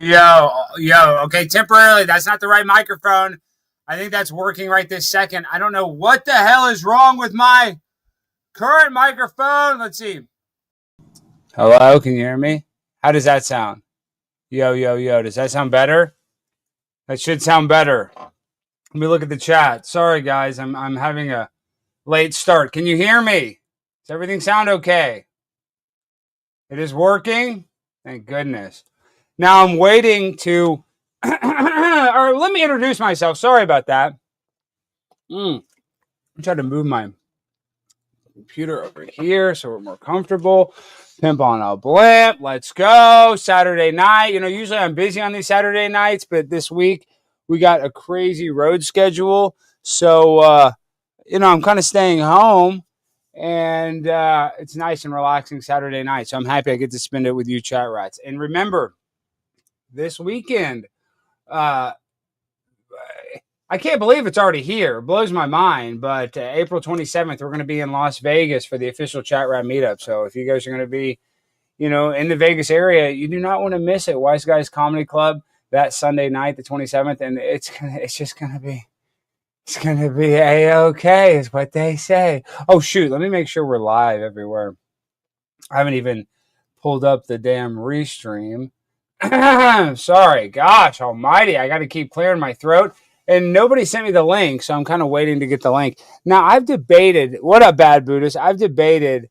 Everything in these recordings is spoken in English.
Yo. Okay, temporarily, that's not the right microphone. I think that's working right this second. I don't know what the hell is wrong with my current microphone. Let's see. Hello, can you hear me? How does that sound? Yo. Does that sound better? That should sound better. Let me look at the chat. Sorry, guys. I'm having a late start. Can you hear me? Does everything sound okay? It is working? Thank goodness. Now I'm waiting to... or let me introduce myself. Sorry about that. I'm trying to move my computer over here so we're more comfortable. Pimp on a blimp. Let's go. Saturday night. Usually I'm busy on these Saturday nights, but this week we got a crazy road schedule. So, I'm kind of staying home, and it's nice and relaxing Saturday night. So I'm happy I get to spend it with you chat rats. And remember, this weekend, I can't believe it's already here. It blows my mind. But April 27th, we're going to be in Las Vegas for the official Chat Rat meetup. So if you guys are going to be, in the Vegas area, you do not want to miss it. Wise Guys Comedy Club that Sunday night, the 27th, and it's going to be A-okay is what they say. Oh, shoot. Let me make sure we're live everywhere. I haven't even pulled up the damn restream. Sorry. Gosh almighty. I got to keep clearing my throat. And nobody sent me the link, so I'm kind of waiting to get the link. Now, I've debated, what up, Bad Buddhist? I've debated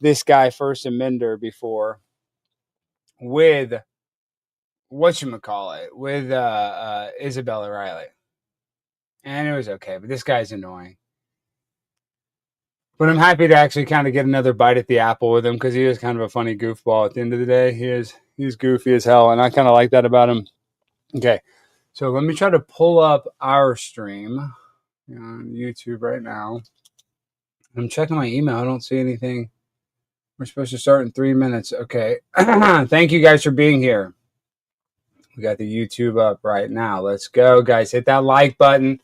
this guy, First Amender, before with, with Isabella Riley. And it was okay, but this guy's annoying. But I'm happy to actually kind of get another bite at the apple with him because he is kind of a funny goofball at the end of the day. He's goofy as hell, and I kind of like that about him. Okay. So let me try to pull up our stream on YouTube right now. I'm checking my email. I don't see anything. We're supposed to start in 3 minutes. Okay. Thank you guys for being here. We got the YouTube up right now. Let's go, guys. Hit that like button.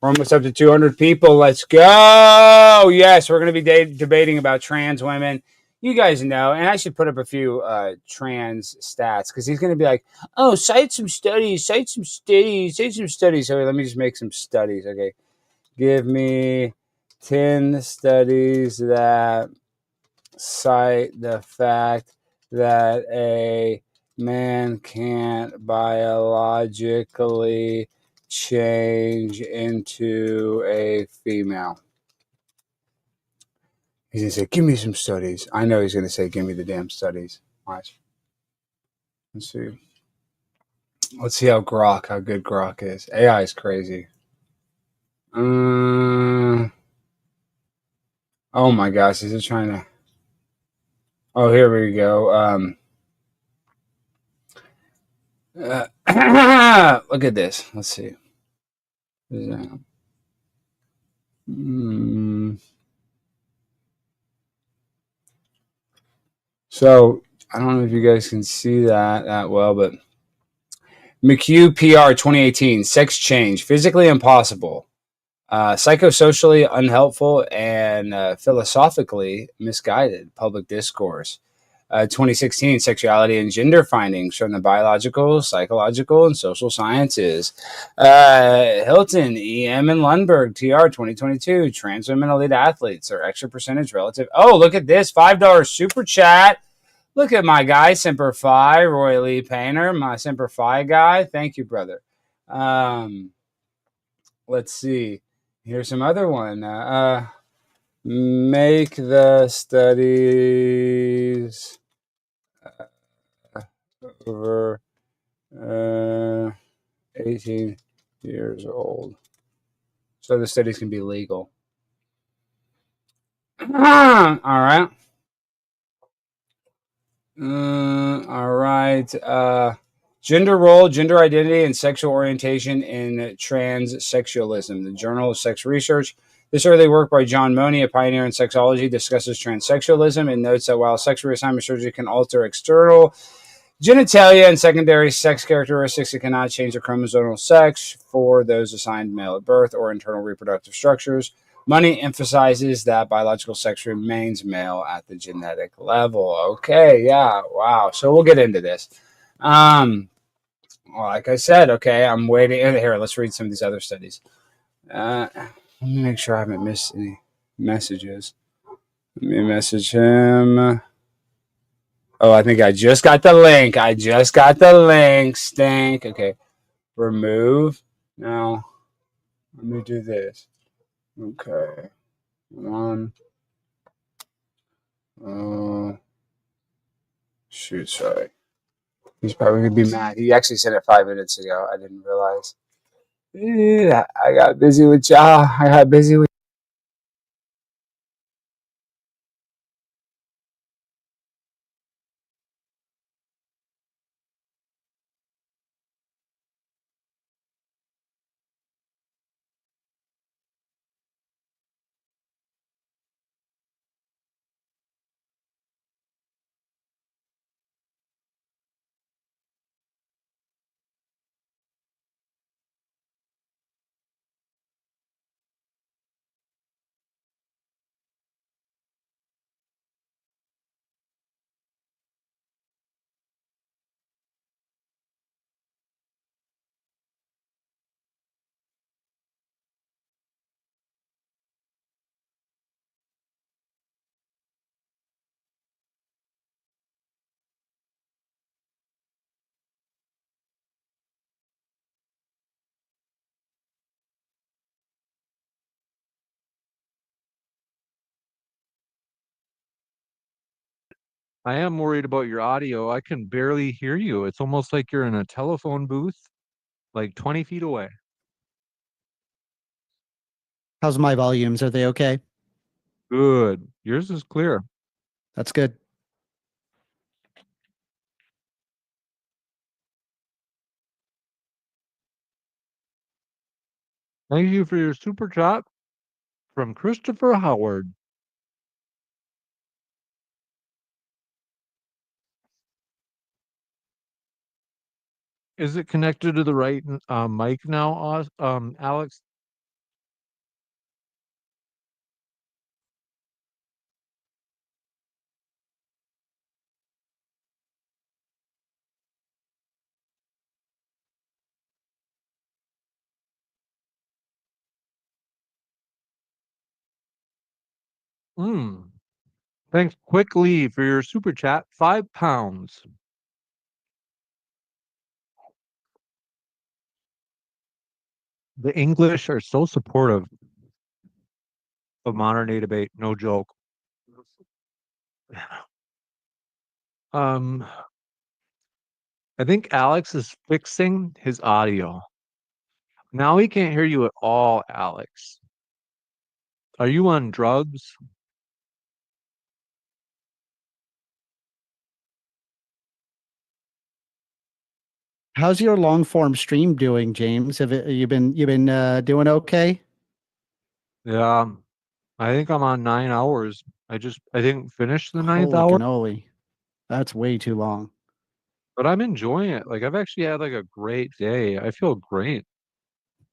We're almost up to 200 people. Let's go. Yes, we're going to be debating about trans women. You guys know, and I should put up a few trans stats because he's going to be like, oh, cite some studies. So let me just make some studies. Okay. Give me 10 studies that cite the fact that a man can't biologically change into a female. He's going to say, give me some studies. I know he's going to say, give me the damn studies. Watch. Let's see. Let's see how good Grok is. AI is crazy. Oh my gosh, is it trying to... Oh, here we go. Look at this. Let's see. So I don't know if you guys can see that well, but McHugh PR 2018, sex change, physically impossible, psychosocially unhelpful, and philosophically misguided public discourse. 2016, sexuality and gender findings from the biological, psychological, and social sciences. Hilton, EM, and Lundberg, TR 2022, trans women elite athletes are extra percentage relative. Oh, look at this, $5 super chat. Look at my guy, Semper Fi, Roy Lee Painter, my Semper Fi guy. Thank you, brother. Let's see. Here's some other one. Make the studies over 18 years old. So the studies can be legal. All right. All right. Gender role, gender identity, and sexual orientation in transsexualism. The Journal of Sex Research. This early work by John Money, a pioneer in sexology, discusses transsexualism and notes that while sex reassignment surgery can alter external genitalia and secondary sex characteristics, it cannot change the chromosomal sex for those assigned male at birth or internal reproductive structures. Money emphasizes that biological sex remains male at the genetic level. Okay, yeah, wow. So we'll get into this. Well, like I said, okay, I'm waiting. Here, let's read some of these other studies. Let me make sure I haven't missed any messages. Let me message him. Oh, I think I just got the link. I just got the link. Stink. Okay. Remove. Now, let me do this. Okay. One. Oh, shoot. Sorry. He's probably going to be mad. He actually said it 5 minutes ago. I didn't realize. Yeah, I got busy with y'all. I got busy with. I am worried about your audio. I can barely hear you. It's almost like you're in a telephone booth, like 20 feet away. How's my volumes? Are they okay? Good. Yours is clear. That's good. Thank you for your super chat from Christopher Howard. Is it connected to the right mic now, Alex? Hmm. Thanks quickly for your super chat. £5. The English are so supportive of modern day debate. No joke. Um, I think Alex is fixing his audio. Now he can't hear you at all, Alex. Are you on drugs? How's your long form stream doing, James? You been doing okay? Yeah, I think I'm on 9 hours. I didn't finish the ninth Holy hour, cannoli. That's way too long. but I'm enjoying it. Like I've actually had like a great day. I feel great.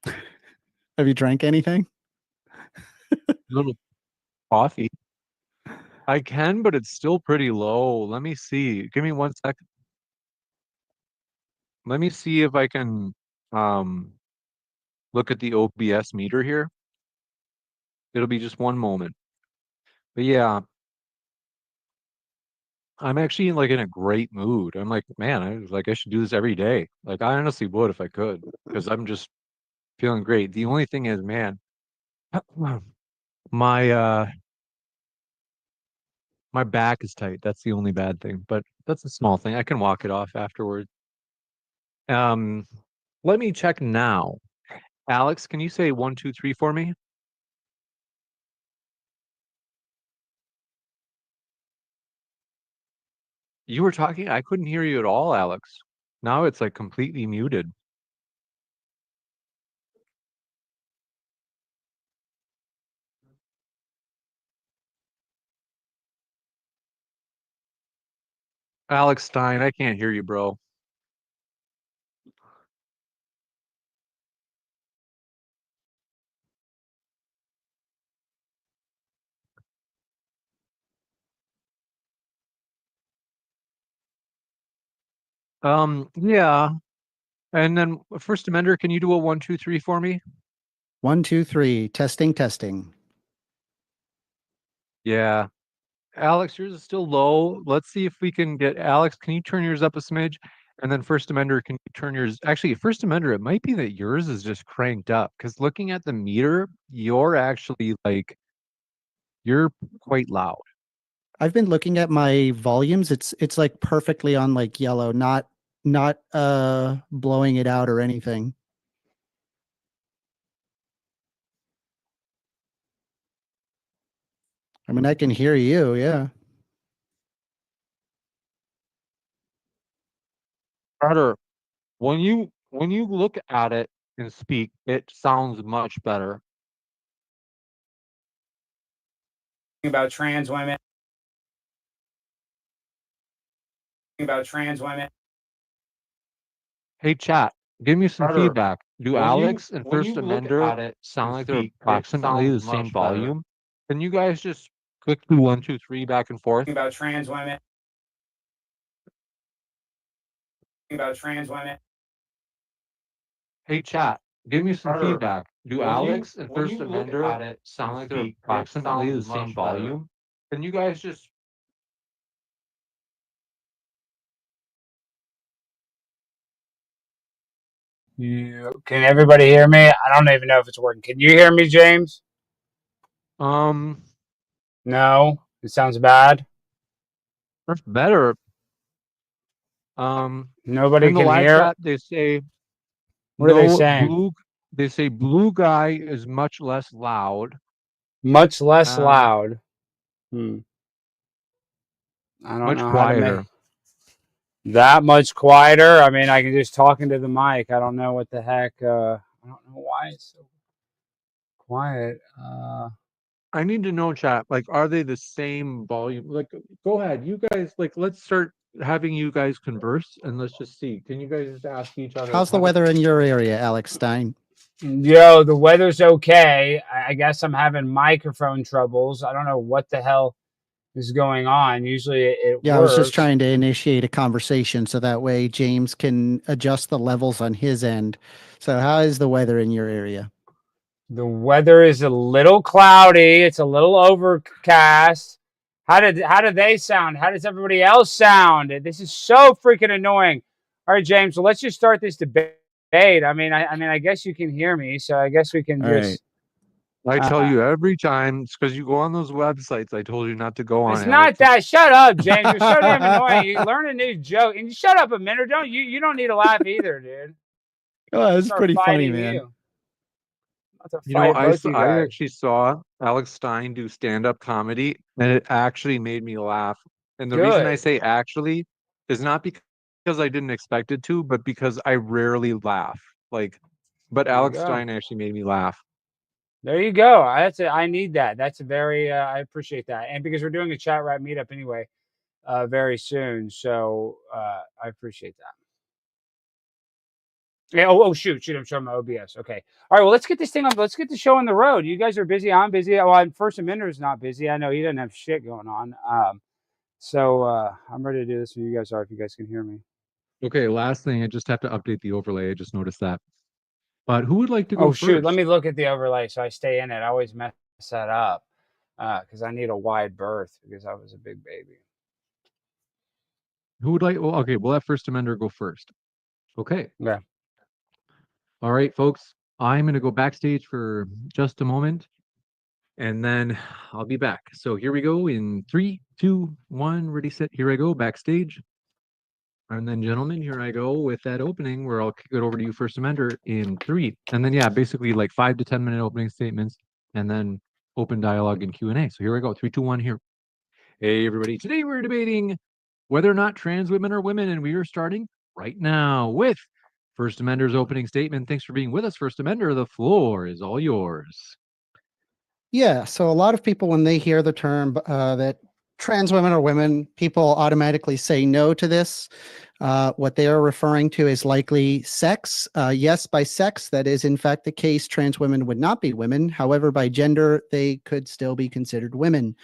Have you drank anything? A little coffee. I can, but it's still pretty low. Let me see. Give me 1 second. Let me see if I can um look at the OBS meter here. It'll be just one moment. But yeah, I'm actually like in a great mood. I'm like, man, I should do this every day. Like I honestly would if I could, because I'm just feeling great. The only thing is, man, my my back is tight. That's the only bad thing, but that's a small thing. I can walk it off afterward. Um, Let me check now. Alex, can you say 1, 2, 3 for me? You were talking, I couldn't hear you at all, Alex. Now it's like completely muted. Alex Stein, I can't hear you, bro. Yeah. And then First Amender, can you do a 1, 2, 3 for me? 1, 2, 3. Testing, testing. Yeah. Alex, yours is still low. Let's see if we can get Alex. Can you turn yours up a smidge? And then First Amender, can you turn yours? Actually, First Amender, it might be that yours is just cranked up because looking at the meter, you're actually like, you're quite loud. I've been looking at my volumes. It's like perfectly on like yellow, not blowing it out or anything. I mean, I can hear you, yeah. Carter, when you look at it and speak, it sounds much better. About trans women. About trans women. Hey, chat, give me some Carter, feedback. Do when Alex and when First you look Amender at it sound and like they're speak, it approximately the sounds same much better. volume? Can you guys just click through 1, 2, 3 back and forth? About trans women. About trans women. Hey, chat, give me some Carter, feedback. Do when Alex and when First you look Amender at it sound and like they're speak, it approximately the sounds same much better. volume? Can you guys just Can everybody hear me? I don't even know if it's working. Can you hear me, James? No, it sounds bad. that's better. Nobody In the can live hear. chat, they say What are they no saying? blue. They say blue guy is much less loud. Much less Um, loud. I don't much know how to quieter. make that much quieter. I mean, I can just talk into the mic. I don't know what the heck. I don't know why it's so quiet. I need to know, chat. Like, are they the same volume? Like, go ahead, you guys. Like, let's start having you guys converse, and let's just see. Can you guys just ask each other? How's the weather in your area, Alex Stein? Yo, the weather's okay. I guess I'm having microphone troubles. I don't know what the hell is going on. Usually it Yeah, I works. was just trying to initiate a conversation so that way James can adjust the levels on his end. So how is the weather in your area? The weather is a little cloudy. It's a little overcast. How did they sound? How does everybody else sound? This is so freaking annoying. All right, James. So let's just start this debate. I mean, I guess you can hear me, so I guess we can All just. right. I tell you every time, it's because you go on those websites I told you not to go on. It's not Alex. that. Shut up, James. You're so damn annoying. You learn a new joke, and you shut up a minute. Don't you don't need to laugh either, dude. Oh, that's Start pretty funny, fighting man. you. Not to You know, fight both you I guys. actually saw Alex Stein do stand-up comedy, and it actually made me laugh. And the reason I Good. say actually is not because I didn't expect it to, but because I rarely laugh. Like, but There you Alex go. Stein actually made me laugh. There you go. That's it. I need that. That's a very. I appreciate that, and because we're doing a chat rap meetup anyway, very soon, so I appreciate that. Yeah. Shoot. I'm showing my OBS. Okay. All right. Well, let's get this thing on. Let's get the show on the road. You guys are busy. I'm busy. Well, First Amender is not busy. I know he doesn't have shit going on. So I'm ready to do this when you guys are. If you guys can hear me. Okay, last thing, I just have to update the overlay. I just noticed that. But who would like to go Oh first? shoot. Let me look at the overlay so I stay in it. I always mess that up because I need a wide berth because I was a big baby. Who would like? Well, okay, we'll have First Amender go first. Okay. Yeah. All right, folks. I'm going to go backstage for just a moment, and then I'll be back. So here we go in 3, 2, 1. Ready, set. Here I go backstage. And then, gentlemen, here I go with that opening where I'll kick it over to you, First Amender, in 3. And then, yeah, basically like 5 to 10 minute opening statements, and then open dialogue and Q&A. So here we go. 3, 2, 1. Here. Hey, everybody. Today we're debating whether or not trans women are women, and we are starting right now with First Amender's opening statement. Thanks for being with us, First Amender. The floor is all yours. Yeah, so a lot of people, when they hear the term that trans women are women, people automatically say no to this. What they are referring to is likely sex. Yes, by sex, that is in fact the case. Trans women would not be women. However, by gender, they could still be considered women.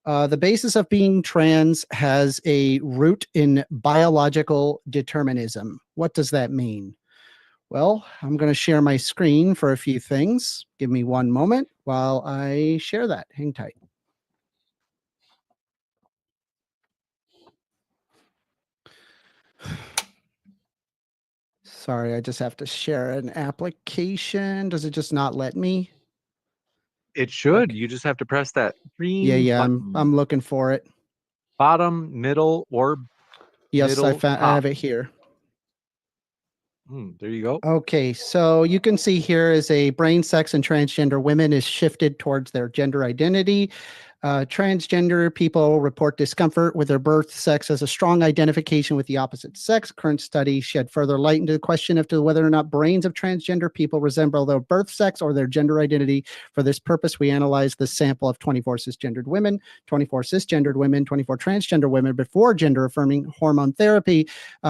The basis of being trans has a root in biological determinism. What does that mean? Well, I'm going to share my screen for a few things. Give me one moment while I share that. Hang tight. Sorry, I just have to share an application. Does it just not let me? It should. Okay. You just have to press that green Yeah, button. I'm looking for it. Bottom, middle, or Yes, middle, I top. have it here. There you go. Okay, so you can see here is a brain, sex, and transgender women is shifted towards their gender identity. Transgender people report discomfort with their birth sex as a strong identification with the opposite sex. Current study shed further light into the question as to whether or not brains of transgender people resemble their birth sex or their gender identity. For this purpose, we analyzed the sample of 24 cisgendered women, 24 cisgendered women, 24 transgender women before gender-affirming hormone therapy.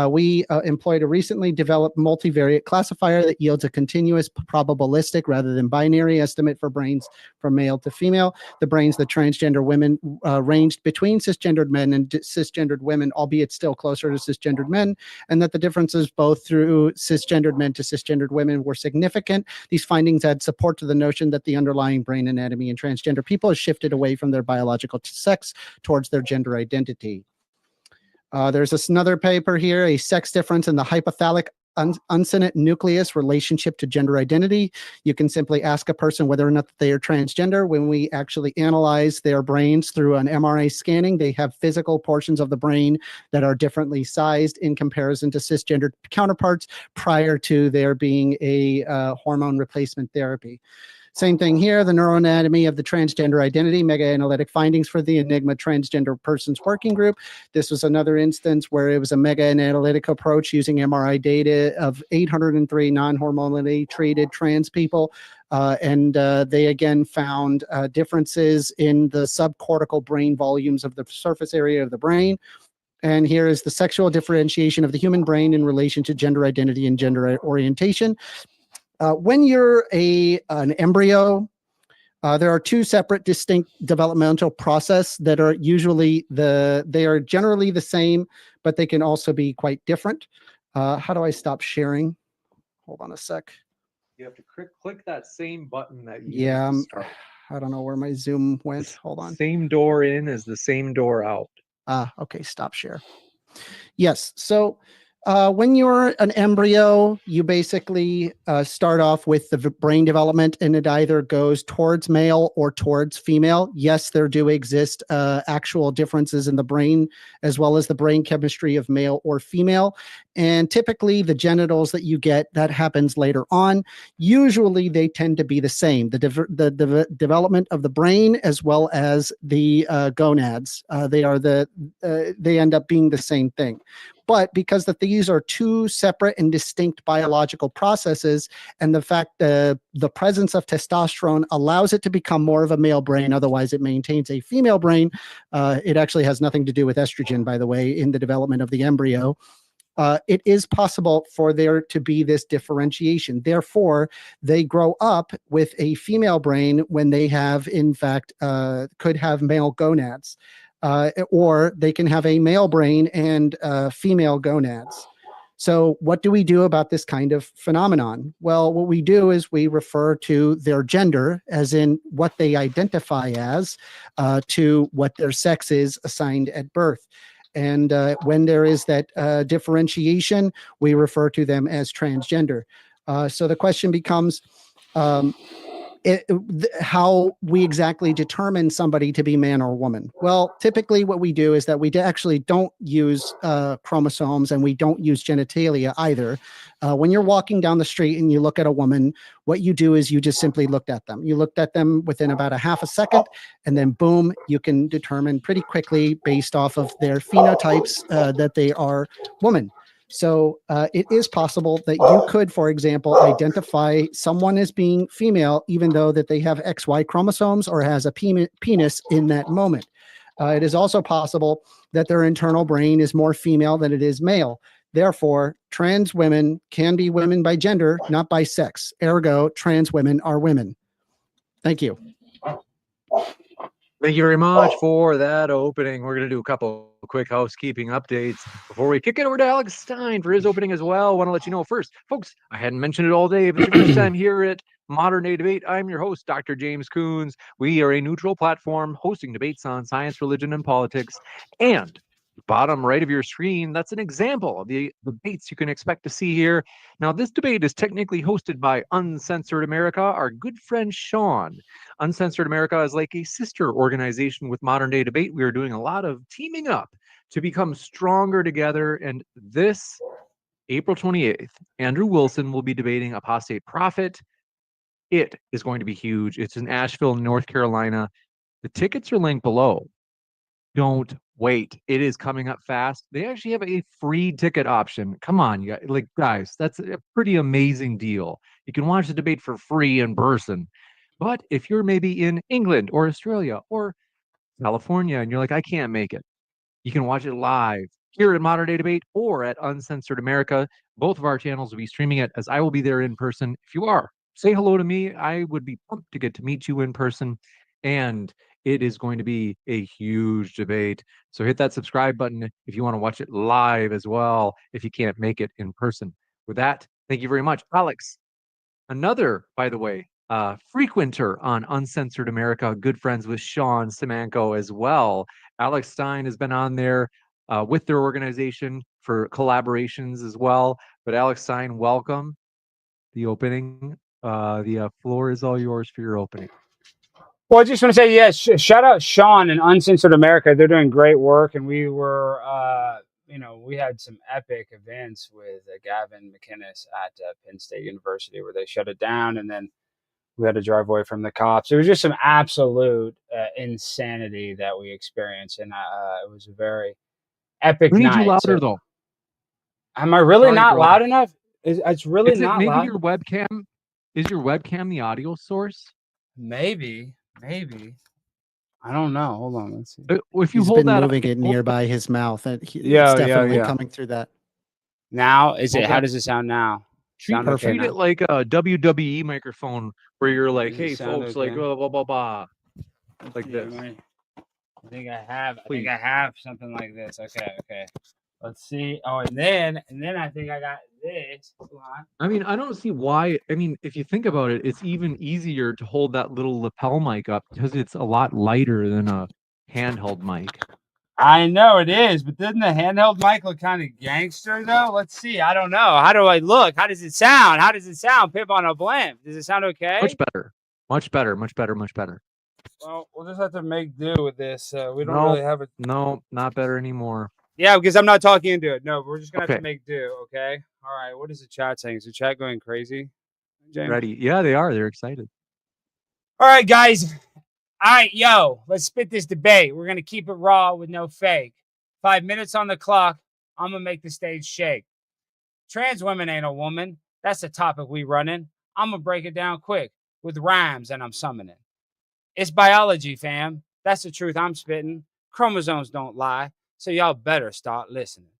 We employed a recently developed multivariate classifier that yields a continuous probabilistic rather than binary estimate for brains from male to female. The brains that transgender women ranged between cisgendered men and cisgendered women, albeit still closer to cisgendered men, and that the differences both through cisgendered men to cisgendered women were significant. These findings add support to the notion that the underlying brain anatomy in transgender people has shifted away from their biological sex towards their gender identity. There's another paper here, a sex difference in the hypothalamic uncinate nucleus relationship to gender identity. You can simply ask a person whether or not they are transgender. When we actually analyze their brains through an MRI scanning, they have physical portions of the brain that are differently sized in comparison to cisgendered counterparts prior to there being a hormone replacement therapy. Same thing here, the neuroanatomy of the transgender identity, meta-analytic findings for the Enigma Transgender Persons Working Group. This was another instance where it was a meta-analytic approach using MRI data of 803 non-hormonally treated trans people. They again found differences in the subcortical brain volumes of the surface area of the brain. And here is the sexual differentiation of the human brain in relation to gender identity and gender orientation. When you're an embryo, there are two separate distinct developmental processes that are they are generally the same, but they can also be quite different. How do I stop sharing? Hold on a sec. You have to click that same button that you Yeah, used to start. I don't know where my Zoom went. Hold on. Same door in is the same door out. Okay, stop share. Yes, so when you're an embryo, you basically start off with the brain development, and it either goes towards male or towards female. Yes, there do exist actual differences in the brain, as well as the brain chemistry of male or female. And typically, the genitals that you get, that happens later on. Usually, they tend to be the same. The development of the brain, as well as the gonads, they end up being the same thing. But because that these are two separate and distinct biological processes, and the fact that the presence of testosterone allows it to become more of a male brain, otherwise it maintains a female brain. It actually has nothing to do with estrogen, by the way, in the development of the embryo. It is possible for there to be this differentiation. Therefore, they grow up with a female brain when they have, in fact, could have male gonads. Or they can have a male brain and female gonads. So what do we do about this kind of phenomenon? Well, what we do is we refer to their gender, as in what they identify as, to what their sex is assigned at birth. And when there is that differentiation, we refer to them as transgender. So the question becomes, how we exactly determine somebody to be man or woman. Well, typically what we do is that we actually don't use chromosomes, and we don't use genitalia either. When you're walking down the street and you look at a woman, what you do is you just simply looked at them. You looked at them within about a half a second, and then boom, you can determine pretty quickly based off of their phenotypes that they are woman. So it is possible that you could, for example, identify someone as being female, even though that they have XY chromosomes or has a penis in that moment. It is also possible that their internal brain is more female than it is male. Therefore, trans women can be women by gender, not by sex. Ergo, trans women are women. Thank you. Thank you very much for that opening. We're going to do a couple of quick housekeeping updates before we kick it over to Alex Stein for his opening as well. Want to let you know first, folks, I hadn't mentioned it all day. If it's your first time here at Modern Day Debate, I'm your host, Dr. James Coons. We are a neutral platform hosting debates on science, religion, and politics. And bottom right of your screen, that's an example of the debates you can expect to see here. Now, this debate is technically hosted by Uncensored America, our good friend Sean. Uncensored America is like a sister organization with Modern Day Debate. We are doing a lot of teaming up to become stronger together. And this April 28th, Andrew Wilson will be debating Apostate Prophet. It is going to be huge. It's in Asheville, North Carolina. The tickets are linked below. Don't wait. It is coming up fast. They actually have a free ticket option. Come on, you guys, that's a pretty amazing deal. You can watch the debate for free in person. But if you're maybe in England or Australia or California and you're like, I can't make it, you can watch it live here at Modern Day Debate or at Uncensored America. Both of our channels will be streaming it, as I will be there in person. If you are, say hello to me. I would be pumped to get to meet you in person. And it is going to be a huge debate. So hit that subscribe button if you want to watch it live as well, if you can't make it in person. With that, thank you very much. Alex, another, by the way, frequenter on Uncensored America, good friends with Sean Simanko as well. Alex Stein has been on there with their organization for collaborations as well. But Alex Stein, welcome. The opening, the floor is all yours for your opening. Well, I just want to say, yes, shout out Sean and Uncensored America. They're doing great work, and we were, we had some epic events with Gavin McInnes at Penn State University where they shut it down, and then we had to drive away from the cops. It was just some absolute insanity that we experienced, and it was a very epic We need night. you louder, though. Am I really Sorry, not bro. loud enough? It's really Is it not maybe loud. your webcam? Is your webcam the audio source? Maybe. I don't know. Hold on. Let's see. If you He's hold been that moving it nearby his mouth. It's Yeah. definitely coming through that. Now, is it? Okay. How does it sound now? Treat it like a WWE microphone where you're like, hey, folks, like, blah, blah, blah, blah. Like this. I think I have something like this. Okay. Let's see. Oh, and then I think I got this. I mean, I don't see why. I mean, if you think about it, it's even easier to hold that little lapel mic up because it's a lot lighter than a handheld mic. I know it is, but doesn't the handheld mic look kind of gangster though? Let's see. I don't know. How do I look? How does it sound? Pip on a blimp. Does it sound okay? Much better. Well, we'll just have to make do with this. We don't really have it. No, not better anymore. Yeah, because I'm not talking into it. No, we're just gonna have to make do. Okay. All right. What is the chat saying? Is the chat going crazy? James? Ready? Yeah, they are. They're excited. All right, guys. All right, yo, let's spit this debate. We're going to keep it raw with no fake. 5 minutes on the clock. I'm going to make the stage shake. Trans women ain't a woman. That's the topic we running. I'm going to break it down quick with rhymes and I'm summoning. It's biology, fam. That's the truth I'm spitting. Chromosomes don't lie, so y'all better start listening.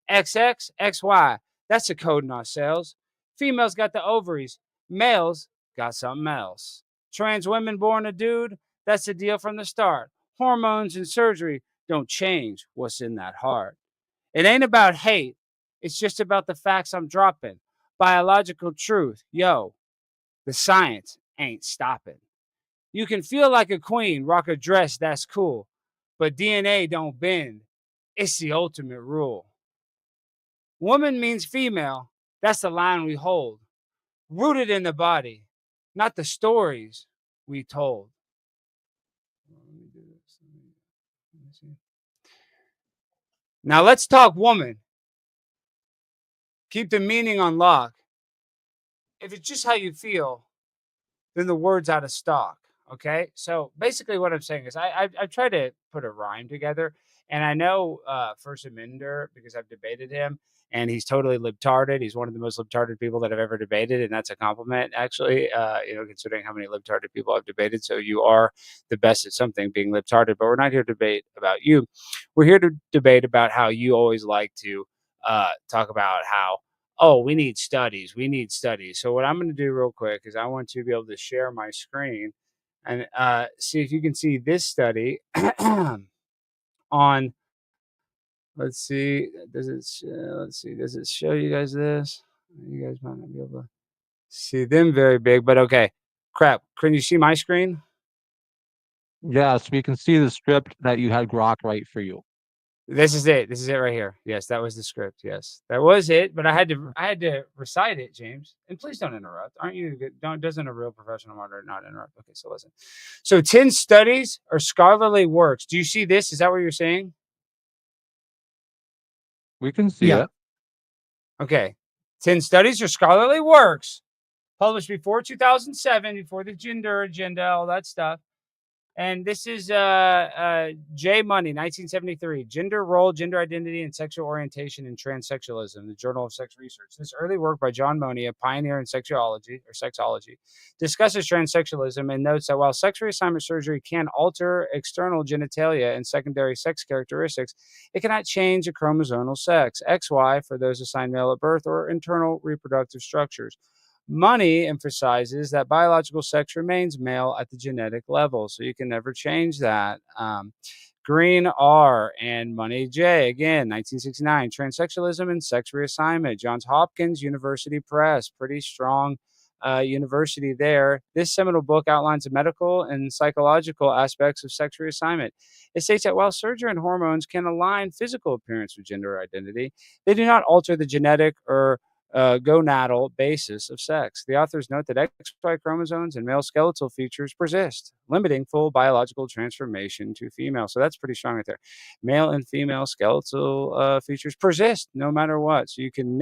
XX, XY, that's the code in our cells. Females got the ovaries. Males got something else. Trans women born a dude, that's the deal from the start. Hormones and surgery don't change what's in that heart. It ain't about hate. It's just about the facts I'm dropping. Biological truth. Yo, the science ain't stopping. You can feel like a queen, rock a dress, that's cool. But DNA don't bend. It's the ultimate rule. Woman means female. That's the line we hold. Rooted in the body, not the stories we told. Now let's talk woman. Keep the meaning on lock. If it's just how you feel, then the word's out of stock. Okay, so basically what I'm saying is I try to put a rhyme together, and I know First Amender because I've debated him, and he's totally libtarded. He's one of the most libtarded people that I've ever debated, and that's a compliment, actually. Considering how many libtarded people I've debated, so you are the best at something, being libtarded. But we're not here to debate about you. We're here to debate about how you always like to talk about how, oh, we need studies. So what I'm going to do real quick is I want to be able to share my screen. and see if you can see this study on. Let's see. Does it? Let's see. Does it show you guys this? You guys might not be able to see them very big, but okay. Crap. Can you see my screen? Yeah, so we can see the script that you had Grok write for you. This is it. This is it right here. Yes, that was the script. Yes, that was it. But I had to recite it, James. And please don't interrupt. Aren't you good? Doesn't a real professional monitor not interrupt? Okay, so listen. So 10 studies or scholarly works. Do you see this? Is that what you're saying? We can see Yeah. it. Okay. 10 studies or scholarly works published before 2007, before the gender agenda, all that stuff. And this is J Money, 1973, Gender Role, Gender Identity, and Sexual Orientation in Transsexualism, the Journal of Sex Research. This early work by John Money, a pioneer in sexology, discusses transsexualism and notes that while sex reassignment surgery can alter external genitalia and secondary sex characteristics, it cannot change a chromosomal sex, XY, for those assigned male at birth, or internal reproductive structures. Money emphasizes that biological sex remains male at the genetic level, so you can never change that. Green R and Money J, again, 1969, Transsexualism and Sex Reassignment, Johns Hopkins University Press, pretty strong university there. This seminal book outlines the medical and psychological aspects of sex reassignment. It states that while surgery and hormones can align physical appearance with gender identity, they do not alter the genetic or gonadal basis of sex. The authors note that XY chromosomes and male skeletal features persist, limiting full biological transformation to female. So that's pretty strong right there. Male and female skeletal features persist no matter what. So you can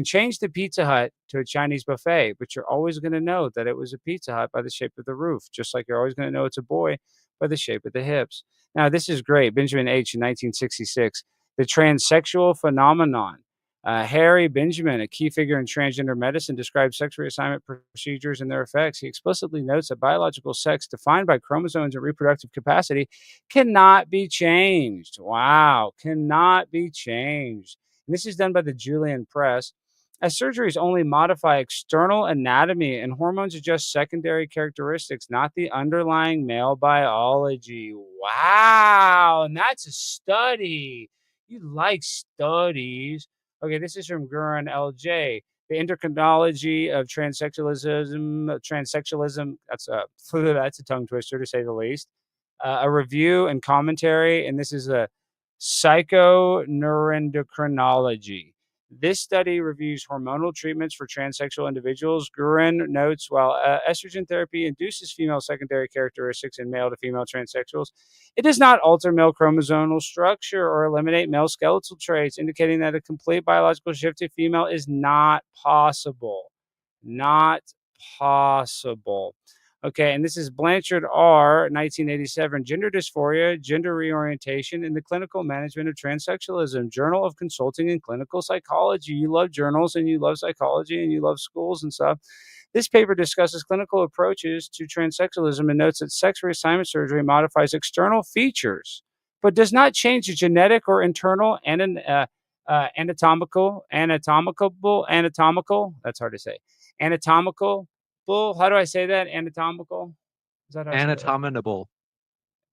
change the Pizza Hut to a Chinese buffet, but you're always going to know that it was a Pizza Hut by the shape of the roof, just like you're always going to know it's a boy by the shape of the hips. Now, this is great. Benjamin H. in 1966, The Transsexual Phenomenon. Harry Benjamin, a key figure in transgender medicine, describes sex reassignment procedures and their effects. He explicitly notes that biological sex, defined by chromosomes and reproductive capacity, cannot be changed. Wow, cannot be changed. And this is done by the Julian Press. As surgeries only modify external anatomy and hormones adjust secondary characteristics, not the underlying male biology. Wow, and that's a study. You like studies. Okay, this is from Guren L.J. The Endocrinology of Transsexualism. That's a tongue twister to say the least. A review and commentary, and this is a psychoneuroendocrinology. This study reviews hormonal treatments for transsexual individuals. Guren notes while estrogen therapy induces female secondary characteristics in male to female transsexuals, it does not alter male chromosomal structure or eliminate male skeletal traits, indicating that a complete biological shift to female is not possible. Not possible. Okay, and this is Blanchard R., 1987, Gender Dysphoria, Gender Reorientation in the Clinical Management of Transsexualism, Journal of Consulting and Clinical Psychology. You love journals and you love psychology and you love schools and stuff. This paper discusses clinical approaches to transsexualism and notes that sex reassignment surgery modifies external features, but does not change the genetic or internal anatomical, that's hard to say, anatomical, how do I say that? Anatomical? Is that how I say that? Anatominable.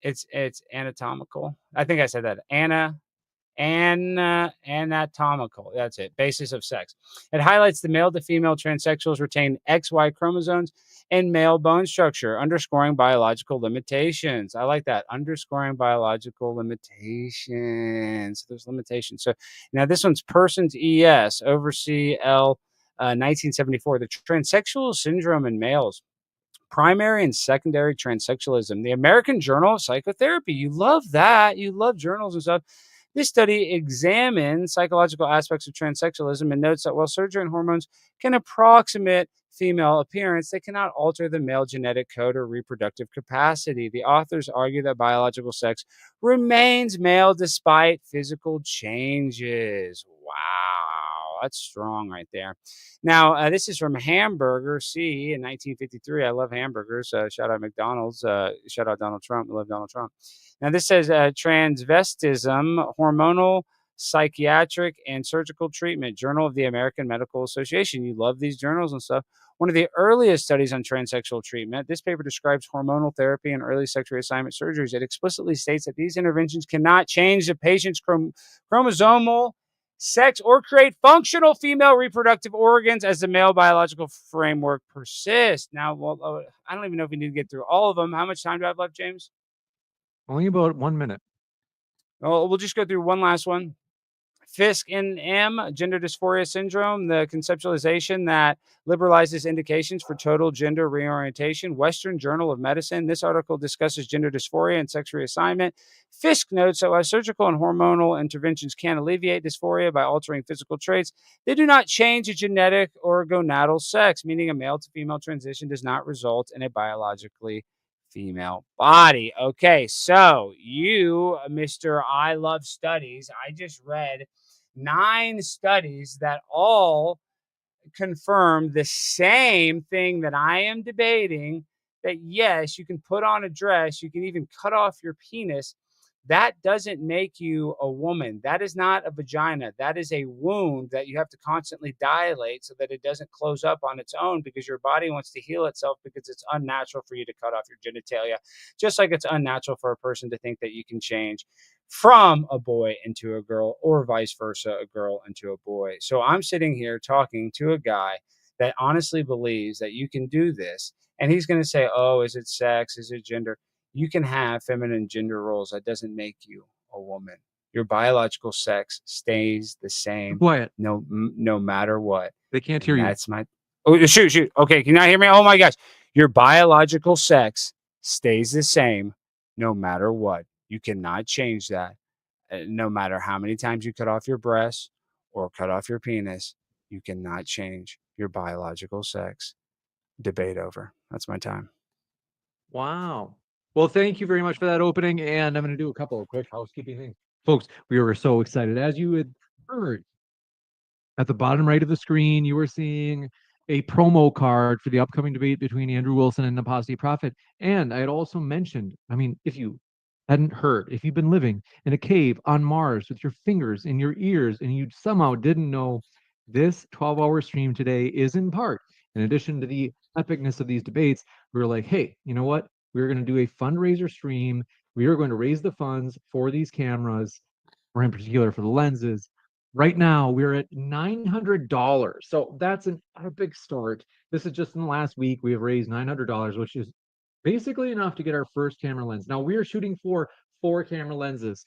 It's anatomical. I think I said that. Anatomical. That's it. Basis of sex. It highlights the male to female transsexuals retain XY chromosomes and male bone structure, underscoring biological limitations. I like that. Underscoring biological limitations. There's limitations. So now this one's Persons ES, Oversee L. 1974, the transsexual syndrome in males, primary and secondary transsexualism, the American Journal of Psychotherapy. You love that. You love journals and stuff. This study examines psychological aspects of transsexualism and notes that while surgery and hormones can approximate female appearance, they cannot alter the male genetic code or reproductive capacity. The authors argue that biological sex remains male despite physical changes. Wow, that's strong right there. Now, this is from Hamburger C in 1953. I love hamburgers. Shout out McDonald's. Shout out Donald Trump. I love Donald Trump. Now, this says transvestism, hormonal Psychiatric and Surgical Treatment, Journal of the American Medical Association. You love these journals and stuff. One of the earliest studies on transsexual treatment, this paper describes hormonal therapy and early sex reassignment surgeries. It explicitly states that these interventions cannot change the patient's chromosomal sex or create functional female reproductive organs as the male biological framework persists. Now, well, I don't even know if we need to get through all of them. How much time do I have left, James? Only about 1 minute. Well, we'll just go through one last one. FISC-NM, gender dysphoria syndrome, the conceptualization that liberalizes indications for total gender reorientation. Western Journal of Medicine. This article discusses gender dysphoria and sex reassignment. FISC notes that while surgical and hormonal interventions can alleviate dysphoria by altering physical traits, they do not change a genetic or gonadal sex, meaning a male to female transition does not result in a biologically female body. Okay, so you, Mr. I Love Studies, I just read 9 studies that all confirm the same thing that I am debating, that yes, you can put on a dress, you can even cut off your penis. That doesn't make you a woman. That is not a vagina. That is a wound that you have to constantly dilate so that it doesn't close up on its own, because your body wants to heal itself, because it's unnatural for you to cut off your genitalia, just like it's unnatural for a person to think that you can change from a boy into a girl, or vice versa, a girl into a boy. So I'm sitting here talking to a guy that honestly believes that you can do this. And he's going to say, oh, is it sex? Is it gender? You can have feminine gender roles. That doesn't make you a woman. Your biological sex stays the same. Quiet. No matter what. They can't hear you. That's my... Oh, shoot. Okay, can you not hear me? Oh my gosh. Your biological sex stays the same no matter what. You cannot change that. No matter how many times you cut off your breasts or cut off your penis, you cannot change your biological sex. Debate over. That's my time. Wow. Well, thank you very much for that opening. And I'm going to do a couple of quick housekeeping things. Folks, we were so excited. As you had heard, at the bottom right of the screen, you were seeing a promo card for the upcoming debate between Andrew Wilson and Apostate Prophet. And I had also mentioned, I mean, if you hadn't heard, if you've been living in a cave on Mars with your fingers in your ears and you somehow didn't know, this 12-hour stream today is in part, in addition to the epicness of these debates, we were like, hey, you know what? We're going to do a fundraiser stream. We are going to raise the funds for these cameras, or in particular for the lenses. Right now, we're at $900. So that's an epic start. This is just in the last week. We have raised $900, which is basically enough to get our first camera lens. Now, we are shooting for 4 camera lenses.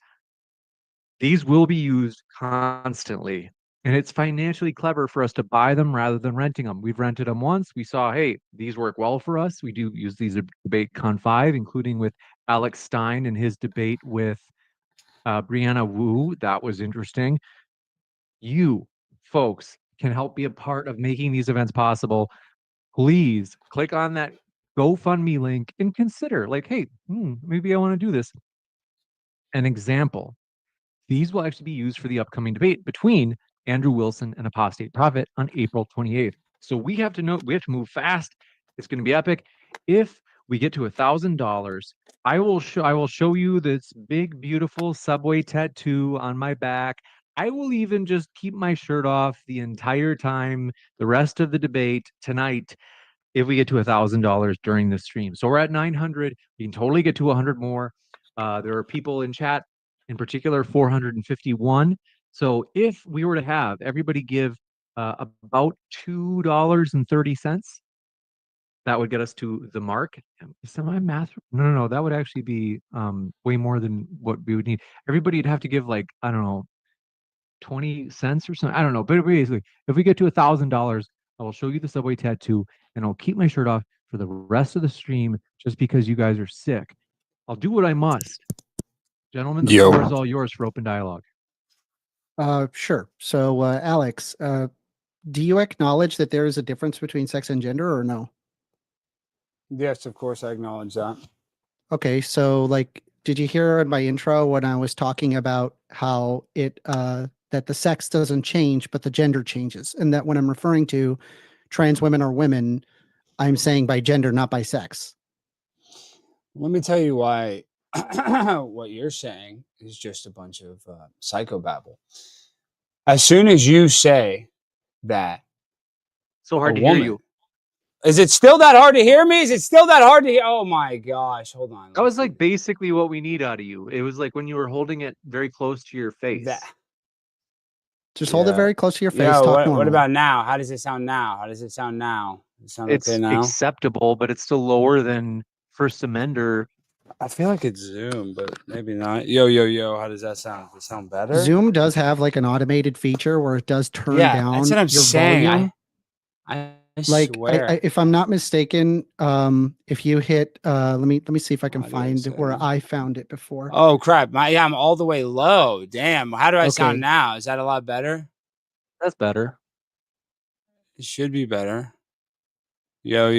These will be used constantly. And it's financially clever for us to buy them rather than renting them. We've rented them once. We saw, hey, these work well for us. We do use these at Debate Con 5, including with Alex Stein and his debate with Brianna Wu. That was interesting. You folks can help be a part of making these events possible. Please click on that GoFundMe link and consider, like, hey, maybe I want to do this. An example. These will actually be used for the upcoming debate between Andrew Wilson and Apostate Prophet on April 28th. So we have to move fast. It's going to be epic. If we get to $1,000, I will show you this big, beautiful Subway tattoo on my back. I will even just keep my shirt off the entire time, the rest of the debate tonight, if we get to $1,000 during the stream. So we're at 900. We can totally get to 100 more. There are people in chat, in particular, 451. So if we were to have everybody give about $2.30, that would get us to the mark. Is my math? No. That would actually be way more than what we would need. Everybody would have to give, like, I don't know, 20 cents or something. I don't know. But basically, if we get to $1,000, I will show you the Subway tattoo, and I'll keep my shirt off for the rest of the stream just because you guys are sick. I'll do what I must. Gentlemen, the floor is all yours for open dialogue. Sure. So, Alex, do you acknowledge that there is a difference between sex and gender, or no? Yes, of course, I acknowledge that. Okay, so, like, did you hear in my intro when I was talking about how it that the sex doesn't change, but the gender changes, and that when I'm referring to trans women or women, I'm saying by gender, not by sex? Let me tell you why what you're saying is just a bunch of psychobabble. As soon as you say that So a hard to hear woman, you. is it still that hard to hear me? Is it still that hard to hear? Oh my gosh, hold on. That was like basically what we need out of you. It was like when you were holding it very close to your face. that. Just hold it Yeah. very close to your face. Yo, Talk what normally. about now? How does it sound now? How does it sound now? Does it sound It's okay now? acceptable, but it's still lower than First Amender. I feel like it's Zoom, but maybe not. Yo. How does that sound? Does it sound better? Zoom does have like an automated feature where it does turn Yeah, down that's what I'm your saying. volume. I Like swear. if I'm not mistaken, if you hit let me see if I can Audio find where settings. I found it before. Oh crap! I'm all the way low. Damn. How do I Okay. sound now? Is that a lot better? That's better. It should be better. Yo.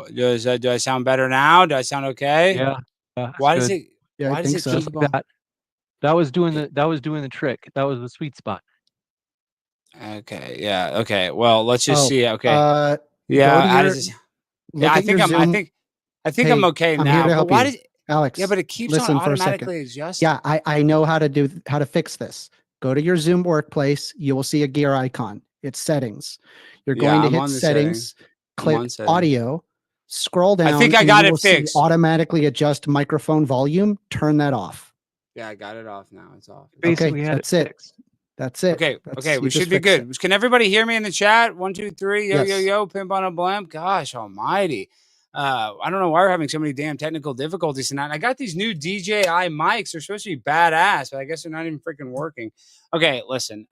Do I sound better now? Do I sound okay? Yeah. That's Why good. does it? Yeah, Why I does think it so. Just keep like on? that. That was doing the trick. That was the sweet spot. Okay. Yeah. Okay. Well, let's just see. Okay. Go Yeah. to How your, does this? look Yeah. I at your think I'm. Zoom. I think I'm Hey, okay I'm here now. to But help why you. does? Alex, Yeah, but it keeps listen on for a second. automatically adjusting. Yeah, I know how to fix this. Go to your Zoom workplace. You will see a gear icon. It's settings. You're Yeah, going to I'm hit on the settings, I'm click on settings. audio, scroll down. I think I and got you it will see fixed. automatically adjust microphone volume. Turn that off. Yeah, I got it off now. It's off. Basically had that's it it. fixed. That's it. Okay, That's, we you just should be fixed it. good. Can everybody hear me in the chat? 1, 2, 3. Yo, Yes. Pimp on a blimp. Gosh almighty. I don't know why we're having so many damn technical difficulties tonight. I got these new DJI mics. They're supposed to be badass, but I guess they're not even freaking working. Okay, listen.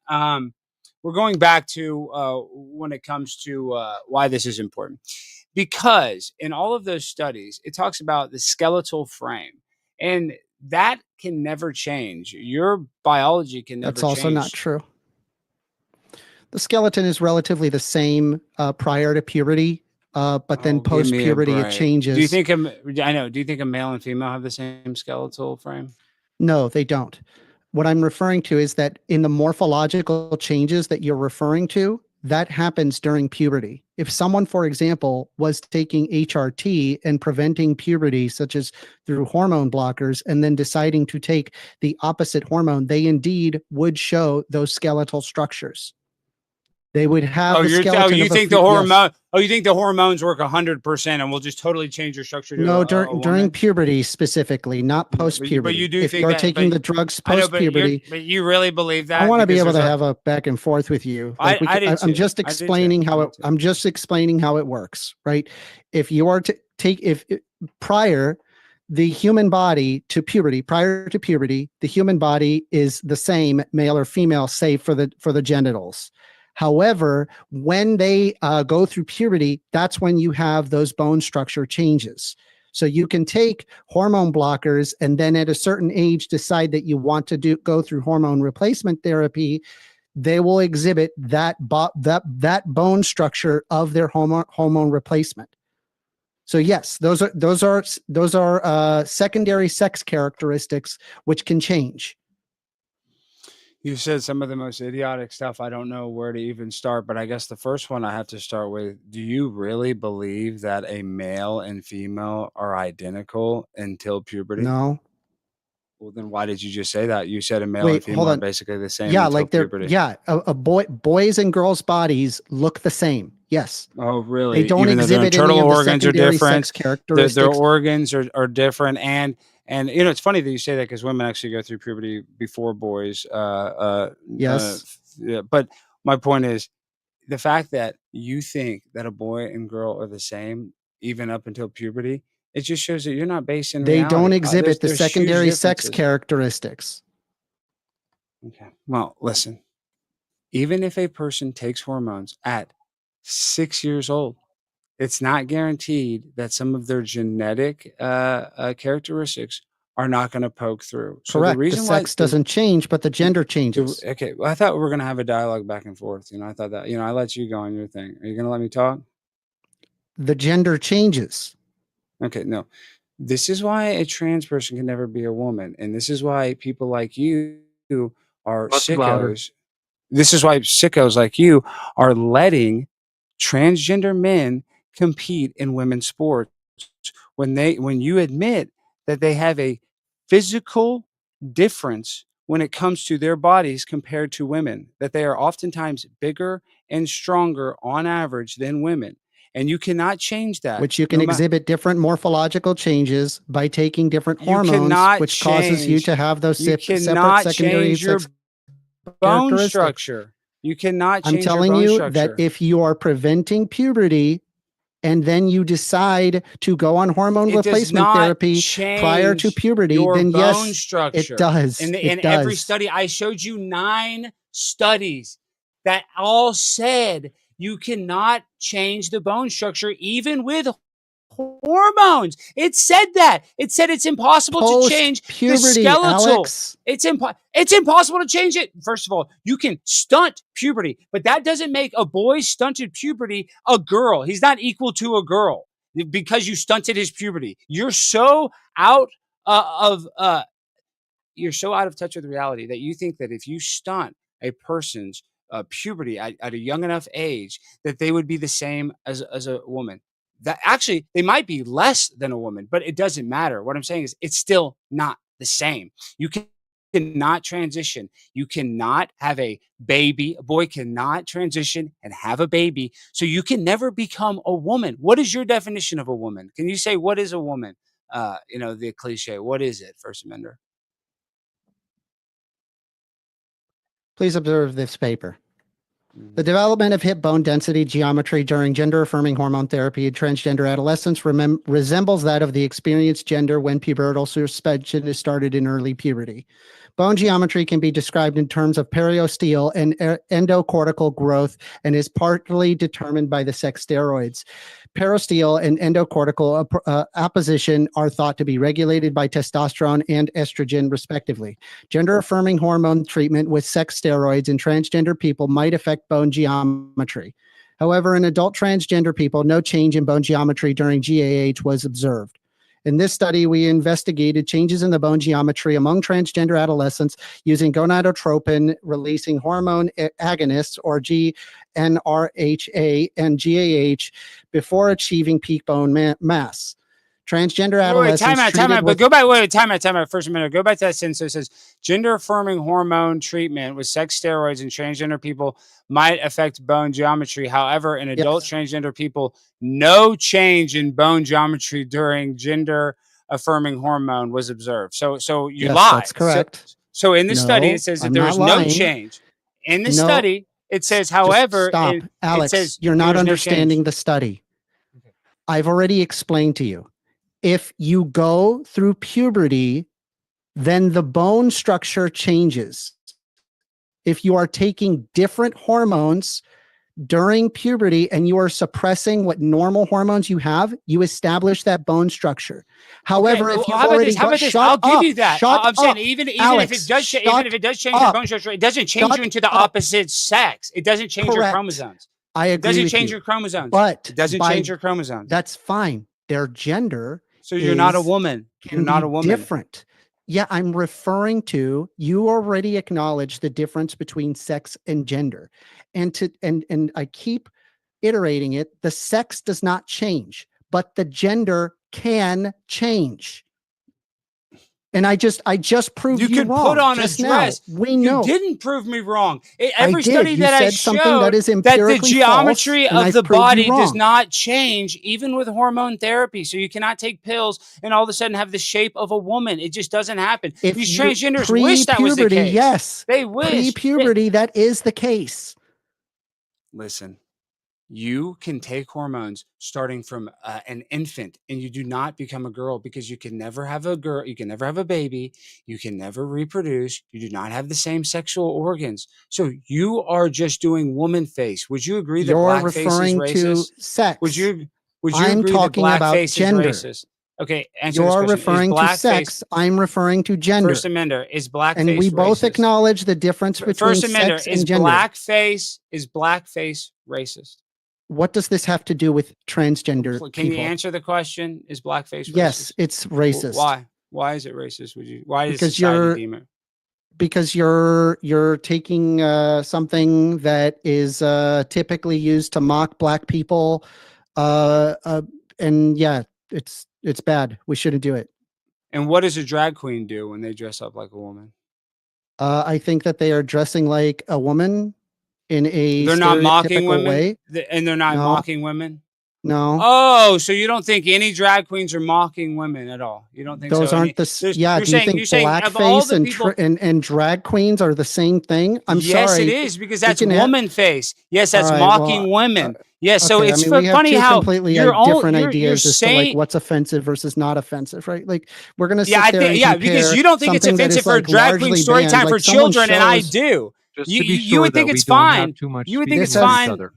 We're going back to when it comes to why this is important. Because in all of those studies, it talks about the skeletal frame. And that can never change. Your biology can never That's also change. not true. The skeleton is relatively the same prior to puberty, but then post puberty it changes. Do you think do you think a male and female have the same skeletal frame? No, they don't. What I'm referring to is that in the morphological changes that you're referring to, that happens during puberty. If someone, for example, was taking HRT and preventing puberty, such as through hormone blockers, and then deciding to take the opposite hormone, they indeed would show those skeletal structures. They would have the skeleton. You think the hormone? Oh, you think the hormones work 100% and will just totally change your structure? No, during puberty specifically, not post puberty. But you do if think you're that, taking the drugs post puberty. But you really believe that? I want to be able to have a back and forth with you. Like I'm just explaining how it. I'm just explaining how it works, right? If you are to take prior the human body to puberty, prior to puberty, the human body is the same, male or female, save for the genitals. However, when they go through puberty, that's when you have those bone structure changes. So you can take hormone blockers and then at a certain age decide that you want to go through hormone replacement therapy. They will exhibit that bone structure of their hormone replacement. So yes, those are secondary sex characteristics which can change. You said some of the most idiotic stuff. I don't know where to even start, but I guess the first one I have to start with, do you really believe that a male and female are identical until puberty? No. Well, then why did you just say that? You said a male and female are basically the same. Yeah, until like they're puberty. boys and girls' bodies look the same. Yes. Oh, really? They don't Even exhibit their internal any of the organs are secondary different. sex characteristics. Their organs are different, and it's funny that you say that because women actually go through puberty before boys. Yes. Yeah, but my point is the fact that you think that a boy and girl are the same even up until puberty. It just shows that you're not based in reality. They don't exhibit the there's secondary huge sex differences. characteristics. Okay. Well, listen. Even if a person takes hormones at 6 years old, it's not guaranteed that some of their genetic characteristics are not going to poke through. So Correct. the reason the sex doesn't change, but the gender changes. Okay. Well, I thought we were going to have a dialogue back and forth. I thought that, I let you go on your thing. Are you going to let me talk? The gender changes. Okay. No. This is why a trans person can never be a woman. And this is why people like you are sickos. This is why sickos like you are letting transgender men compete in women's sports when you admit that they have a physical difference when it comes to their bodies compared to women, that they are oftentimes bigger and stronger on average than women. And you cannot change that. Which you can exhibit different morphological changes by taking different You hormones, cannot which causes you change- to have those You separate cannot secondary change your sex bone characteristics. structure. You cannot change I'm telling your bone you structure. that if you are preventing puberty and then you decide to go on hormone It does replacement not therapy prior to change puberty, your then bone yes, structure. it does. In It every does. study, I showed you 9 studies that all said you cannot change the bone structure even with hormones. It said that. It said it's impossible to change the Post-puberty, skeletal. Alex. It's impossible to change it. First of all, you can stunt puberty, but that doesn't make a boy's stunted puberty a girl. He's not equal to a girl because you stunted his puberty. You're so out you're so out of touch with reality that you think that if you stunt a person's puberty at a young enough age, that they would be the same as a woman. That actually they might be less than a woman, but it doesn't matter. What I'm saying is it's still not the same. You cannot transition. You cannot have a baby. A boy cannot transition and have a baby. So you can never become a woman. What is your definition of a woman? Can you say what is a woman? The cliche. What is it, First Amender? Please observe this paper. The development of hip bone density geometry during gender-affirming hormone therapy in transgender adolescents resembles that of the experienced gender when pubertal suspension is started in early puberty. Bone geometry can be described in terms of periosteal and endocortical growth and is partly determined by the sex steroids. Periosteal and endocortical apposition are thought to be regulated by testosterone and estrogen, respectively. Gender-affirming hormone treatment with sex steroids in transgender people might affect bone geometry. However, in adult transgender people, no change in bone geometry during GAH was observed. In this study, we investigated changes in the bone geometry among transgender adolescents using gonadotropin-releasing hormone agonists, or GnRHA and GAH, before achieving peak bone mass. Transgender adolescents Time out. treated But with go back. Time out. First a minute. Go back to that sentence. So it says gender-affirming hormone treatment with sex steroids in transgender people might affect bone geometry. However, in adult transgender people, no change in bone geometry during gender-affirming hormone was observed. So you lied. That's correct. So in this study, it says that there was no change. In the study, it says, however, stop. Alex, it says you're not understanding no the study. I've already explained to you. If you go through puberty, then the bone structure changes. If you are taking different hormones during puberty and you are suppressing what normal hormones you have, you establish that bone structure. However, if you already I'll give you that. I'm saying even if it does change your bone structure, it doesn't change you into the opposite sex. It doesn't change your chromosomes. I agree. It doesn't change your chromosomes. But it doesn't change your chromosomes. That's fine. Their gender. So you're not a woman. You're not a woman. Different. Yeah, I'm referring to, you already acknowledged the difference between sex and gender. And I keep iterating it. The sex does not change, but the gender can change. And I just proved you can wrong. Put on just a dress. Now. We know. You didn't prove me wrong. Every study you that I said something that is that the empirically geometry false, of the body does not change, even with hormone therapy. So you cannot take pills and all of a sudden have the shape of a woman. It just doesn't happen. These transgenders wish that was the case. Yes, they wish. Pre-puberty, that is the case. Listen. You can take hormones starting from an infant, and you do not become a girl because you can never have a girl. You can never have a baby. You can never reproduce. You do not have the same sexual organs. So you are just doing woman face. Would you agree that blackface is racist? You're referring to sex. Would you I'm agree talking that about blackface gender. is racist? Okay, answer You're this question. referring to sex. I'm referring to gender. First Amender, is blackface and we both racist? Acknowledge the difference between First Amender, sex and gender. Is blackface racist? What does this have to do with transgender people? Can you answer the question? Is blackface racist? Yes, it's racist. Why? Why is it racist? Why is society deem it? Because you're taking something that is typically used to mock black people, and yeah, it's bad. We shouldn't do it. And what does a drag queen do when they dress up like a woman? I think that they are dressing like a woman in a They're not mocking stereotypical women, way. and they're not No. mocking women. No, Oh, so you don't think any drag queens are mocking women at all? You don't think those so? aren't the. Yeah, do you think blackface and drag queens are the same thing? I'm yes, sorry. it is, because that's can have- woman face. Yes, that's All right, mocking well, women. Yes, so Okay, it's I mean, we have funny two how completely different ideas as to like what's offensive versus not offensive, right? Like we're gonna sit there and yeah, because compare you don't think it's something that offensive is, for like, drag queen largely story banned, time like for someone children, and I shows- do. Just You to be you sure would think that it's we don't have fine. too much You would think speaking it's over each fine. other.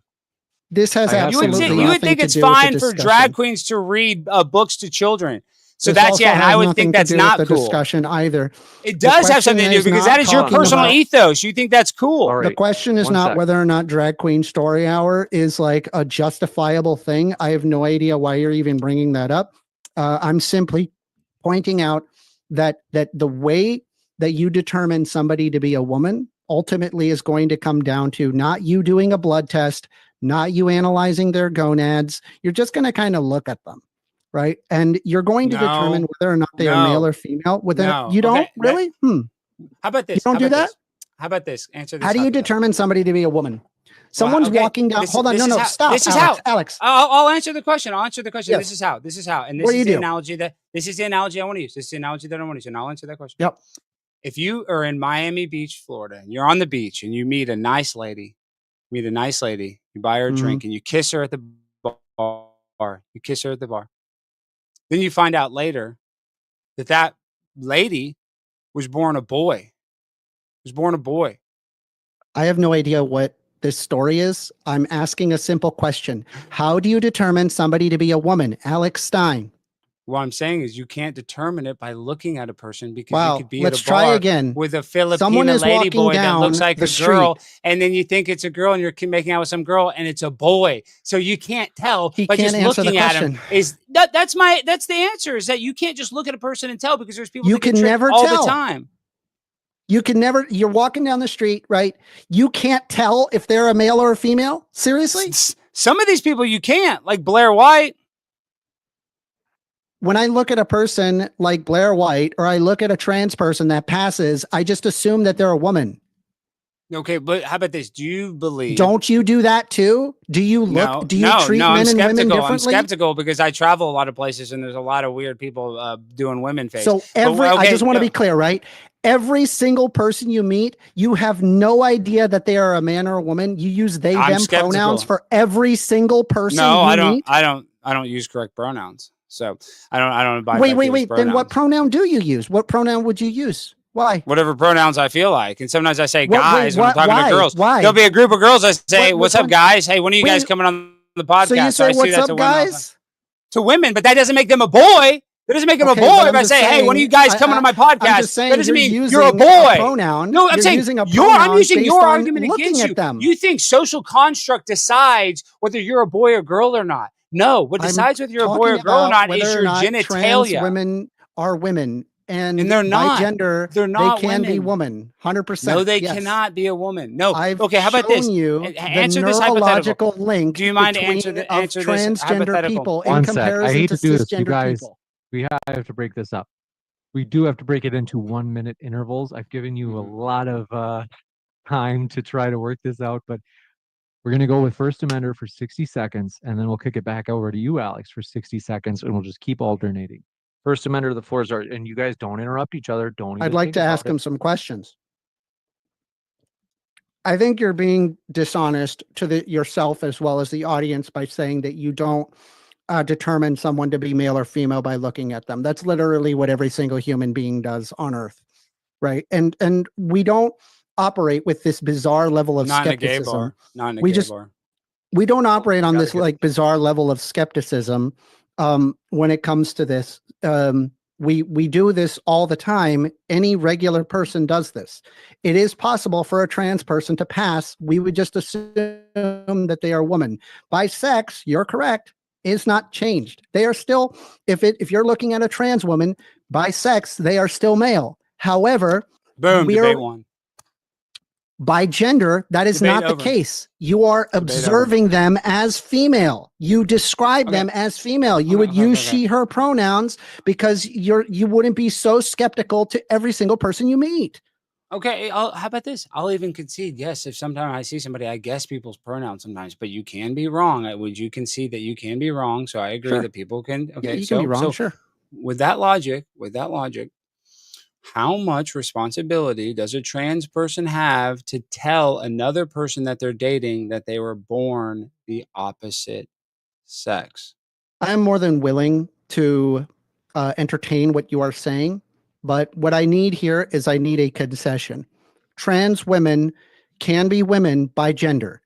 This has I have to absolutely interrupt. You would nothing think to it's do with the fine for discussion. drag queens to read books to children. So This that's also and has I would nothing think to that's do with not the cool. discussion either. It The does have question something to do is because not that is your talking personal about- ethos. You think that's cool. All right. The question is One not sec. whether or not drag queen story hour is like a justifiable thing. I have no idea why you're even bringing that up. I'm simply pointing out that the way that you determine somebody to be a woman ultimately is going to come down to not you doing a blood test, not you analyzing their gonads. You're just going to kind of look at them, right? And you're going to determine whether or not they are male or female. You don't Okay, really? How about this? You don't How do about that? this? How about this? Answer this. How do you hypothetical. determine somebody to be a woman? Someone's okay, walking down. this- Hold on. this No, is no, how- stop. this is Alex, how- Alex. I'll answer the question. I'll answer the question. Yes. This is how. This is how. And this What do is you the do? analogy this is the analogy I want to use. This is the analogy that I want to use, and I'll answer that question. Yep. If you are in Miami Beach, Florida, and you're on the beach and you meet a nice lady, you buy her a Mhm. drink, and you kiss her at the bar. You kiss her at the bar. Then you find out later that lady was born a boy. I have no idea what this story is. I'm asking a simple question. How do you determine somebody to be a woman? Alex Stein. What I'm saying is you can't determine it by looking at a person because Wow, you could be let's at a try bar again. with a Filipina Someone is lady walking boy that looks down like the a girl, street. and then you think it's a girl and you're making out with some girl and it's a boy. So you can't tell He by can't just answer the looking at him. question. That's the answer, is that you can't just look at a person and tell, because there's people You that get can tricked never all tell. the time. You can never, you're walking down the street, right? You can't tell if they're a male or a female? Seriously? Some of these people you can't, like Blair White. When I look at a person like Blair White, or I look at a trans person that passes, I just assume that they're a woman. Okay, but how about this? Do you believe? Don't you do that too? Do you look? Do you treat men and women differently? I'm skeptical because I travel a lot of places and there's a lot of weird people doing women face. So I just want to be clear, right? Every single person you meet, you have no idea that they are a man or a woman. You use they, them pronouns for every single person. No, I don't use correct pronouns. So I don't abide Wait. by those Then pronouns. what pronoun do you use? What pronoun would you use? Why? Whatever pronouns I feel like. And sometimes I say guys when I'm talking to girls. Why? There'll be a group of girls. I say, what's up, guys? Hey, when are you guys coming on the podcast? So you say, I see what's that up, guys? To women, but that doesn't make them a boy. That doesn't make them a boy. If I say, hey, when are you guys coming on my podcast? I'm just saying, that doesn't mean using you're a boy. Pronoun. No, I'm saying using a I'm using based your on argument looking against at you. them. You think social construct decides whether you're a boy or girl or not. No, what decides whether you're a boy or girl or not is your genitalia. Trans women are women. And they're not. By gender, they're not they can women. Be woman, 100%. No, they cannot be a woman. No. Okay, how about this? You answer the this neurological link. Do you mind between answer this transgender people in One sec. comparison I hate to to do this, cisgender you guys. people? We have to break this up. We do have to break it into 1 minute intervals. I've given you a lot of time to try to work this out, but we're going to go with First Amender for 60 seconds, and then we'll kick it back over to you, Alex, for 60 seconds, and we'll just keep alternating. First Amender, the floor is ours, and you guys don't interrupt each other. Don't. I'd like to ask him some questions. I think you're being dishonest to yourself as well as the audience by saying that you don't determine someone to be male or female by looking at them. That's literally what every single human being does on Earth, right? And we don't operate with this bizarre level of skepticism. Not in a gay bar. We don't operate on this like bizarre level of skepticism when it comes to this. We do this all the time. Any regular person does this. It is possible for a trans person to pass. We would just assume that they are a woman. By sex, you're correct, is not changed. They are still, if you're looking at a trans woman, by sex, they are still male. However, boom, debate one. By gender, that is Debate not the over. case. You are observing them as female. You describe Okay. them as female. You Okay, would okay, use okay. she, her pronouns because you wouldn't be so skeptical to every single person you meet. Okay, how about this? I'll even concede, yes, if sometimes I see somebody, I guess people's pronouns sometimes, but you can be wrong. Would you concede that you can be wrong? So I agree Sure. that people can. Yeah, Okay, you can be wrong, sure. with that logic, how much responsibility does a trans person have to tell another person that they're dating that they were born the opposite sex? I am more than willing to entertain what you are saying, but what I need here is I need a concession. Trans women can be women by gender.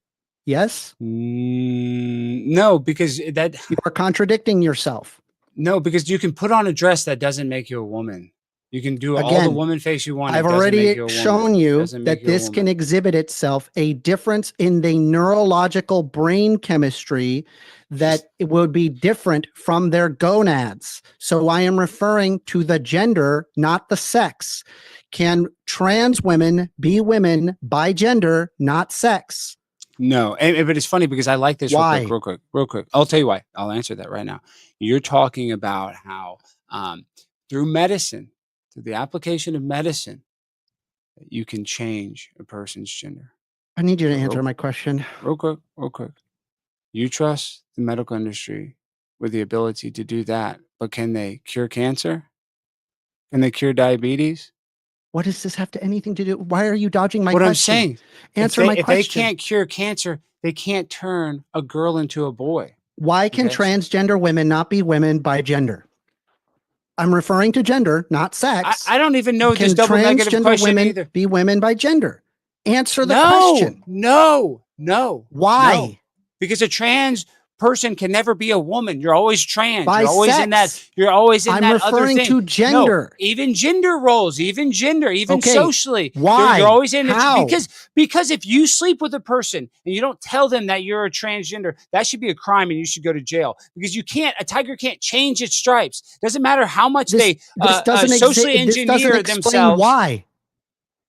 Yes? No, because that You are contradicting yourself. no, because you can put on a dress that doesn't make you a woman. You can do all the Again, woman face you want. I've it doesn't make already you a woman. shown you Doesn't make that you a this can woman. exhibit itself a difference in the neurological brain chemistry that it would be different from their gonads. So I am referring to the gender, not the sex. Can trans women be women by gender, not sex? No, but it's funny because I like this Why? real quick. I'll tell you why. I'll answer that right now. You're talking about how through medicine, through the application of medicine, you can change a person's gender. I need you to Real- answer my question. Real quick. You trust the medical industry with the ability to do that, but can they cure cancer? Can they cure diabetes? What does this have to anything to do? Why are you dodging my What I'm question? saying, Answer my if they question. can't cure cancer, they can't turn a girl into a boy. Why can Okay. transgender women not be women by gender? I'm referring to gender, not sex. I don't even know Can this double negative transgender question women either. be women by gender? Answer the No, question. no. Why? No. Because a trans person can never be a woman. You're always trans. By You're always in that. sex. You're always in I'm that other referring thing. to gender. No, even gender roles, even Okay, socially. why? You're always in How? because if you sleep with a person and you don't tell them that you're a transgender, that should be a crime and you should go to jail. Because a tiger can't change its stripes. Doesn't matter how much they socially This doesn't engineer explain themselves. why.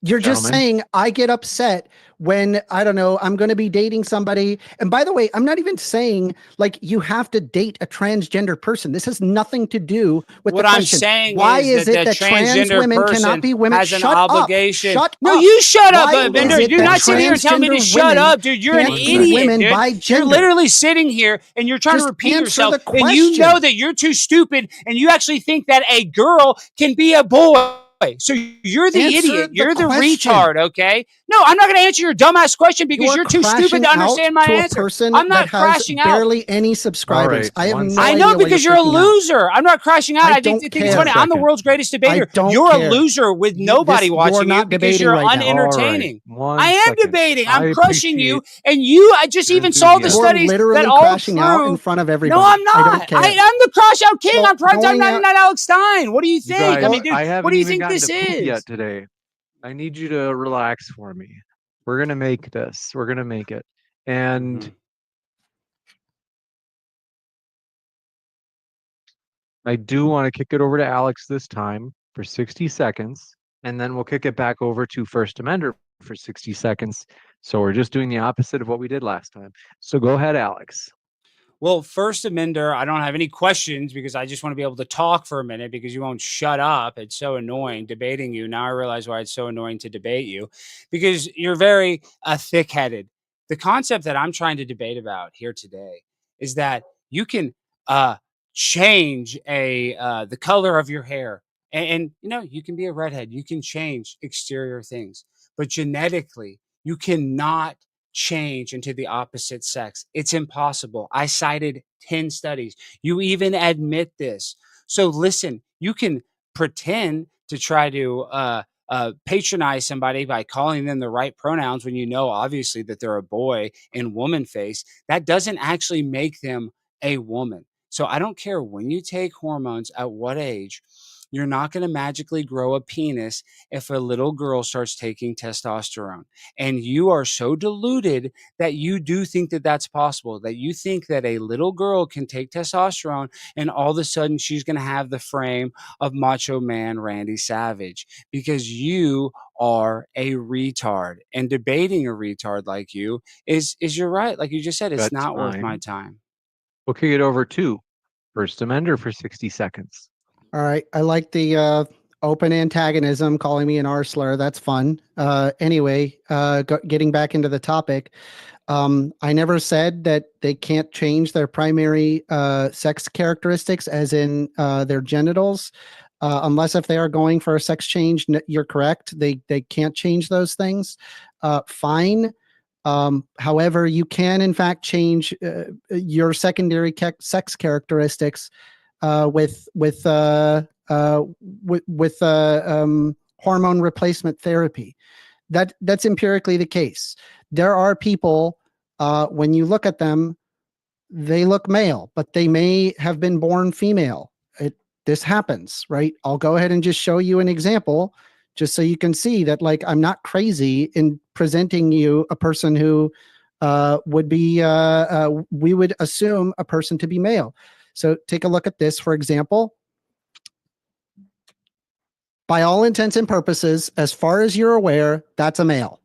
You're just Gentlemen. saying I get upset when, I don't know, I'm going to be dating somebody. And by the way, I'm not even saying like you have to date a transgender person. This has nothing to do with What the I'm question. saying Why is it that that trans transgender women person cannot be women? has an Shut obligation. up. Shut No, up. you shut up, Why Bender. is it You're that not sitting here and telling me to transgender shut women up, dude. You're an can't be idiot, women dude. by You're gender? literally sitting here and you're trying Just to repeat answer yourself, the and you know question. that you're too stupid, and you actually think that a girl can be a boy. So you're the Answer idiot. the You're the question. retard, okay? No, I'm not going to answer your dumbass question You because are you're too stupid crashing to out understand my to a answer. person I'm not that has crashing out. barely any subscribers. right, I have one no second. I idea know why because you're you're a freaking out. loser. I'm not crashing out. I I don't think it's care. funny. I'm the Second. world's greatest debater. don't You're care. a loser with You- nobody you're watching not you because debating you're right now. unentertaining. One I am second. debating. I I'm crushing you, appreciate and I just your even saw the enthusiasm. You're studies literally that all crashing out in prove. front of everybody. No, I'm I don't not. care. I'm the crash out king So on Primetime going out- 99 Alex Stein. What do you You think? guys, I mean, dude, I haven't what do you even think gotten this to poop is? yet today. I need you to relax for me. We're gonna make this. We're gonna make it. And Mhm. I do want to kick it over to Alex this time for 60 seconds, and then we'll kick it back over to First Amender for 60 seconds. So we're just doing the opposite of what we did last time. So go ahead, Alex. Well, First Amender, I don't have any questions because I just want to be able to talk for a minute because you won't shut up. It's so annoying debating you. Now I realize why it's so annoying to debate you because you're very thick-headed. The concept that I'm trying to debate about here today is that you can change the color of your hair, and you can be a redhead. You can change exterior things, but genetically, you cannot change into the opposite sex. It's impossible. I cited 10 studies. You even admit this. So listen, you can pretend to try to patronize somebody by calling them the right pronouns when you know obviously that they're a boy in woman face. That doesn't actually make them a woman. So I don't care when you take hormones, at what age. You're not going to magically grow a penis if a little girl starts taking testosterone. And you are so deluded that you do think that that's possible, that you think that a little girl can take testosterone and all of a sudden she's going to have the frame of Macho Man Randy Savage, because you are a retard. And debating a retard like you is you're right. Like you just said, it's That's not worth my fine. time. We'll kick it over to First Amender for 60 seconds. All right. I like the open antagonism, calling me an R slur. That's fun. Anyway, getting back into the topic, I never said that they can't change their primary sex characteristics, as in their genitals, unless if they are going for a sex change. You're correct. They can't change those things. Fine. However, you can in fact change your secondary sex characteristics with hormone replacement therapy. That's empirically the case. There are people, when you look at them, they look male, but they may have been born female. This happens, right? I'll go ahead and just show you an example, just so you can see that, like, I'm not crazy in presenting you a person who would be, we would assume a person to be male. So take a look at this, for example. By all intents and purposes, as far as you're aware, that's a male,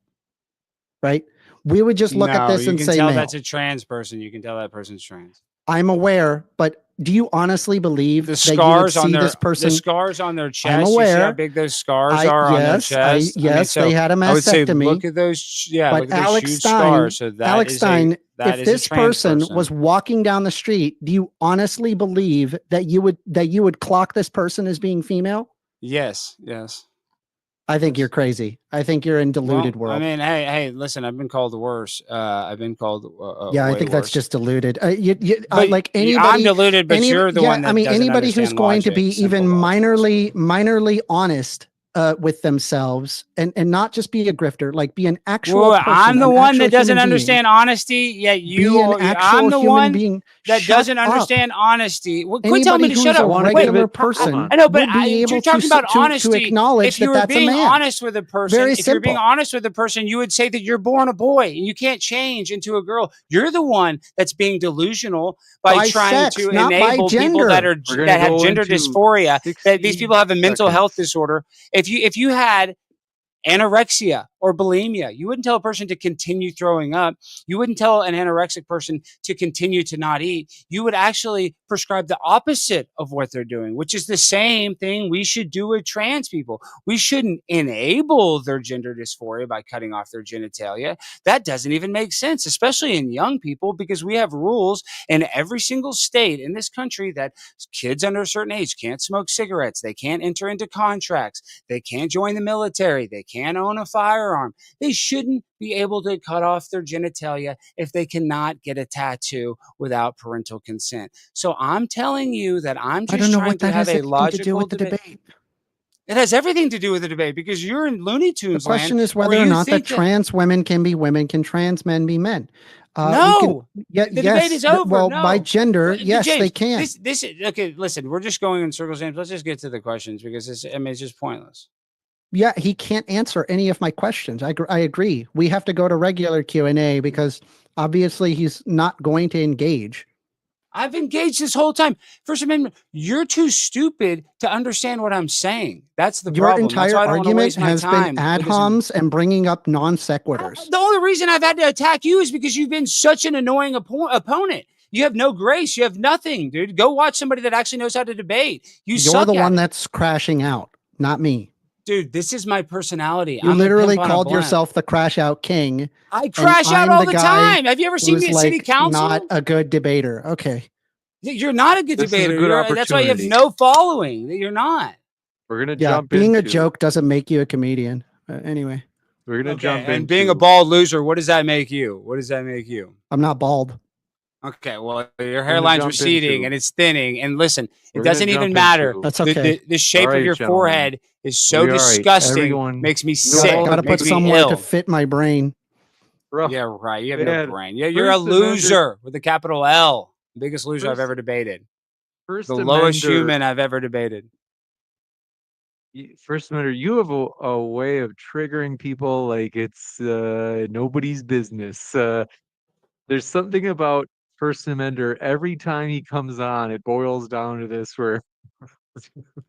right? We would just look at this and say male. You can tell that's a trans person. You can tell that person's trans. I'm aware, but do you honestly believe the that scars you would see on their this person? The scars on their chest. I'm aware. You see how big those scars are on their chest. Yes, so they had a mastectomy. I would say, look at those. Yeah, but look at Alex those huge Stein, scars. So that Alex is Stein, that if is a this trans person was walking down the street, do you honestly believe that you would clock this person as being female? Yes. Yes. I think you're crazy. I think you're in deluded world. I mean, hey, listen, I've been called worse. I've been called yeah, I think that's just deluded. Like anybody, I'm deluded, but you're the one that doesn't anybody who's going to be even minorly honest with themselves and not just be a grifter, like be an actual person. I'm the one that doesn't understand honesty. Yeah, I'm the one that doesn't understand honesty. Quit telling me to shut up. A regular person, I know, but you're talking about honesty. To acknowledge if you were being honest with a person, if you're being honest with a person, you would say that you're born a boy and you can't change into a girl. You're the one that's being delusional by trying to enable people that have gender dysphoria. That these people have a mental health disorder. If you had anorexia or bulimia, you wouldn't tell a person to continue throwing up. You wouldn't tell an anorexic person to continue to not eat. You would actually prescribe the opposite of what they're doing, which is the same thing we should do with trans people. We shouldn't enable their gender dysphoria by cutting off their genitalia. That doesn't even make sense, especially in young people, because we have rules in every single state in this country that kids under a certain age can't smoke cigarettes. They can't enter into contracts. They can't join the military. They can't own a firearm. They shouldn't be able to cut off their genitalia if they cannot get a tattoo without parental consent. So I'm telling you that I'm just trying to have a logical debate. It has everything to do with the debate, because you're in Looney Tunes. The question is whether or not that trans women can be women, can trans men be men? No, the debate is over. Well, by gender, yes, James, they can. Okay, listen, we're just going in circles, James. Let's just get to the questions, because it's just pointless. Yeah, he can't answer any of my questions. I agree. We have to go to regular Q&A because obviously he's not going to engage. I've engaged this whole time. First Amendment, you're too stupid to understand what I'm saying. That's the problem. Your entire argument has been ad homs and bringing up non sequiturs. The only reason I've had to attack you is because you've been such an annoying opponent. You have no grace. You have nothing, dude. Go watch somebody that actually knows how to debate. You're the one that's crashing out, not me. Dude, this is my personality. You literally called yourself the crash out king. I crash out all the time. Have you ever seen me at city council? Not a good debater. Okay. You're not a good debater. That's why you have no following. You're not. We're going to jump being a joke doesn't make you a comedian. Anyway. We're going to jump in. And being a bald loser, what does that make you? What does that make you? I'm not bald. Okay, well, your hairline's receding and it's thinning. And listen, it doesn't even matter. That's okay. The shape of your forehead is so disgusting. Makes me sick. Got to put somewhere to fit my brain. Yeah, right. You have no brain. Yeah, you're a loser with a capital L. Biggest loser I've ever debated. The lowest human I've ever debated. First Amender, you have a way of triggering people like it's nobody's business. There's something about First Amender. Every time he comes on, it boils down to this where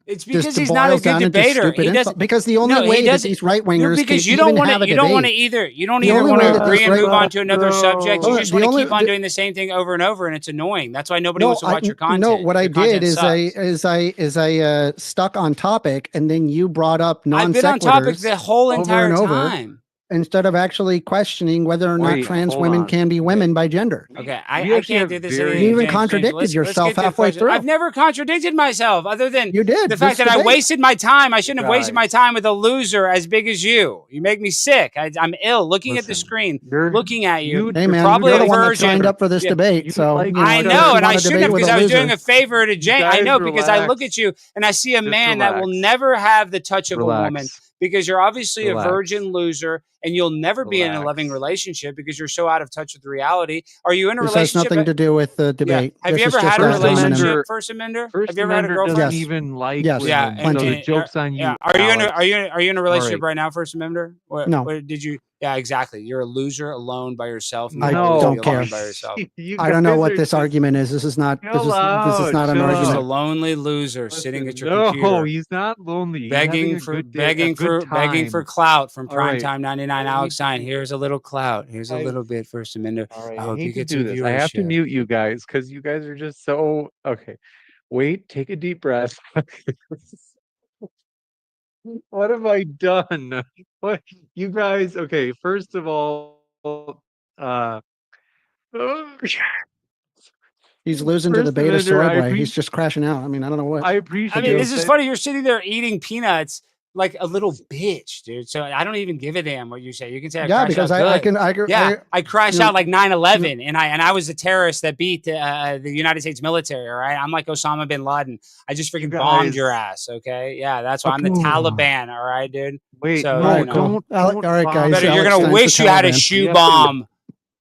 It's Just because to he's not a boils good down into debater. stupid He insult. doesn't. Because the only No, he way that doesn't. these right No, wingers because can you don't even want have to. a You don't want to debate. either. You don't The either only want way to that agree these and right move on to another subject. You Hold on, just the want to only keep on the, doing the same thing over and over, and it's annoying. That's why nobody no, wants to watch your content. no. What I Your did content is sucks. I stuck on topic, and then you brought up non I've been on topic sequiturs the whole over entire and over time. instead of actually questioning whether or not Wait, trans hold women on. can be Okay. women by gender. Okay, We I actually can't have do this. very- You even James, contradicted let's yourself get to the halfway question. through. I've never contradicted myself, other than You did. the fact this that I debate. wasted my time. I shouldn't have wasted Guys. my time with a loser as big as you. You make me sick. I'm ill looking at the Listen, screen, you're- looking at you. Hey You're man, probably you're the a one that virgin. signed up for this Yeah. debate. You So like- you I know, know, if you and I wanna shouldn't debate have with because a I was doing loser. a favor to Jane. I guys know because I look relax. at you and I see a Just man that will relax. never have the touch of a woman Relax. because you're obviously Relax. a virgin loser and you'll never be in a loving Relax. relationship because you're so out of touch with reality. Are you in a This has relationship? nothing to do with the Yeah. debate. Have This you is ever just had a ad hominem. relationship, First Amender? First Have you ever had a Amender girlfriend? doesn't Yes. even like Yes. women. Yeah, Plenty. So the joke's on you. yeah. Are you in a, Alex. are you in a relationship right. right now, First Amender? No. What did you? Yeah, exactly. You're a loser alone by yourself. I You'll always don't be care. alone by yourself. You I don't know guys what are this just- argument is. This is not Chill this is not an out, chill You're just a argument. lonely loser sitting at your No, computer, he's not lonely. He's begging having a for good day, a good begging for time. clout from All right. Primetime 99 I Alex hate to Stein. do Here's a little clout. Here's a I- little bit, First Amender. All right, I I hope you hate to get do some this. I have to viewership. mute you guys because you guys are just so okay. Wait, take a deep breath. What have I done? What you guys? Okay, first of all, uh, He's losing to the First beta Amender, I soy. He's appre- just crashing out. I mean, I don't know what. I I appreciate mean, this is that. funny. You're sitting there eating peanuts like a little bitch, dude. So I don't even give a damn what you say. You can say I Yeah, crash because out I good. can Yeah, I crashed you know, out like 9/11, and I was a terrorist that beat the United States military. All right, I'm like Osama bin Laden. I just freaking bombed your ass. Okay, yeah, that's why I'm the Okay. Taliban. All right, dude. Wait, So, no, All you right, know. cool. don't. All don't right, bomb guys. Better, me. you're Alex gonna Stein's wish the you had a Taliban. shoe Yes, bomb.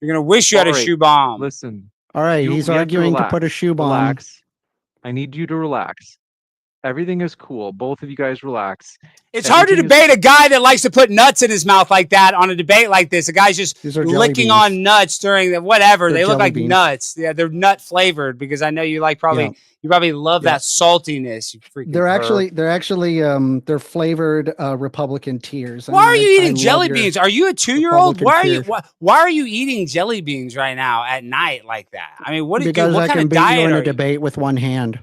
You're gonna wish you had a All right, shoe bomb. Listen, All right, you- he's we have to arguing to relax. put a shoe bomb. relax. I need you to relax. Everything is cool. Both of you guys relax. It's hard to Everything is- debate a guy that likes to put nuts in his mouth like that on a debate like this. A guy's just These are jelly licking beans. on nuts during the whatever. They're They look jelly like beans. nuts. Yeah, they're nut flavored because I know you like probably Yeah. you probably love Yeah. that saltiness. You freaking They're perv. they're flavored Republican tears. I Why mean, are I- you I eating love jelly your- beans? Are you a 2-year-old? Republican Why are you tears. why are you eating jelly beans right now at night like that? I mean, what do you Because what I kind can of beat you diet in are a you? debate with one hand.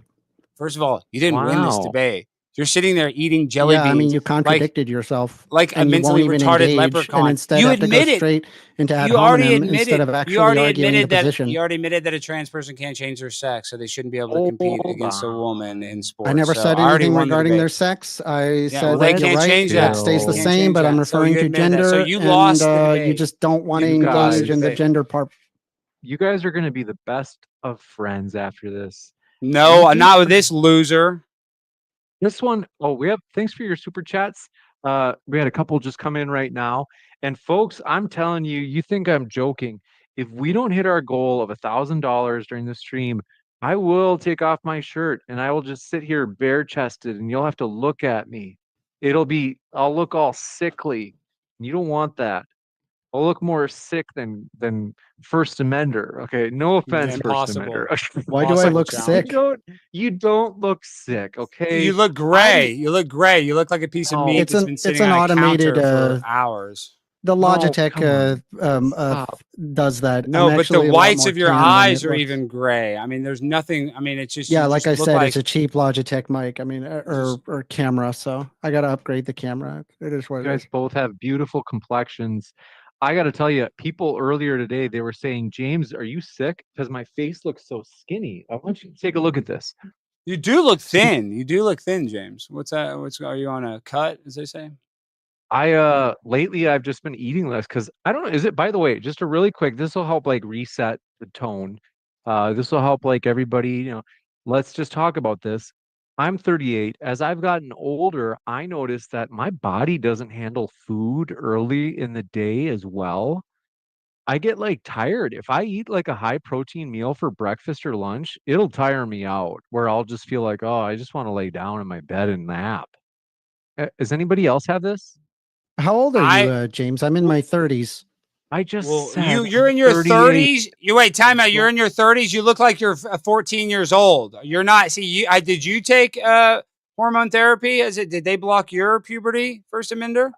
First of all, you didn't win this Wow. debate. You're sitting there eating jelly Yeah, beans. I mean, you contradicted yourself. like a and you mentally won't even retarded engage, leprechaun. And instead You have to go admitted- straight into ad You already hominem admitted. instead of actually You already arguing admitted the that. position. You already admitted that a trans person can't change their sex, so they shouldn't be able to compete Hold against a on. woman in sports. I never So said I already anything won the regarding debate. their sex. I Yeah, said well, they that you're can't right. change It that. stays the Can't same, change but I'm that. So referring you to admitted that. gender. So you lost the and, debate. you just don't want to You guys- engage in the debate. gender part. You guys are going to be the best of friends after this. No, You do- not with this loser. This one, oh, we have thanks for your super chats. We had a couple just come in right now. And folks, I'm telling you, you think I'm joking. If we don't hit our goal of $1,000 during the stream, I will take off my shirt and I will just sit here bare chested and you'll have to look at me. I'll look all sickly. You don't want that. I'll look more sick than First Amender. Okay, no offense, Impossible. First Amender. Why do I Impossible look challenge. sick? You don't look sick, okay? You look gray. You look gray. You look like a piece of No. meat It's that's an- been it's sitting an on a automated, counter for hours. The No, Logitech come Stop. does that. No, I'm but the actually a lot whites more of your tan than eyes it are looks. even gray. I mean, there's nothing. I mean, it's just Yeah, you like just I look said, it's a cheap Logitech mic. I mean, Just- or camera. So I got to upgrade the camera. It is what You it guys is. both have beautiful complexions. I got to tell you, people earlier today, they were saying, James, are you sick? Because my face looks so skinny. I want you to take a look at this. You do look thin. You do look thin, James. What's that? Are you on a cut, as they say? Lately I've just been eating less because I don't know. Is it, by the way, just a really quick, this will help like reset the tone. This will help like everybody, let's just talk about this. I'm 38. As I've gotten older, I noticed that my body doesn't handle food early in the day as well. I get like tired. If I eat like a high protein meal for breakfast or lunch, it'll tire me out where I'll just feel like, oh, I just want to lay down in my bed and nap. Does anybody else have this? How old are you, I James? I'm in my 30s. I just well, said you're I'm in your 38. 30s. You wait, time out. You're in your 30s. You look like you're 14 years old. You're not. See, did you take hormone therapy? Did they block your puberty, First Amender?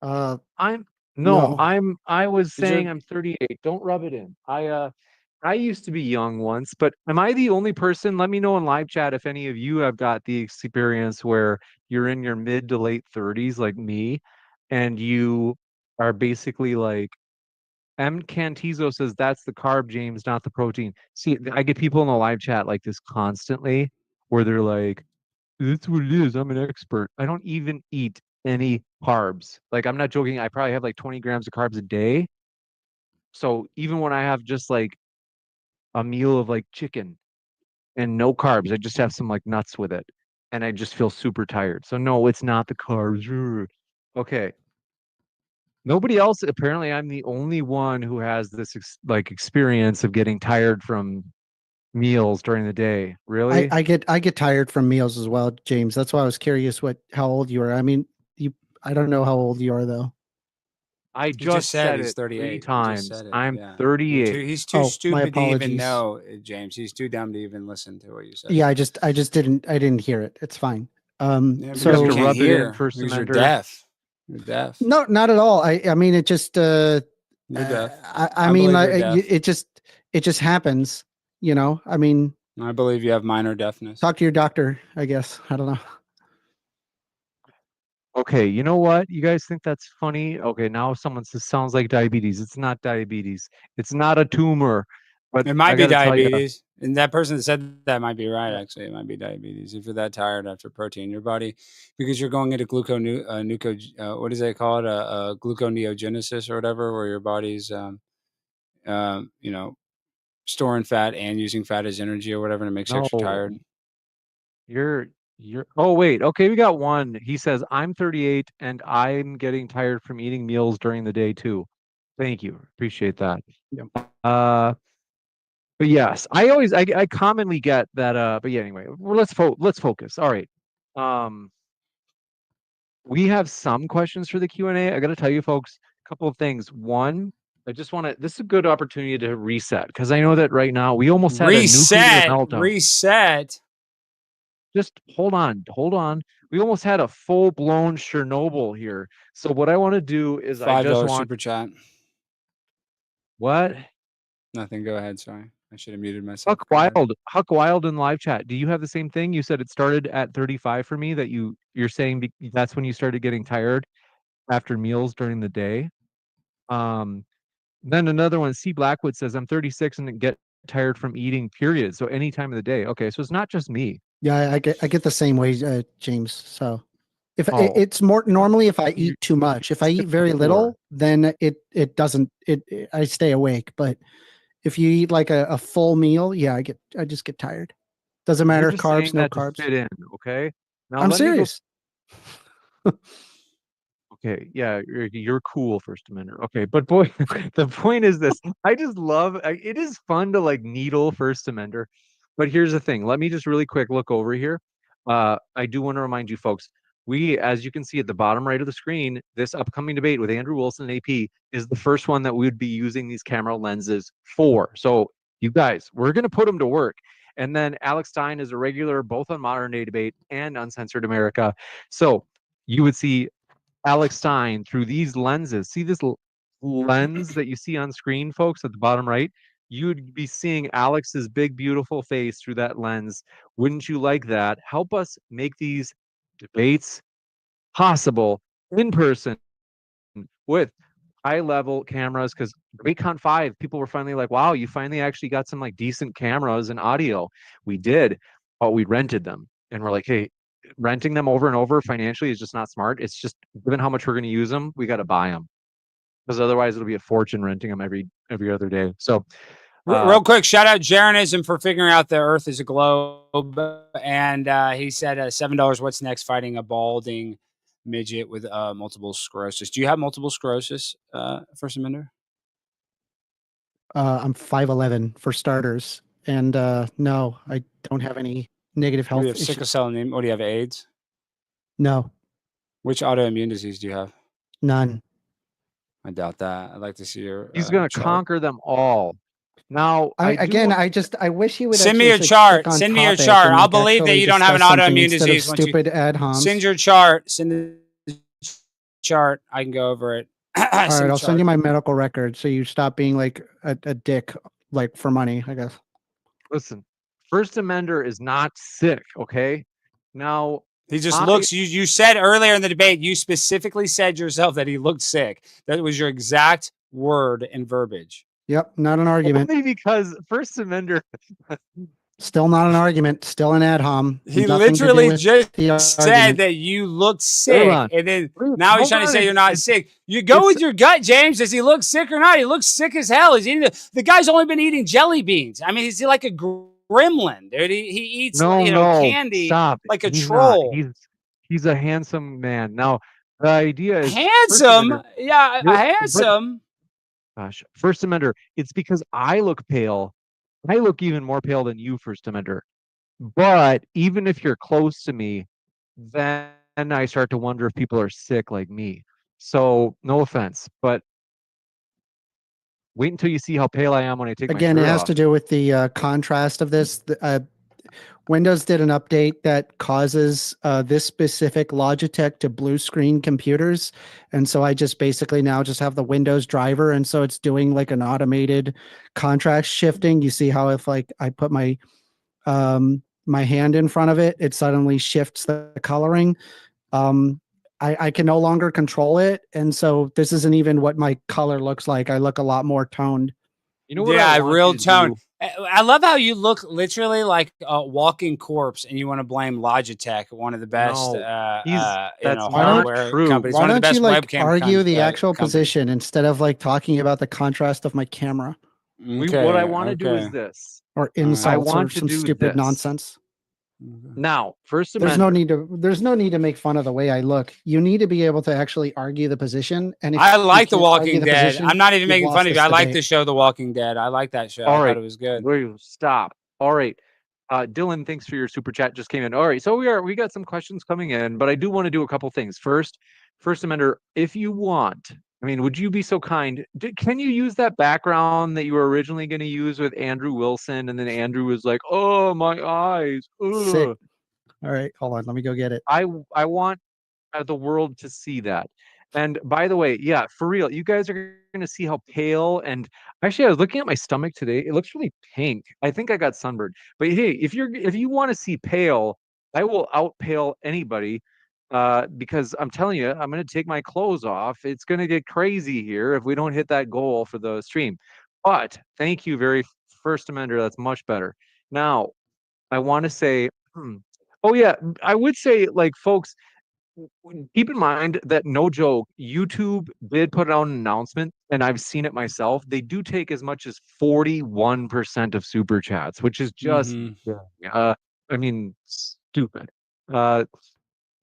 Uh, I'm no, no. I was Is your saying I'm 38. Don't rub it in. I used to be young once, but am I the only person? Let me know in live chat if any of you have got the experience where you're in your mid to late 30s like me, and you are basically like M. Cantizo says that's the carb, James, not the protein. See, I get people in the live chat like this constantly where they're like, that's what it is. I'm an expert. I don't even eat any carbs. Like, I'm not joking. I probably have like 20 grams of carbs a day. So even when I have just like a meal of like chicken and no carbs, I just have some like nuts with it. And I just feel super tired. So no, it's not the carbs. Okay. Nobody else. Apparently, I'm the only one who has this like experience of getting tired from meals during the day. Really? I get tired from meals as well, James. That's why I was curious how old you were. I mean, I don't know how old you are though. I He just just said said he's it 3 38. He just times. said it. I'm Yeah. 38. He's too Oh, my stupid to even apologies. know, James. He's too dumb to even listen to what you said. Yeah, I just didn't hear it. It's fine. Yeah, You have because you to So can't rub it in, hear First because you're Amender. deaf. You're deaf. no, not at all. I mean, it just You're deaf. I I mean, believe like you're deaf. it just happens, you know. I mean, I believe you have minor deafness. talk to your doctor, I guess. I don't know. Okay, you know what? You guys think that's funny? Okay, now someone says sounds like diabetes. It's not diabetes. It's not a tumor. But It might I be got to tell you, diabetes. And that person that said that might be right, actually. It might be diabetes. If you're that tired after protein, your body, because you're going into what is it called? Gluconeogenesis or whatever, where your body's, you know, storing fat and using fat as energy or whatever, and it makes you no, extra tired. you're oh wait, okay, we got one. He says, I'm 38 and I'm getting tired from eating meals during the day too. Thank you. Appreciate that. Yep. But yes, I commonly get that but yeah, anyway, well, let's focus. All right. Um we have some questions for the Q&A. I got to tell you folks a couple of things. One, I just want to this is a good opportunity to reset because I know that right now we almost had a nuclear meltdown. Reset. Just hold on, hold on. We almost had a full-blown Chernobyl here. So what I want to do is I just $5 want super chat. what? Nothing. Go ahead. Sorry. I should have muted myself. Go ahead. Huck Wild in live chat. Do you have the same thing? You said it started at 35 for me that you're saying that's when you started getting tired after meals during the day. Then another one, C Blackwood says I'm 36 and get tired from eating, period. So any time of the day. Okay, so it's not just me. Yeah, I get the same way, James. So if Oh. it's more normally if I eat too much, if I eat very Sure. little, then it doesn't I stay awake. But if you eat like a full meal, yeah, I just get tired. Doesn't matter, You're just carbs, saying no that to carbs. fit in, okay? Now I'm let me go. serious. Okay, yeah, you're cool, First Amendment. Okay, but boy, the point is this. I just love it is fun to like needle First Amendment. But here's the thing. Let me just really quick look over here. I do want to remind you folks, we, as you can see at the bottom right of the screen, this upcoming debate with Andrew Wilson and AP is the first one that we would be using these camera lenses for. So you guys, we're gonna put them to work. And then Alex Stein is a regular both on Modern Day Debate and Uncensored America. So you would see Alex Stein through these lenses. See this lens that you see on screen, folks, at the bottom right? You'd be seeing Alex's big, beautiful face through that lens. Wouldn't you like that? Help us make these debates possible in person with high level cameras because DebateCon 5, people were finally like, wow, you finally actually got some like decent cameras and audio. We did, but we rented them. And we're like, hey, renting them over and over financially is just not smart. It's just given how much we're going to use them, we got to buy them because otherwise it'll be a fortune renting them every other day. So Real quick, shout out Jaronism for figuring out the Earth is a globe, and he said $7. What's next? Fighting a balding midget with multiple sclerosis. Do you have multiple sclerosis, First Amender? I'm 5'11" for starters, and no, I don't have any negative What do health you have? issues. Sickle cell anemia. What do you have? AIDS? No, Which autoimmune disease do you have? None. I doubt that. I'd like to see your He's going to chart. conquer them all. Now, I wish you would Send me actually your stick chart. on Send me your topic chart. and, I'll like, believe that actually you don't have an discuss something autoimmune instead of disease. Once you stupid ad homs. send your chart. Send the chart. I can go over it. All right, the I'll send chart. you my medical record so you stop being like a dick, like for money, I guess. Listen, First Amender is not sick, okay? Now, He just looks. You said earlier in the debate, you specifically said yourself that he looked sick. That was your exact word and verbiage. Yep, not an argument. only because First Amender, Still not an argument. Still an ad hom. He Nothing to do literally with just the said argument. that you look sick, on. and then now he's Hold trying to on, say you're not sick. You go with your gut, James. Does he look sick or not? He looks sick as hell. He's eating the guy's only been eating jelly beans. I mean, he's like a gremlin, dude. He eats candy stop. like a He's troll. Not. He's a handsome man. Now, the idea is handsome. Yeah, handsome. Gosh, First Amender, it's because I look pale. I look even more pale than you, First Amender. But even if you're close to me, then I start to wonder if people are sick like me. So, no offense, but wait until you see how pale I am when I take my shirt Again, it has off. to do with the contrast of this. Windows did an update that causes this specific Logitech to blue screen computers. And so I just basically now just have the Windows driver. And so it's doing like an automated contrast shifting. You see how if like I put my my hand in front of it, it suddenly shifts the coloring. I can no longer control it. And so this isn't even what my color looks like. I look a lot more toned. You know what? Yeah, I want real you to tone. do? I love how you look literally like a walking corpse, and you want to blame Logitech, one of the best, No, that's not hardware true. companies. Why one of the don't best you like webcam argue the companies. actual position instead of like talking about the contrast of my camera What I want to do is this. or insults I or want to some do stupid this. nonsense? Now, First Amendment. There's no need to make fun of the way I look. You need to be able to actually argue the position. And if I you like The can't argue Walking the Dead. position, I'm not even you've making lost fun of you. this I like debate. the show The Walking Dead. I like that show. I thought it was good. Stop. All right. Dylan, thanks for your super chat. Just came in. All right. So we got some questions coming in, but I do want to do a couple things. First Amender, if you want, I mean, would you be so kind? Can you use that background that you were originally going to use with Andrew Wilson? And then Andrew was like, oh, my eyes. Sick. All right. Hold on. Let me go get it. I want the world to see that. And by the way, yeah, for real, you guys are going to see how pale. And actually, I was looking at my stomach today. It looks really pink. I think I got sunburned. But hey, if you want to see pale, I will out pale anybody. Because I'm telling you, I'm going to take my clothes off. It's going to get crazy here if we don't hit that goal for the stream. But thank you, very First Amender. That's much better. Now, I want to say, oh yeah, I would say, like, folks, keep in mind that, no joke, YouTube did put out an announcement, and I've seen it myself. They do take as much as 41% of super chats, which is just, I mean, stupid.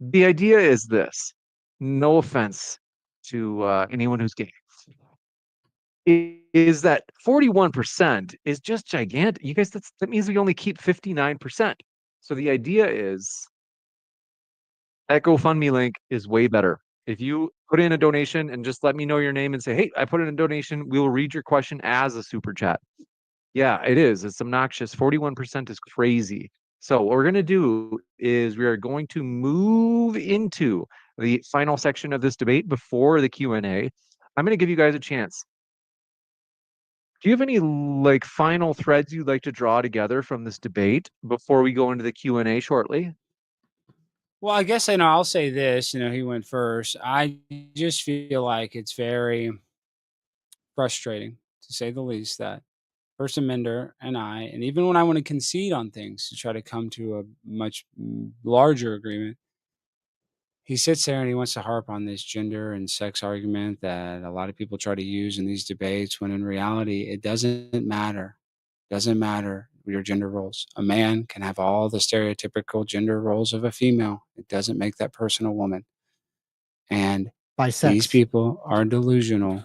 The idea is this. No offense to anyone who's gay, is that 41% is just gigantic. You guys, that means we only keep 59%. So the idea is that GoFundMe link is way better. If you put in a donation and just let me know your name and say, hey, I put in a donation, we will read your question as a super chat. Yeah, it is. It's obnoxious. 41% is crazy. So what we're going to do is we are going to move into the final section of this debate before the Q&A. I'm going to give you guys a chance. Do you have any like final threads you'd like to draw together from this debate before we go into the Q&A shortly? Well, I guess I'll say this. He went first. I just feel like it's very frustrating, to say the least, that First Amender and I, and even when I want to concede on things to try to come to a much larger agreement, he sits there and he wants to harp on this gender and sex argument that a lot of people try to use in these debates, when in reality, it doesn't matter. It doesn't matter your gender roles. A man can have all the stereotypical gender roles of a female. It doesn't make that person a woman. And by sex. These people are delusional.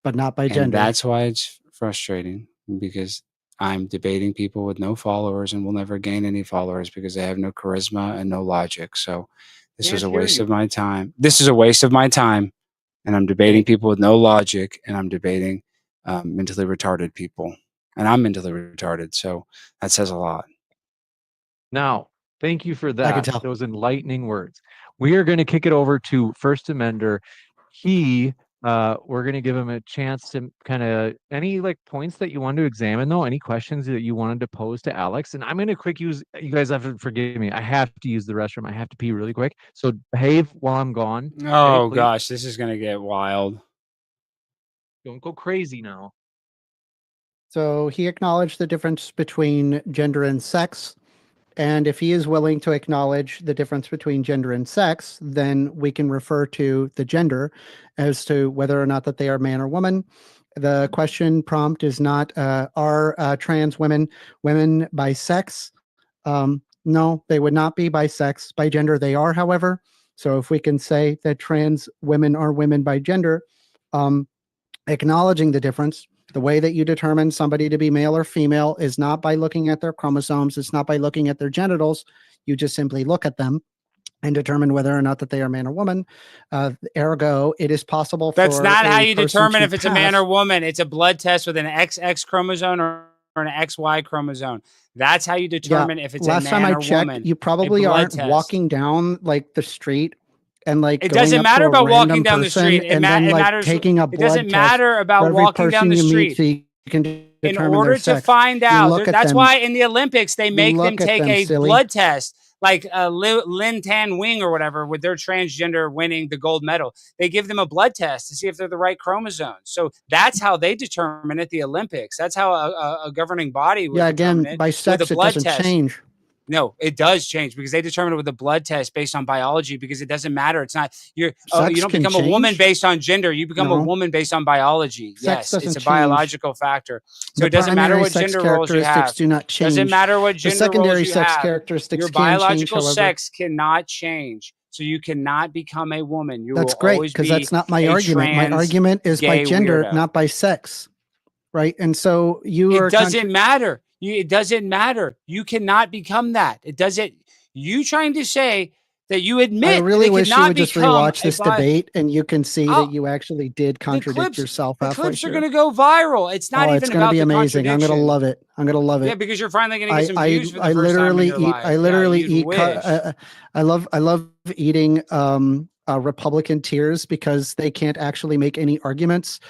But not by gender. And that's why it's frustrating, because I'm debating people with no followers and will never gain any followers because they have no charisma and no logic. So This Can't was a hear waste you. of my time. This is a waste of my time. And I'm debating people with no logic, and I'm debating mentally retarded people. And I'm mentally retarded. So that says a lot. Now, thank you for I can that. tell. Those enlightening words. We are going to kick it over to First Amender. We're going to give him a chance to kind of any like points that you want to examine, though, any questions that you wanted to pose to Alex. And I'm going to quick use, you guys have to forgive me. I have to use the restroom. I have to pee really quick. So behave while I'm gone. Oh, please. gosh, this is going to get wild. Don't go crazy now. So he acknowledged the difference between gender and sex. And if he is willing to acknowledge the difference between gender and sex, then we can refer to the gender as to whether or not that they are man or woman. The question prompt is not, are trans women by sex? No, they would not be by sex. By gender, they are, however. So if we can say that trans women are women by gender, acknowledging the difference, the way that you determine somebody to be male or female is not by looking at their chromosomes. It's not by looking at their genitals. You just simply look at them and determine whether or not that they are man or woman. Ergo, it is possible That's for not how a you person determine to if it's a man or pass- woman. It's a blood test with an XX chromosome or an XY chromosome. That's how you determine if it's a Last time man I or checked, woman. you probably blood aren't test. walking down like the street and like It going doesn't up matter to a about walking random down the person street. It and then like matters. taking a It blood doesn't test matter for about every walking down person the you meet street. so you can In determine order their to sex. find You out, look at that's them. why in the Olympics they You make them look at take them, a silly. blood test, like Lin Tan Wing or whatever, with their transgender winning the gold medal. They give them a blood test to see if they're the right chromosomes. So that's how they determine it. The Olympics. That's how a governing body would determine Again, it by with a sex, it blood doesn't test. change. No, it does change because they determine it with a blood test based on biology because it doesn't matter. It's not you Sex don't can become a woman change? based on gender. You become a No. woman based on biology. Sex Yes, doesn't it's a change. biological factor. So The it doesn't matter primary what sex gender roles you characteristics have. do not change. Doesn't matter what The gender secondary roles you sex have. characteristics Your can change, biological however. sex cannot change. So you cannot become a woman. You That's will great always because be that's not my a argument. My trans argument is by gay gender, weirdo. not by sex. Right? And so you are It doesn't matter. It doesn't matter. You cannot become that. It doesn't. You trying to say that you admit I really that wish you cannot would just become rewatch this debate and you can see I'll- that you actually did contradict yourself The halfway clips are through. going to go viral. It's not Oh, even it's going to about be the amazing. I'm going to contradiction. love it. I'm going to love it. Yeah, because you're finally going to get some I views for the first time in your life. I literally you'd eat. wish. I love eating Republican tears because they can't actually make any arguments.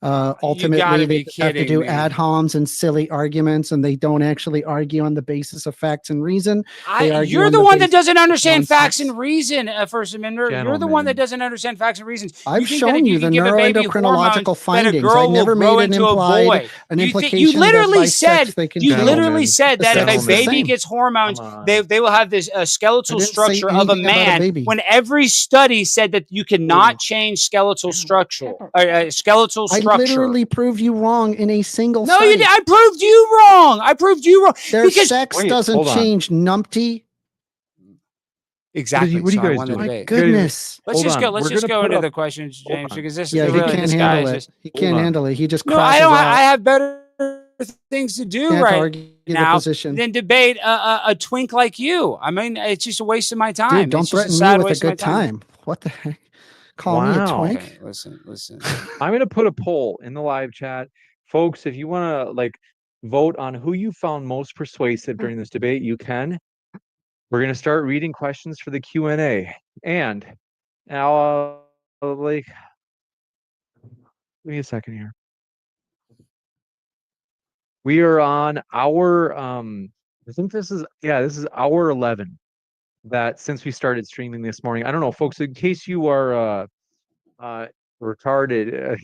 Ultimately, gotta they be just have to kidding do me. ad homs and silly arguments, and they don't actually argue on the basis of facts and reason. They argue You're on the one that basis doesn't of understand facts nonsense. and reason, First Amendment. You're the one that doesn't understand facts and reasons. I've you think that shown if you you the can give a baby neuroendocrinological hormones, findings. that a girl I never will grow made an into a implied boy. an You implication that literally by said sex they can you change. literally said The that if sex a is the baby same. gets hormones, Come on. they will have this I skeletal didn't say structure of a anything about a man. baby. When every study said that you cannot change skeletal structure, skeletal I structure. literally proved you wrong in a single No, study. you did. I proved you wrong. I proved you wrong. Their because sex Wait, doesn't hold on. change, numpty. exactly. What are you so I guys won the doing? My debate. goodness. Let's Hold just on. go. Let's We're just gonna go put into up- the questions, Hold James, on. because this Yeah, he really, can't this guy handle is it. just. He can't on. handle it. He just No, crosses I don't. out. I have better things to do Can't right argue the now position. than debate a twink like you. I mean, it's just a waste of my time. Dude, don't it's just a threaten me sad with a waste of my good time. What the heck? Call me a Wow. twink? Okay, listen. I'm gonna put a poll in the live chat, folks. If you want to like vote on who you found most persuasive during this debate, you can. We're gonna start reading questions for the Q&A, and now like, give me a second here. We are on our I think this is hour 11. That since we started streaming this morning, I don't know, folks. In case you are retarded,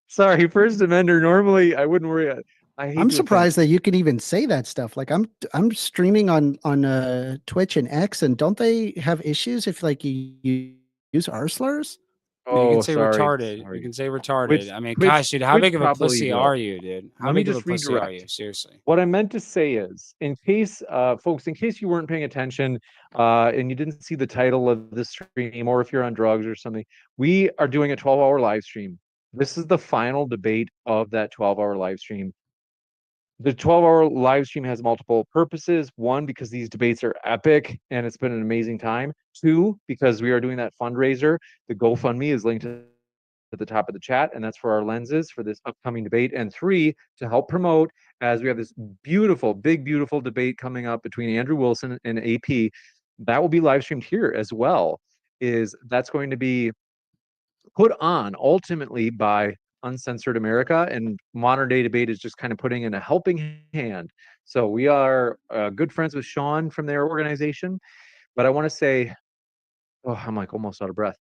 sorry, First Amender. Normally, I wouldn't worry. I hate I'm to offend surprised that you can even say that stuff. Like I'm streaming on Twitch and X, and don't they have issues if like you use R slurs? You Oh, can say sorry. retarded. You can say retarded. Which- I mean, which- gosh, dude, how which big of a probably pussy will. are you, dude? How Let me big of a just pussy are redirect. you? Seriously. What I meant to say is, in case, folks, in case you weren't paying attention and you didn't see the title of the stream, or if you're on drugs or something, we are doing a 12-hour live stream. This is the final debate of that 12-hour live stream. The 12-hour live stream has multiple purposes. One, because these debates are epic and it's been an amazing time. Two, because we are doing that fundraiser. The GoFundMe is linked at the top of the chat, and that's for our lenses for this upcoming debate. And three, to help promote, as we have this beautiful, big, beautiful debate coming up between Andrew Wilson and AP, that will be live streamed here as well. That's going to be put on ultimately by Uncensored America, and Modern Day Debate is just kind of putting in a helping hand. So we are good friends with Sean from their organization. But I want to say, oh, I'm like almost out of breath.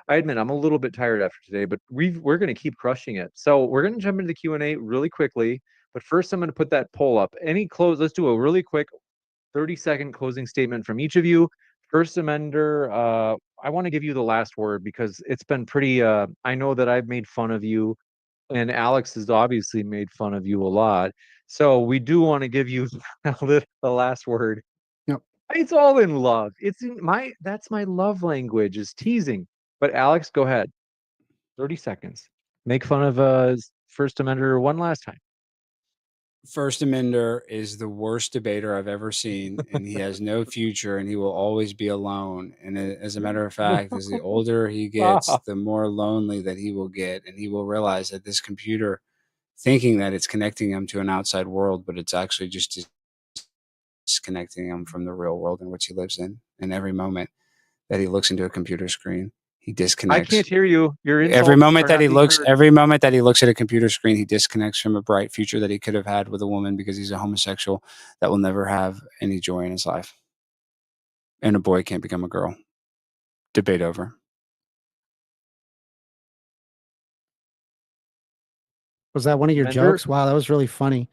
I admit I'm a little bit tired after today, but we're going to keep crushing it. So we're going to jump into the Q&A really quickly. But first, I'm going to put that poll up. Let's do a really quick 30-second closing statement from each of you. First Amender, I want to give you the last word because it's been pretty, I know that I've made fun of you, and Alex has obviously made fun of you a lot. So we do want to give you the last word. Yep. It's all in love. That's my love language, is teasing. But Alex, go ahead. 30 seconds. Make fun of First Amender one last time. First Amender is the worst debater I've ever seen, and he has no future, and he will always be alone. And as a matter of fact, as the older he gets, the more lonely that he will get, and he will realize that this computer, thinking that it's connecting him to an outside world, but it's actually just disconnecting him from the real world in which he lives in. And every moment that he looks into a computer screen, he disconnects. I can't hear you. Every moment that he looks at a computer screen, he disconnects from a bright future that he could have had with a woman, because he's a homosexual that will never have any joy in his life. And a boy can't become a girl. Debate over. Was that one of your jokes? Wow, that was really funny.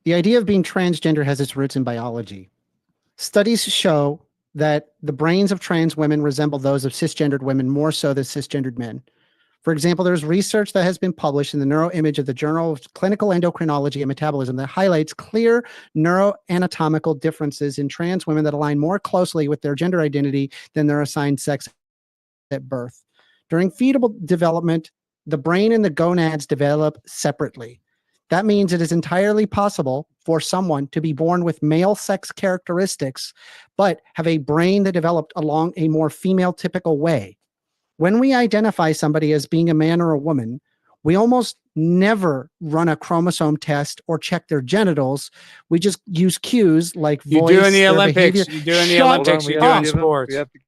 The idea of being transgender has its roots in biology. Studies show that the brains of trans women resemble those of cisgendered women more so than cisgendered men. For example, there's research that has been published in the Neuroimage of the Journal of Clinical Endocrinology and Metabolism that highlights clear neuroanatomical differences in trans women that align more closely with their gender identity than their assigned sex at birth. During fetal development, the brain and the gonads develop separately. That means it is entirely possible for someone to be born with male sex characteristics, but have a brain that developed along a more female typical way. When we identify somebody as being a man or a woman, we almost never run a chromosome test or check their genitals. We just use cues like voice. You do in the Olympics. You do in the Olympics. You do in sports. We have to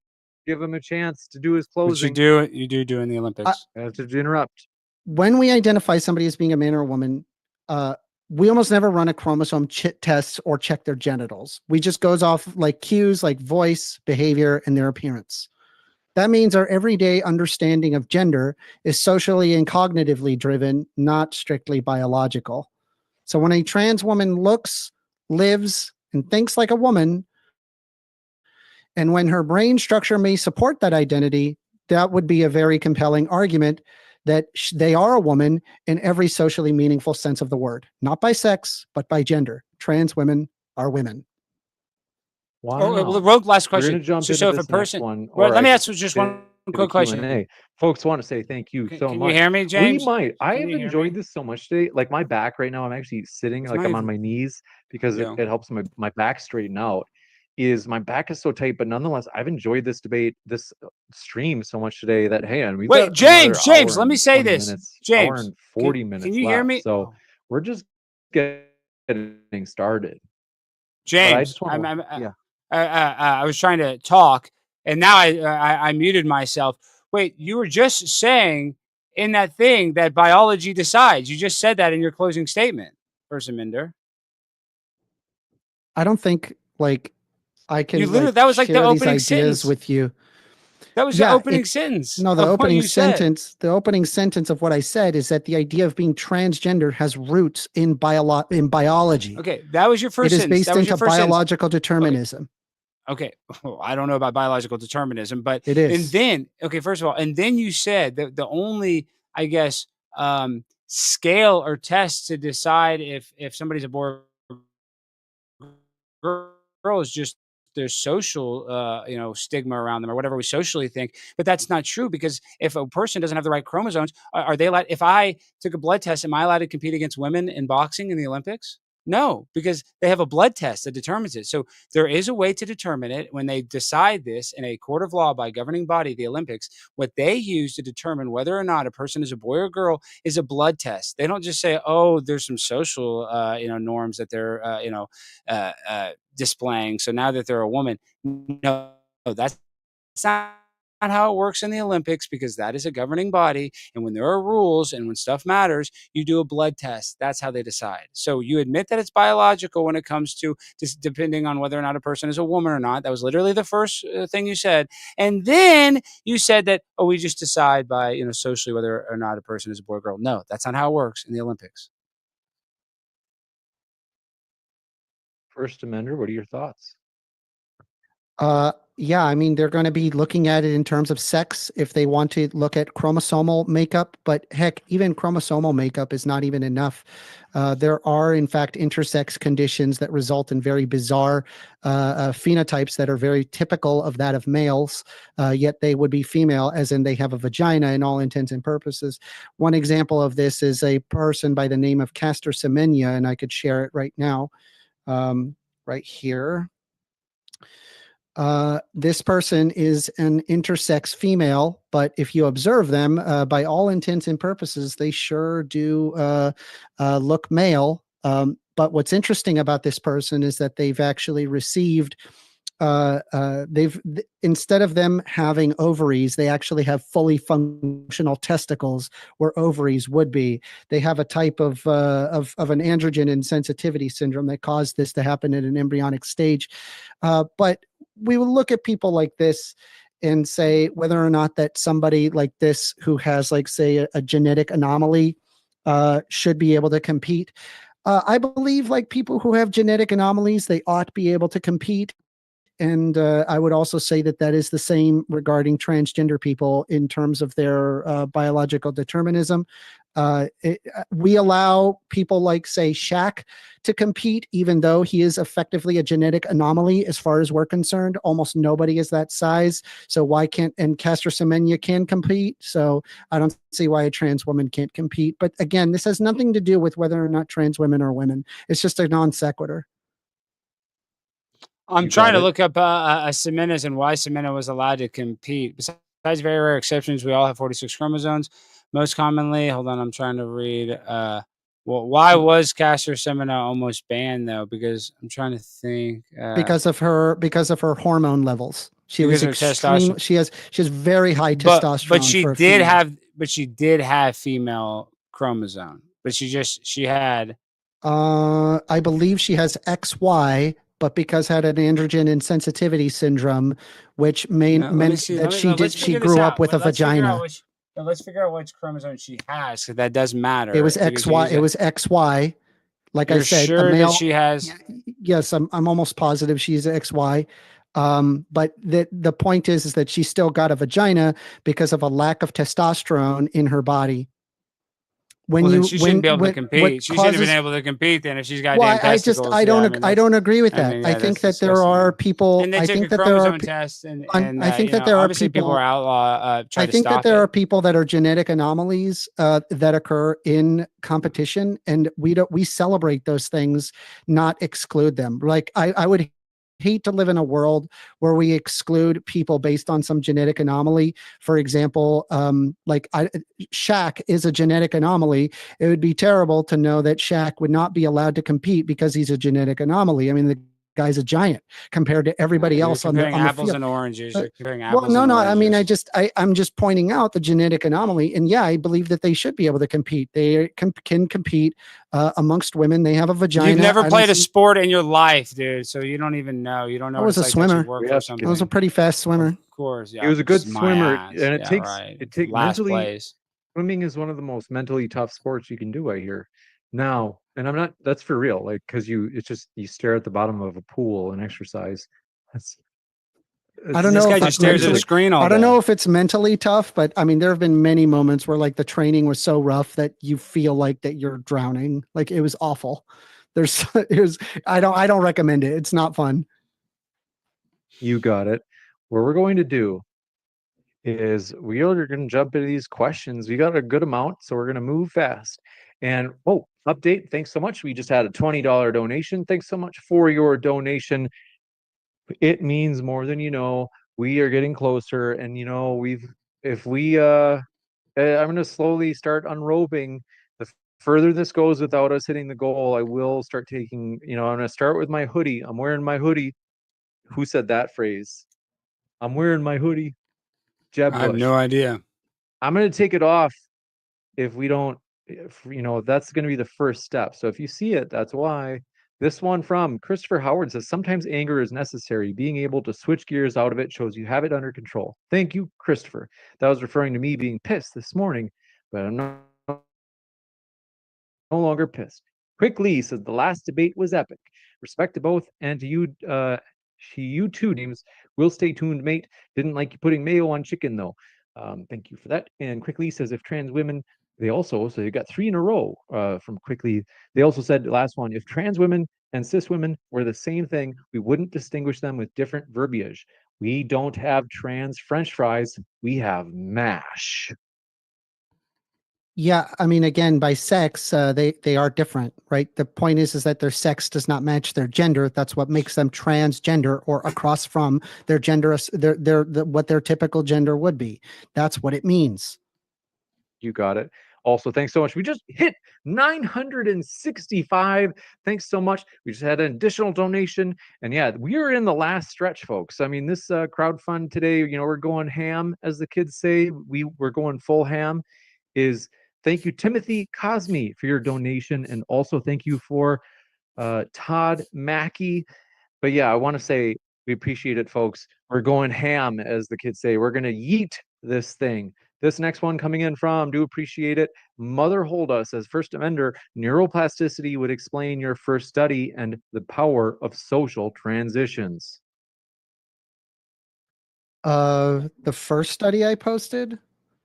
give him a chance to do his closing. But you do in the Olympics. I have to interrupt. When we identify somebody as being a man or a woman, we almost never run a chromosome test or check their genitals. We just goes off like cues like voice, behavior, and their appearance. That means our everyday understanding of gender is socially and cognitively driven, not strictly biological. So when a trans woman looks, lives, and thinks like a woman, and when her brain structure may support that identity, that would be a very compelling argument that they are a woman in every socially meaningful sense of the word, not by sex, but by gender. Trans women are women. Wow. Oh, Rogue, last question. So if a person, let me ask just one quick question. Q&A. Folks want to say thank you so much. Can you hear me, James? We might. I have enjoyed this so much today. Like my back right now, I'm actually sitting like I'm on my knees because it helps my back straighten out. My back is so tight, but nonetheless, I've enjoyed this debate, this stream so much today that wait, James, let me say this. James, hour and 40 minutes. Can you hear me? So we're just getting started. James, I was trying to talk, and now I muted myself. Wait, you were just saying in that thing that biology decides. You just said that in your closing statement, First Amender. I don't think I can. You literally, that was like the opening sentence with you. That was the opening sentence. No, the opening sentence. The opening sentence of what I said is that the idea of being transgender has roots in biology. Okay, that was your first sentence. It is based into biological determinism. Okay. Well, I don't know about biological determinism, but it is. And then, first of all, and then you said that the only, I guess, scale or test to decide if somebody's a boy or girl is just their social, stigma around them or whatever we socially think. But that's not true, because if a person doesn't have the right chromosomes, are they allowed? If I took a blood test, am I allowed to compete against women in boxing in the Olympics? No, because they have a blood test that determines it. So there is a way to determine it when they decide this in a court of law by a governing body, the Olympics. What they use to determine whether or not a person is a boy or girl is a blood test. They don't just say, "Oh, there's some social, norms that they're, displaying. So now that they're a woman." No, that's not how it works in the Olympics, because that is a governing body. And when there are rules and when stuff matters, you do a blood test. That's how they decide. So you admit that it's biological when it comes to just depending on whether or not a person is a woman or not. That was literally the first thing you said. And then you said that, oh, we just decide by, socially whether or not a person is a boy or girl. No, that's not how it works in the Olympics. First Amender, what are your thoughts? Yeah, I mean, they're going to be looking at it in terms of sex if they want to look at chromosomal makeup, but heck, even chromosomal makeup is not even enough. There are, in fact, intersex conditions that result in very bizarre phenotypes that are very typical of that of males, yet they would be female, as in they have a vagina in all intents and purposes. One example of this is a person by the name of Caster Semenya, and I could share it right now, right here. This person is an intersex female, but if you observe them, by all intents and purposes, they sure do look male. But what's interesting about this person is that they've actually received instead of them having ovaries, they actually have fully functional testicles where ovaries would be. They have a type of an androgen insensitivity syndrome that caused this to happen at an embryonic stage. But we will look at people like this and say whether or not that somebody like this who has, like, say, a genetic anomaly should be able to compete. I believe, like, people who have genetic anomalies, they ought to be able to compete. And I would also say that that is the same regarding transgender people in terms of their biological determinism. We allow people like, say, Shaq to compete, even though he is effectively a genetic anomaly as far as we're concerned. Almost nobody is that size. So why can't, and Caster Semenya can compete. So I don't see why a trans woman can't compete. But again, this has nothing to do with whether or not trans women are women. It's just a non sequitur. I'm You trying got to it. look up Semenas and why Semena was allowed to compete. Besides very rare exceptions, we all have 46 chromosomes. Most commonly, hold on, I'm trying to read. Well, why was Caster Semenya almost banned though? Because I'm trying to think. Because of her hormone levels. She was Because of her extreme. testosterone. She has very high testosterone. But she did have female chromosome. But she had. I believe she has XY, but because had an androgen insensitivity syndrome, which No, let me meant see. that Let's she figure this grew out. up with a Let's figure out vagina. let's figure out which chromosome she has, because that does matter. It was because XY. It was XY. Like I You're said, a sure that male. she has? Yes, I'm almost positive she's XY. But the point is that she still got a vagina because of a lack of testosterone in her body. Well, then she shouldn't be able to compete. She shouldn't have been able to compete then if she's got damn testicles. I don't agree with that. I think that there are people. And they I take think a that there are. chromosome test, and I think that there are obviously people are outlaw. I think that there are people that are genetic anomalies that occur in competition, and we celebrate those things, not exclude them. Like I would hate to live in a world where we exclude people based on some genetic anomaly. For example, Shaq is a genetic anomaly. It would be terrible to know that Shaq would not be allowed to compete because he's a genetic anomaly. I mean, the guy's a giant compared to everybody else on the apples field. and oranges. You're comparing Well, apples and oranges. I mean, I'm just pointing out the genetic anomaly, and yeah, I believe that they should be able to compete. They can compete amongst women. They have a vagina. You've never played a sport in your life, dude, so you don't even know. You don't know. I was a swimmer. I was a pretty fast swimmer. Of course, yeah. He was a good swimmer, and it takes last mentally. place. Swimming is one of the most mentally tough sports you can do, I hear. Now, and I'm not, that's for real, like, because you stare at the bottom of a pool and exercise. I don't know. This guy just stares at a screen all day. I don't know if it's mentally tough, but I mean, there have been many moments where, like, the training was so rough that you feel like that you're drowning. Like, it was awful. I don't recommend it. It's not fun. You got it. What we're going to do is we are going to jump into these questions. We got a good amount, so we're going to move fast. And oh, update, thanks so much. We just had a $20 donation. Thanks so much for your donation. It means more than you know. We are getting closer, and I'm going to slowly start unrobing. The further this goes without us hitting the goal, I will start taking, I'm going to start with my hoodie. I'm wearing my hoodie. Who said that phrase? I'm wearing my hoodie. Jeb I have Bush. no idea. I'm going to take it off if that's going to be the first step. So if you see it, that's why. This one from Christopher Howard says, sometimes anger is necessary. Being able to switch gears out of it shows you have it under control. Thank you, Christopher. That was referring to me being pissed this morning, but I'm no longer pissed. Quick Lee says, the last debate was epic. Respect to both, and to you too, James. We'll stay tuned, mate. Didn't like you putting mayo on chicken, though. Thank you for that. And Quickly says, if trans women, so you got 3 in a row from Quickly. They also said, last one, if trans women and cis women were the same thing, we wouldn't distinguish them with different verbiage. We don't have trans French fries. We have MASH. Yeah, I mean, again, by sex, they are different, right? The point is that their sex does not match their gender. That's what makes them transgender or across from their gender, what their typical gender would be. That's what it means. You got it. Also, thanks so much. We just hit 965. Thanks so much. We just had an additional donation. And yeah, we are in the last stretch, folks. I mean, this crowdfund today, we're going ham, as the kids say. We're going full ham. Thank you, Timothy Cosme, for your donation. And also thank you for Todd Mackey. But yeah, I want to say we appreciate it, folks. We're going ham, as the kids say. We're going to yeet this thing. This next one coming in from, do appreciate it, Mother Holda says, First Amender, neuroplasticity would explain your first study and the power of social transitions. The first study I posted?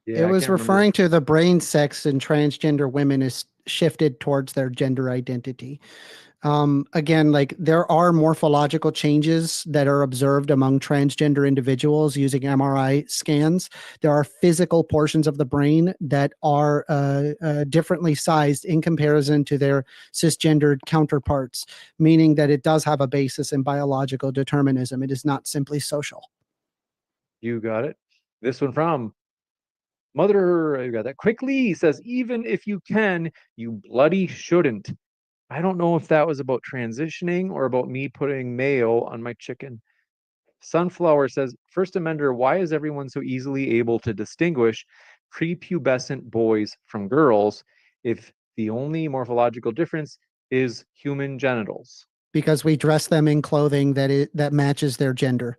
Yeah, it was referring to the brain sex in transgender women is shifted towards their gender identity. Again, like there are morphological changes that are observed among transgender individuals using MRI scans. There are physical portions of the brain that are differently sized in comparison to their cisgendered counterparts, meaning that it does have a basis in biological determinism. It is not simply social. You got it. This one from Mother, you got that. Quickly says, even if you can, you bloody shouldn't. I don't know if that was about transitioning or about me putting mayo on my chicken. Sunflower says, First Amender, why is everyone so easily able to distinguish prepubescent boys from girls if the only morphological difference is human genitals? Because we dress them in clothing that matches their gender.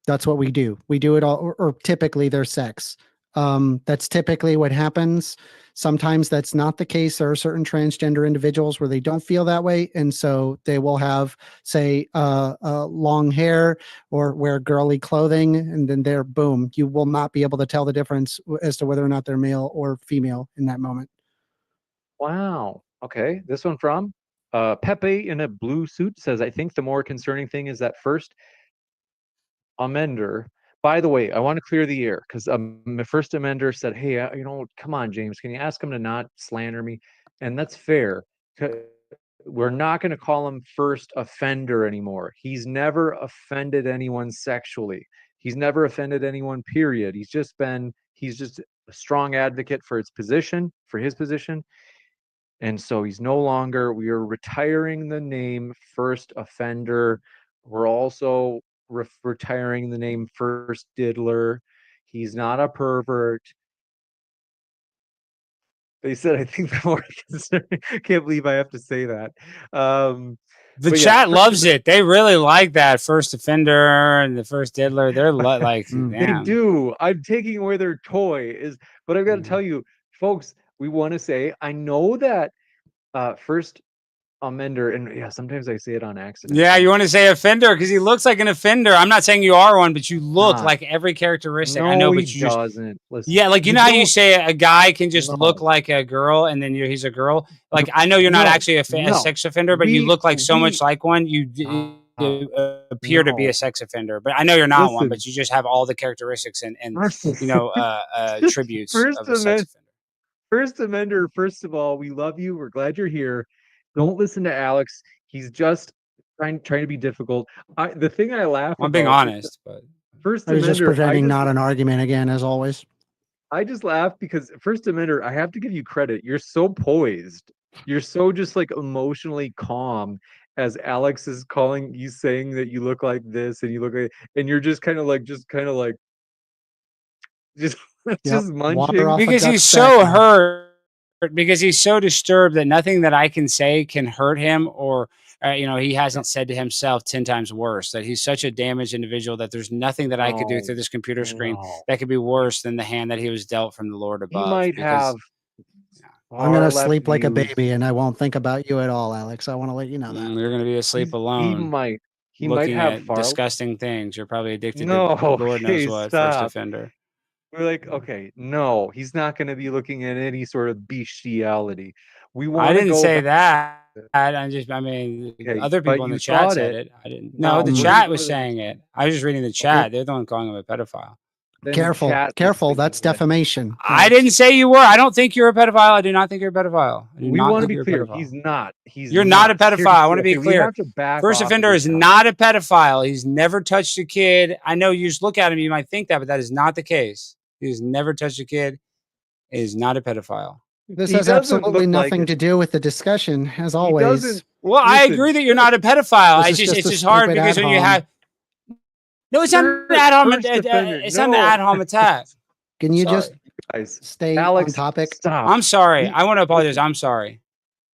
That's what we do. We do it all, or typically their sex. That's typically what happens. Sometimes that's not the case. There are certain transgender individuals where they don't feel that way. And so they will have, say, long hair or wear girly clothing. And then they're, boom, you will not be able to tell the difference as to whether or not they're male or female in that moment. Wow. Okay. This one from Pepe in a blue suit says, I think the more concerning thing is that First Amender. By the way, I want to clear the air because my First Amender said, hey, come on, James, can you ask him to not slander me? And that's fair. We're not going to call him first offender anymore. He's never offended anyone sexually. He's never offended anyone, period. He's just a strong advocate for his position. And so he's no longer, we are retiring the name first offender. We're also retiring the name first diddler. He's not a pervert. They said, I think the more concerning, I can't believe I have to say that. The chat loves it. They really like that first offender and the first diddler. They're like, they do. I'm taking away their toy but I've got to tell you, folks, we want to say, I know that First Amender, and yeah, sometimes I say it on accident. Yeah, you want to say offender because he looks like an offender. I'm not saying you are one, but you look like every characteristic. No, I know, but he doesn't. Listen, yeah, like how you say a guy can just look like a girl, and then he's a girl. Like I know you're not actually a sex offender, but you look like so much like one. You appear to be a sex offender, but I know you're not one. But you just have all the characteristics and tributes of a sex offender. First Amender, first of all, we love you. We're glad you're here. Don't listen to Alex. He's just trying to be difficult. The thing I laugh I'm being about honest, but First I was just Amender, presenting not an argument again, as always. I just laugh because First Amender, I have to give you credit. You're so poised. You're so just like emotionally calm as Alex is calling you, saying that you look like this and you look like, and you're just kind of like just Yep. just Water munching. off a because he's duck's so back. hurt, because he's so disturbed that nothing that I can say can hurt him, or he hasn't said to himself 10 times worse that he's such a damaged individual that there's nothing that I could do No, through this computer screen no. that could be worse than the hand that he was dealt from the Lord He above. might because have I'm gonna far left sleep like a views. baby, and I won't think about you at all, Alex. I want to let you know that. you're going to be asleep He alone, might looking have at far. disgusting things. You're probably addicted No, to Lord knows okay, what. First stop. offender. We're like, okay, no, he's not going to be looking at any sort of bestiality. We I want to didn't go say back. that. I mean, Okay, other but people in you the chat thought said it. it. I didn't. Now No, the we're Mm. gonna chat go was to the saying it. I was just reading the chat. They're the one calling him a pedophile. then the Careful, chat was careful. That's thinking that. defamation. I didn't say you were. I don't think you're a pedophile. I do not think you're a pedophile. I do We not want to think be you're a clear. pedophile. He's not. He's You're not a not. pedophile. I want to Seriously, be okay, we clear. have to back First off of offender this is now. not a pedophile. He's never touched a kid. I know you just look at him, you might think that, but that is not the case. He's never touched a kid. He is not a pedophile. This He has doesn't absolutely look like nothing it. to do with the discussion, as He always. doesn't. Well, I Listen, agree that you're not a pedophile. This is It's just a just hard stupid because when you ad have no, it's not an First ad hom. offender. It's not an No, ad hom attack. Can you just Sorry. guys. stay on Alex, topic? stop. I'm sorry. He- I want to apologize. listen, I'm sorry.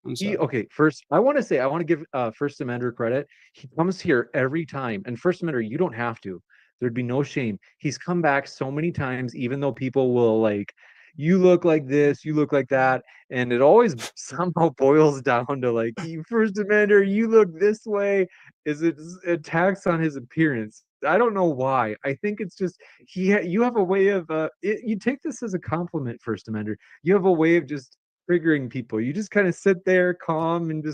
I'm sorry. okay, first, I want to give First Amender credit. He comes here every time, and First Amender, you don't have to. There'd be no shame. He's come back so many times, even though people will like, you look like this, you look like that, and it always somehow boils down to like, you First Amender, you look this way. Is it attacks on his appearance? I don't know why. I think it's just you have a way of you take this as a compliment, First Amender. You have a way of just triggering people. You just kind of sit there calm and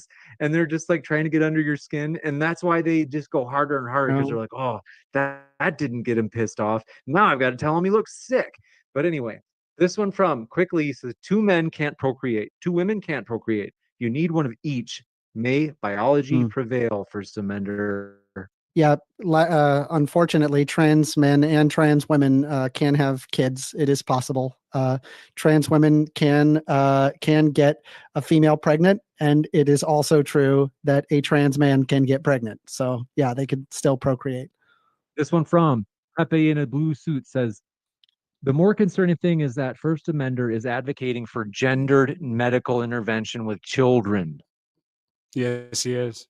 they're just like trying to get under your skin. And that's why they just go harder and harder because No. they're like, oh, that didn't get him pissed off. Now I've got to tell him he looks sick. But anyway, this one from Quickly says 2 men can't procreate, 2 women can't procreate. You need one of each. May biology prevail, First Amender. Yeah, unfortunately, trans men and trans women can have kids. It is possible. Trans women can get a female pregnant, and it is also true that a trans man can get pregnant. So yeah, they could still procreate. This one from Pepe in a blue suit says, the more concerning thing is that First Amender is advocating for gendered medical intervention with children. Yes, he is.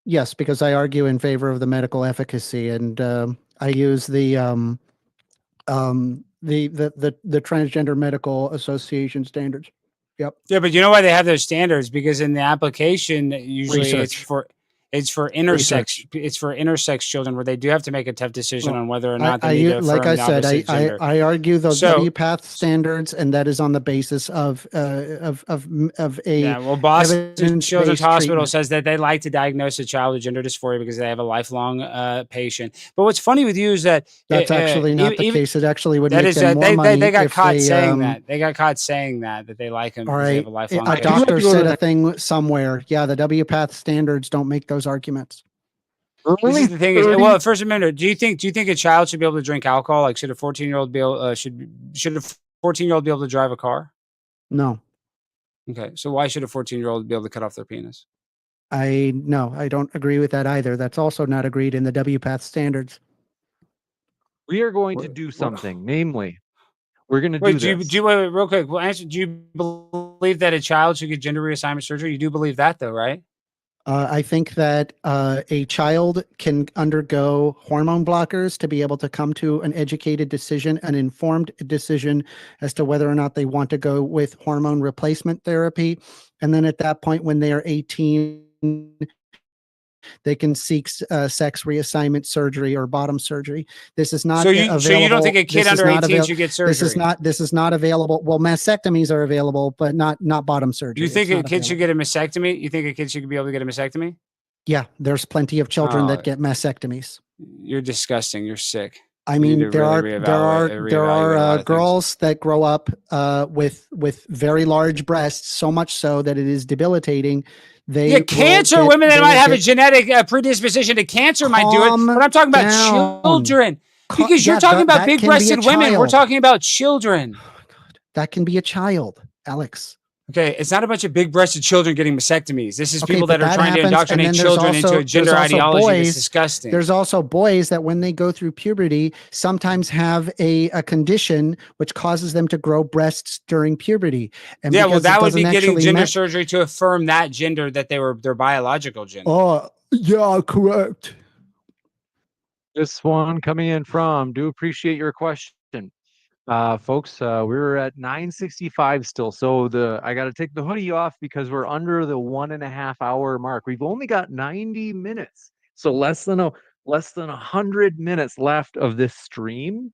Yes, because I argue in favor of the medical efficacy, and I use the Transgender Medical Association standards. Yep. Yeah, but you know why they have those standards? Because in the application, usually it's for intersex children where they do have to make a tough decision on whether or not they need to affirm like I the said, opposite gender. I argue the WPATH standards, and that is on the basis of a well, Boston Children's Hospital treatment. says that they like to diagnose a child with gender dysphoria because they have a lifelong patient. But what's funny with you is that that's actually not the case. It actually would make them more money. They got if caught they, saying that. They got caught saying that they like them because they have a lifelong a patient. doctor said a thing somewhere. Yeah, the WPATH standards don't make those arguments. This is the thing is, well, First Amendment. Do you think a child should be able to drink alcohol? Like, should a 14-year-old be able? Should a 14-year-old be able to drive a car? No. Okay, so why should a 14-year-old be able to cut off their penis? I don't agree with that either. That's also not agreed in the WPATH standards. We are going to do something, namely, we're going to do this. Wait, real quick. Well, answer. Do you believe that a child should get gender reassignment surgery? You do believe that, though, right? I think that a child can undergo hormone blockers to be able to come to an educated decision, an informed decision as to whether or not they want to go with hormone replacement therapy. And then at that point, when they are 18, they can seek sex reassignment surgery or bottom surgery. This is not available. So you don't think a kid under 18 should get surgery? This is not available. Well, mastectomies are available, but not bottom surgery. Do you think a kid should get a mastectomy? You think a kid should be able to get a mastectomy? Yeah, there's plenty of children that get mastectomies. You're disgusting. You're sick. I We need mean, to really reevaluate there a are lot of things. girls that grow up with very large breasts, so much so that it is debilitating. They Yeah, cancer. will Women that they might will have a get genetic predisposition to cancer might do it, calm but I'm talking about down. children because you're Yeah, talking about that can be a big-breasted women. We're child. talking about children. Oh, God. That can be a child, Alex. Okay, it's not a bunch of big-breasted children getting mastectomies. This is Okay, people but that are that trying to happens, and indoctrinate then there's children into also a gender there's also ideology that's boys. disgusting. There's also boys that when they go through puberty, sometimes have a condition which causes them to grow breasts during puberty. And Yeah, well, because it that would be doesn't getting actually gender ma- surgery to affirm that gender that they were their biological gender. Oh, yeah, correct. This one coming in from, do appreciate your question. Folks, we're at 9:65 still. So I got to take the hoodie off because we're under the 1.5 hour mark. We've only got 90 minutes. So less than 100 minutes left of this stream.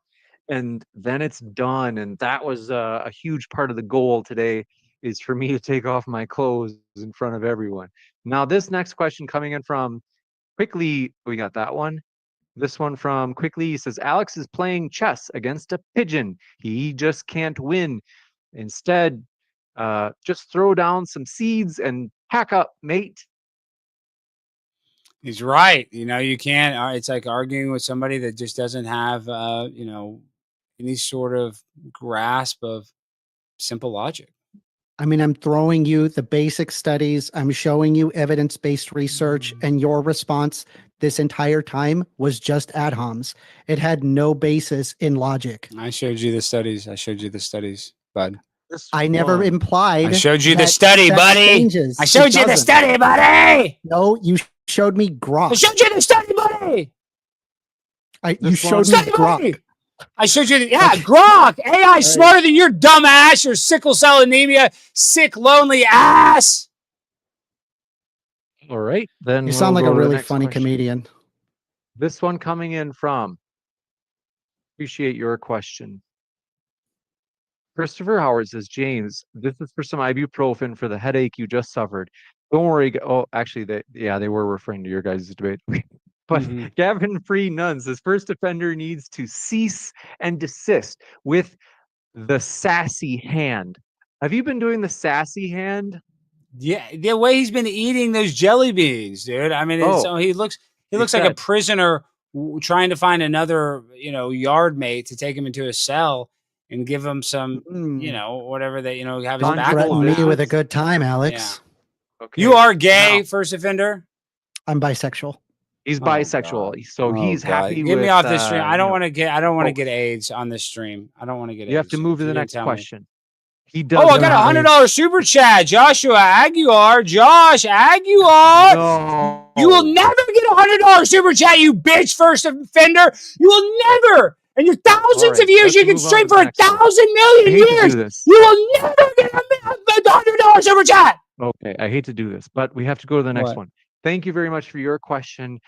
And then it's done. And that was a huge part of the goal today, is for me to take off my clothes in front of everyone. Now, this next question coming in from Quickly, we got that one. This one from Quickly, he says, Alex is playing chess against a pigeon. He just can't win. Instead, just throw down some seeds and pack up, mate. He's right. You can't. It's like arguing with somebody that just doesn't have, any sort of grasp of simple logic. I mean, I'm throwing you the basic studies. I'm showing you evidence-based research, and your response this entire time was just ad homs. It had no basis in logic. I showed you the studies. Bud. I never implied. I showed you the that study, sex buddy. changes. I showed It you the doesn't. study, buddy. No, you showed me grok. I showed you the study, buddy. You showed me Study, grok. buddy. I showed you Grok. AI smarter than your dumb ass, your sickle cell anemia, sick, lonely ass. All right. Then You sound we'll like go a to the really next funny question. comedian. This one coming in from, appreciate your question. Christopher Howard says, James, this is for some ibuprofen for the headache you just suffered. Don't worry. Oh, actually, they were referring to your guys' debate. But Gavin Free Nunn says, first offender needs to cease and desist with the sassy hand. Have you been doing the sassy hand? Yeah, the way he's been eating those jelly beans, dude. I mean, he looks like a prisoner trying to find another, yard mate to take him into a cell and give him some, whatever that, have his Don't back threaten on. me with a good time, Alex. Yeah. Okay. You are gay, first offender? I'm bisexual. He's bisexual, so he's happy. Get me off this stream. I don't want to get AIDS on this stream. I don't want to get AIDS. You have to move to the next question. He does. Oh, I got $100 super chat. Joshua Aguilar. Josh Aguilar. No. You will never get $100 super chat, you bitch, first offender. You will never. And your thousands of years you can stream for 1,000 million years. You will never get a $100 super chat. Okay, I hate to do this, but we have to go to the next one. Thank you very much for your question.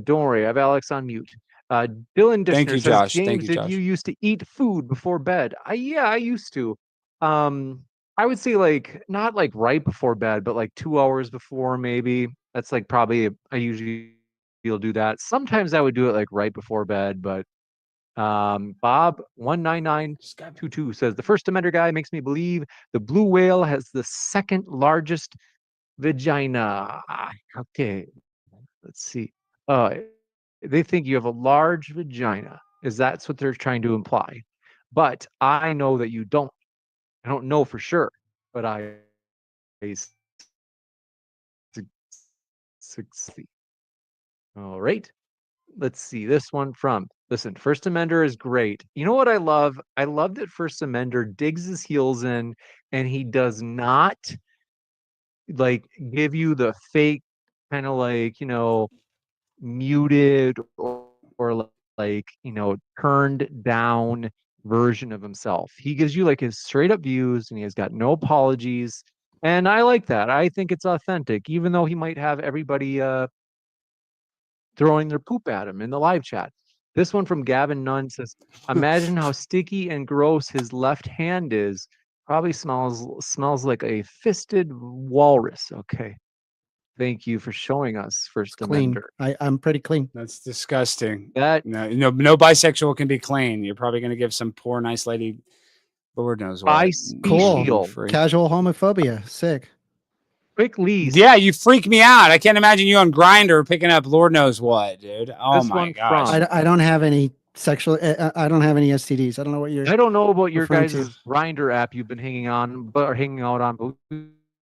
Don't worry, I have Alex on mute. Dylan Dishner says, Josh. James, did you used to eat food before bed? Yeah, I used to. I would say not right before bed, but 2 hours before maybe. That's probably I usually will do that. Sometimes I would do it right before bed, but Bob 19922 says the first amender guy makes me believe the blue whale has the second largest vagina. Okay, let's see. They think you have a large vagina. Is that's what they're trying to imply? But I know that you don't. I don't know for sure, but I succeed. All right. Let's see this one from. Listen, First Amender is great. You know what I love? I love that First Amender digs his heels in and he does not give you the fake kind of muted or turned down version of himself. He gives you his straight up views and he has got no apologies. And I like that. I think it's authentic, even though he might have everybody throwing their poop at him in the live chat. This one from Gavin Nunn says, imagine how sticky and gross his left hand is. Probably smells like a fisted walrus. Okay. Thank you for showing us First Clean. Amender. I'm pretty clean. That's disgusting. That No bisexual can be clean. You're probably going to give some poor, nice lady, Lord knows what. Cool. Shield. Free. Casual homophobia. Sick. Quick lease. Yeah, you freak me out. I can't imagine you on Grindr picking up Lord knows what, dude. Oh This my one gosh. from- I don't have any sexual. I don't have any STDs. I don't know what you're. I don't know about your referring guys' to. Grindr app you've been hanging out on, but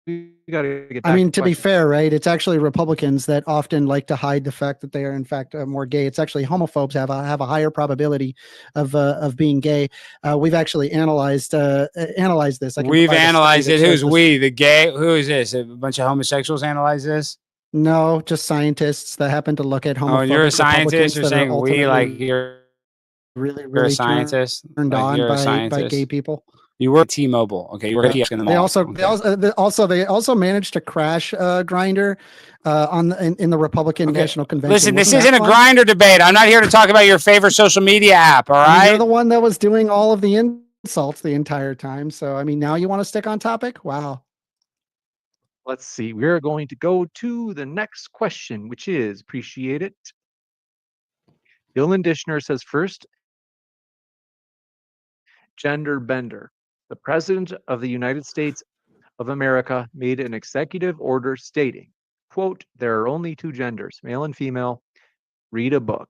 we gotta get. I back mean, to be question. fair, right? It's actually Republicans that often like to hide the fact that they are in fact more gay. It's actually homophobes have a higher probability of being gay. We've actually analyzed this. I can We've provide a study analyzed that it. shows Who's this. we? The gay? Who is this? A bunch of homosexuals analyze this? No, just scientists that happen to look at homophobic Oh, and you're a Republicans scientist. You're that are saying we ultimately like you're really a really scientist. turned Like on you're a by scientist. gay people. You work at T-Mobile. Okay, you work at in the They mall. also, Okay. they also managed to crash Grinder in the Republican Okay. National Convention. Listen, this Wasn't isn't that a fun? Grinder debate. I'm not here to talk about your favorite social media app. All I mean, right. you're the one that was doing all of the insults the entire time. So, I mean, now you want to stick on topic? Wow. Let's see. We're going to go to the next question, which is appreciate it. Dylan Dishner says first, gender bender. The President of the United States of America made an executive order stating, quote, there are only two genders, male and female. Read a book.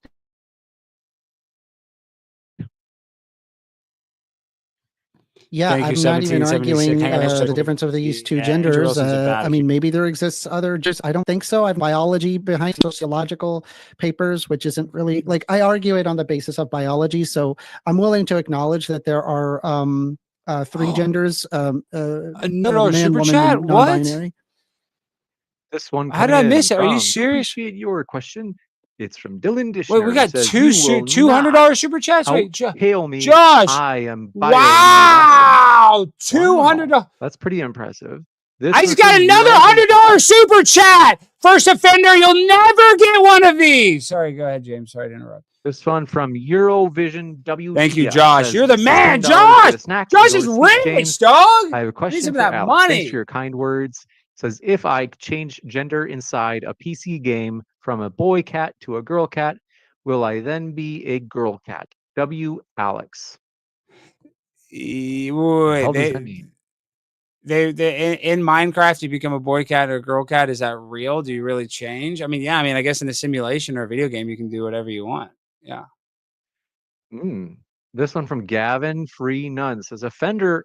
Yeah, Thank you, I'm not even 1776. arguing Hang on, there's the just- difference of these two Yeah, Andrew genders. Wilson's a bad I mean, maybe there exists other just I don't think so. I have biology behind sociological papers, which isn't really like I argue it on the basis of biology. So I'm willing to acknowledge that there are three genders. Another man, super woman, chat. and What? non-binary. This one. How did I coming in miss it? Are you from- serious? Appreciate your question. It's from Dylan Dishner. Wait, we who got says, two "You will $200 not super chats. Wait, hail me. Josh. I am Wow, $200. Wow, that's pretty impressive. This I was just got from another Euro- $100 super chat. First offender, you'll never get one of these. Sorry, go ahead, James. Sorry to interrupt. This one from Eurovision W. Thank you, Josh. You're the man, Josh. Josh is rich, dog. I have a question some for of that Alex. money. Thanks for your kind words. Says if I change gender inside a PC game from a boy cat to a girl cat, will I then be a girl cat? W. Alex. What How does that mean? They in Minecraft, you become a boy cat or a girl cat. Is that real? Do you really change? I mean, yeah. I mean, I guess in a simulation or a video game, you can do whatever you want. Yeah. This one from Gavin Free Nunn says offender.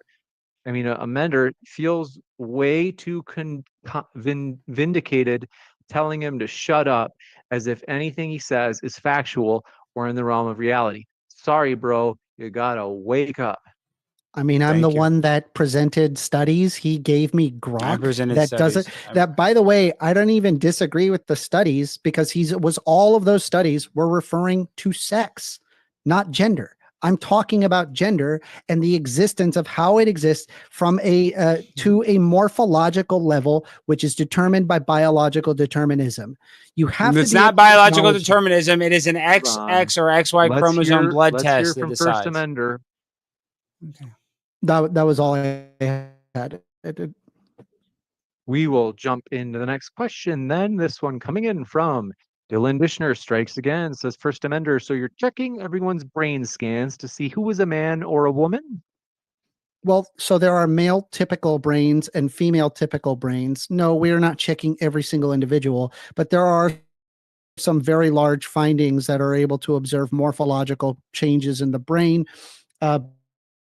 I mean, a mender feels way too vindicated, telling him to shut up, as if anything he says is factual or in the realm of reality. Sorry, bro, you gotta wake up. I mean, I'm Thank the you. one that presented studies. He gave me I grok presented that studies. doesn't. That, by the way, I don't even disagree with the studies because all of those studies were referring to sex, not gender. I'm talking about gender and the existence of how it exists from to a morphological level, which is determined by biological determinism. You have It's to be not able to biological acknowledge- determinism. It is an XX or XY Let's chromosome hear- blood let's hear test that from First decides. Amender. Okay. That was all I had. We will jump into the next question. Then this one coming in from Dylan Dishner strikes again, says First Amender. So you're checking everyone's brain scans to see who is a man or a woman? Well, so there are male typical brains and female typical brains. No, we're not checking every single individual, but there are some very large findings that are able to observe morphological changes in the brain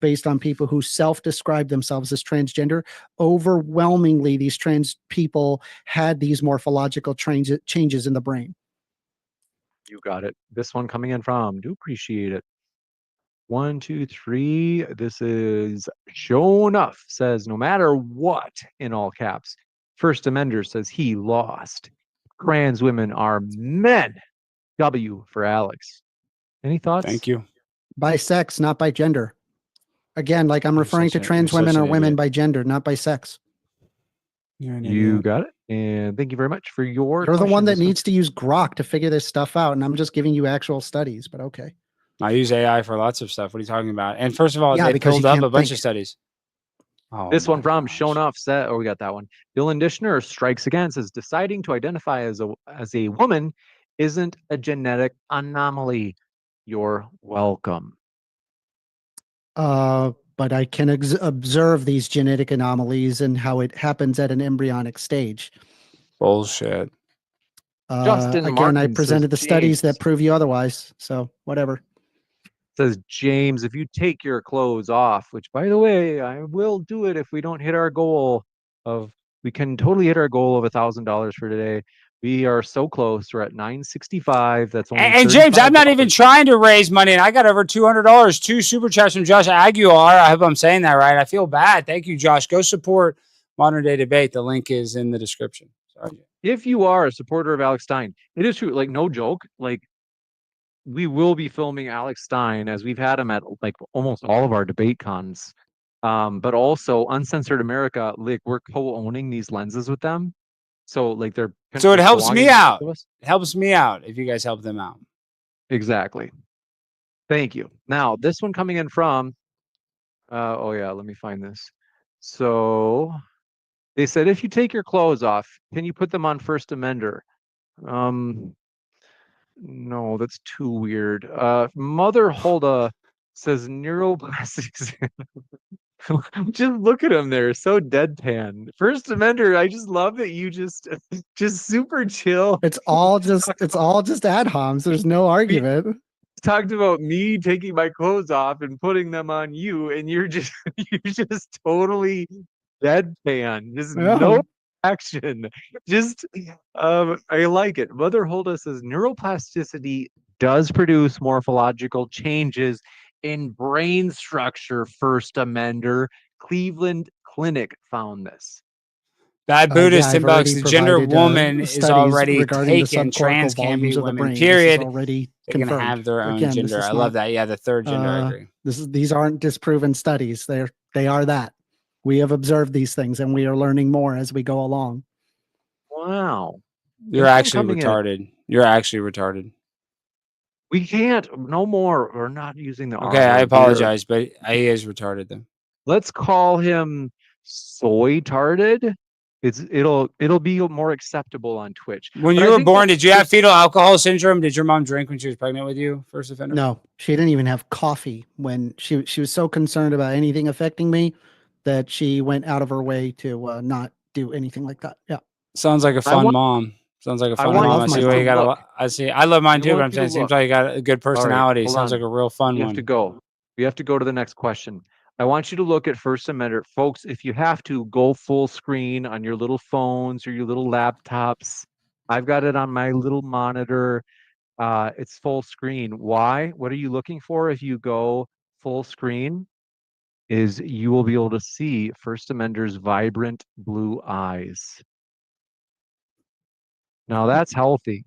based on people who self-describe themselves as transgender. Overwhelmingly, these trans people had these morphological changes in the brain. You got it. This one coming in from, do appreciate it. 1, 2, 3. This is Show Enough says, no matter what, in all caps. First Amender says he lost. Trans women are men. W for Alex. Any thoughts? Thank you. By sex, not by gender. Again, like I'm You're referring to such trans you're women such or an women idiot. by gender, not by sex. You're an You idiot. got it. And thank you very much for your You're the one question. that This one- needs to use grok to figure this stuff out, and I'm just giving you actual studies, but okay. I use AI for lots of stuff. What are you talking about? And first of all, Yeah, they because you pulled up can't a bunch think. of studies. Oh, This one my from gosh. Shown Off Set. Oh, we got that one. Dylan Dishner strikes again, says deciding to identify as a woman isn't a genetic anomaly. You're welcome. But I can observe these genetic anomalies and how it happens at an embryonic stage. Bullshit. Justin Again, I Martin presented the says, studies that James. prove you otherwise. So whatever. Says James, if you take your clothes off, which by the way, I will do it if we don't hit our goal of, we can totally hit our goal of $1,000 for today. We are so close. We're at 965. That's only And James, I'm not even $35. trying to raise money, and I got over $200. 2 super chats from Josh Aguilar. I hope I'm saying that right. I feel bad. Thank you, Josh. Go support Modern Day Debate. The link is in the description. Sorry. If you are a supporter of Alex Stein, it is true. Like, no joke. Like, we will be filming Alex Stein as we've had him at like almost all of our debate cons. But also Uncensored America, like we're co-owning these lenses with them. So like they're So it helps me belonging to out. both of us. It helps me out if you guys help them out. Exactly. Thank you. Now this one coming in from oh yeah, let me find this. So they said if you take your clothes off, can you put them on First Amender? No, that's too weird. Mother Hulda says neuroplastics. Just look at him there, so deadpan. First Amender, I just love that you just super chill. It's all just ad homs. There's no argument. Talked about me taking my clothes off and putting them on you, and you're just totally deadpan. Just no action. Just I like it. Mother Hulda says neuroplasticity does produce morphological changes in brain structure. First Amender. Cleveland Clinic found this. That Buddhist I've inbox, already the gender provided, woman is studies already regarding the taken. Trans subcortical can be volumes of the women, brain. This is period. already They can confirmed. have their own Again, this gender. is I love not, that. Yeah, the third gender, I agree. These aren't disproven studies. They are that. We have observed these things and we are learning more as we go along. Wow. You're actually retarded. You're actually retarded. We can't. No more. We're not using the Okay, I apologize, but he is retarded then. Let's call him soy-tarded. It'll be more acceptable on Twitch. When you were born, did you have fetal alcohol syndrome? Did your mom drink when she was pregnant with you, first offender? No, she didn't even have coffee when she was so concerned about anything affecting me that she went out of her way to not do anything like that. Yeah. Sounds like a fun mom. Sounds like a fun mom. I see what you got. I see. I love mine too, but I'm saying it seems like you got a good personality. Sounds like a real fun one. We have to go. We have to go to the next question. I want you to look at First Amender. Folks, if you have to, go full screen on your little phones or your little laptops. I've got it on my little monitor. It's full screen. Why? What are you looking for if you go full screen? Is you will be able to see First Amender's vibrant blue eyes. Now that's healthy.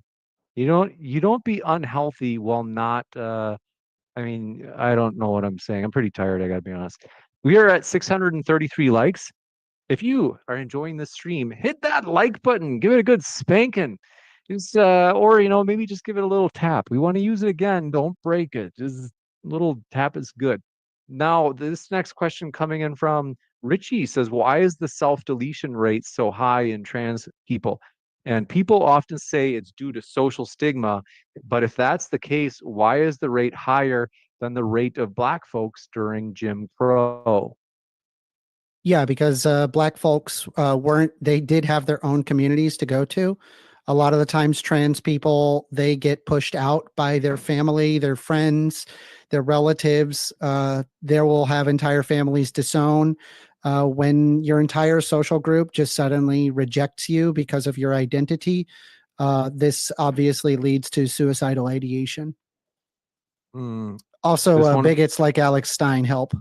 You don't be unhealthy while not I mean, I don't know what I'm saying. I'm pretty tired, I gotta be honest. We are at 633 likes. If you are enjoying this stream, hit that like button, give it a good spanking. Just or maybe just give it a little tap. We want to use it again. Don't break it. Just a little tap is good. Now, this next question coming in from Richie says, why is the self-deletion rate so high in trans people? And people often say it's due to social stigma, but if that's the case, why is the rate higher than the rate of Black folks during Jim Crow? Yeah, because Black folks they did have their own communities to go to. A lot of the times trans people, they get pushed out by their family, their friends, their relatives. They will have entire families disown. When your entire social group just suddenly rejects you because of your identity, this obviously leads to suicidal ideation. Also, bigots like Alex Stein help.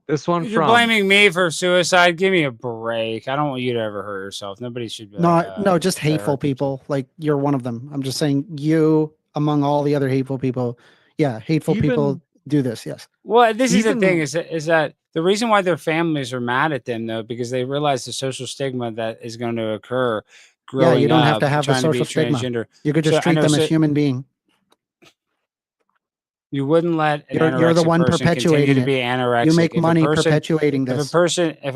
This one You're blaming me for suicide. Give me a break. I don't want you to ever hurt yourself. Nobody should be. No, just hateful people. Like you're one of them. I'm just saying you among all the other hateful people. Yeah, hateful people do this. Yes. Well, this is the thing is that the reason why their families are mad at them though, because they realize the social stigma that is going to occur. Yeah, you don't have to have the social stigma. You could just treat them as human being. You wouldn't let an You're the anorexic one person continue perpetuating to it. be anorexic. You make If a money person- perpetuating If this. a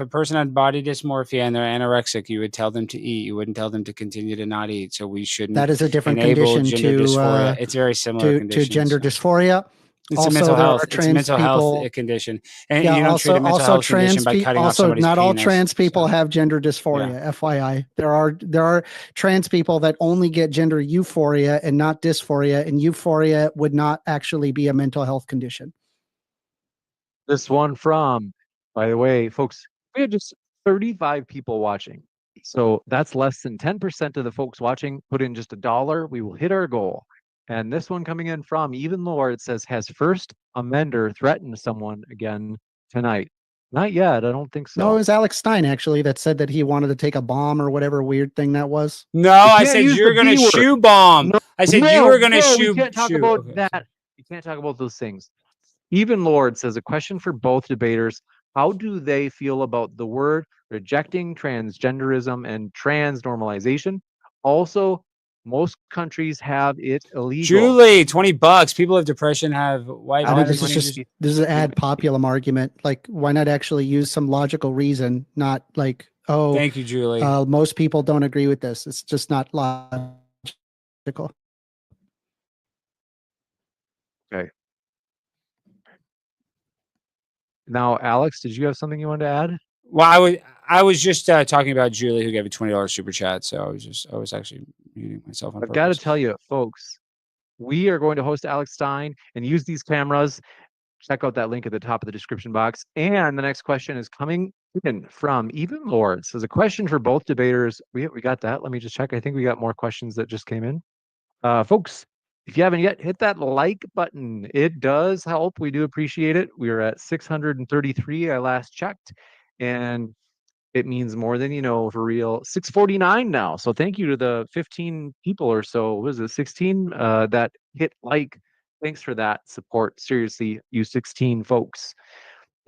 person had body dysmorphia and they're anorexic, you would tell them to eat. You wouldn't tell them to continue to not eat. So we shouldn't That is a different enable condition gender dysphoria. to It's very similar to conditions. gender dysphoria. It's Also, a mental there health. are It's a trans mental people. health condition, and Yeah, you don't treat a mental health condition by cutting off also somebody's not all penis, trans people so. have gender dysphoria. FYI, there are trans people that only get gender euphoria and not dysphoria, and euphoria would not actually be a mental health condition. This one from, by the way, folks, we had just 35 people watching. So that's less than 10% of the folks watching put in just $1. We will hit our goal. And this one coming in from Even Lord says, has First Amender threatened someone again tonight? Not yet. I don't think so. No, it was Alex Stein actually that said that he wanted to take a bomb or whatever weird thing that was. No, I can't said use you're the going to B word. shoe bomb. No, I said you were going to shoe. We can't talk shoe. about Okay. that. We can't talk about those things. Even Lord says, a question for both debaters. How do they feel about the word rejecting transgenderism and trans normalization? Also, most countries have it illegal. Julie, $20. People with depression have white I mean, matter this is money. just this is an ad populum argument. Like, why not actually use some logical reason? Not like, oh, Thank you, Julie. most people don't agree with this. It's just not logical. Okay. Now, Alex, did you have something you wanted to add? Well, I was just talking about Julie, who gave a $20 super chat. So I was actually muting myself on I've purpose. got to tell you, folks, we are going to host Alex Stein and use these cameras. Check out that link at the top of the description box. And the next question is coming in from Even Lord. So, a question for both debaters. We got that. Let me just check. I think we got more questions that just came in. Folks, if you haven't yet, hit that like button. It does help. We do appreciate it. We are at 633. I last checked. And it means more than you know, for real. 649 now. So thank you to the 15 people or so. What was it, 16 that hit like? Thanks for that support. Seriously, you 16 folks.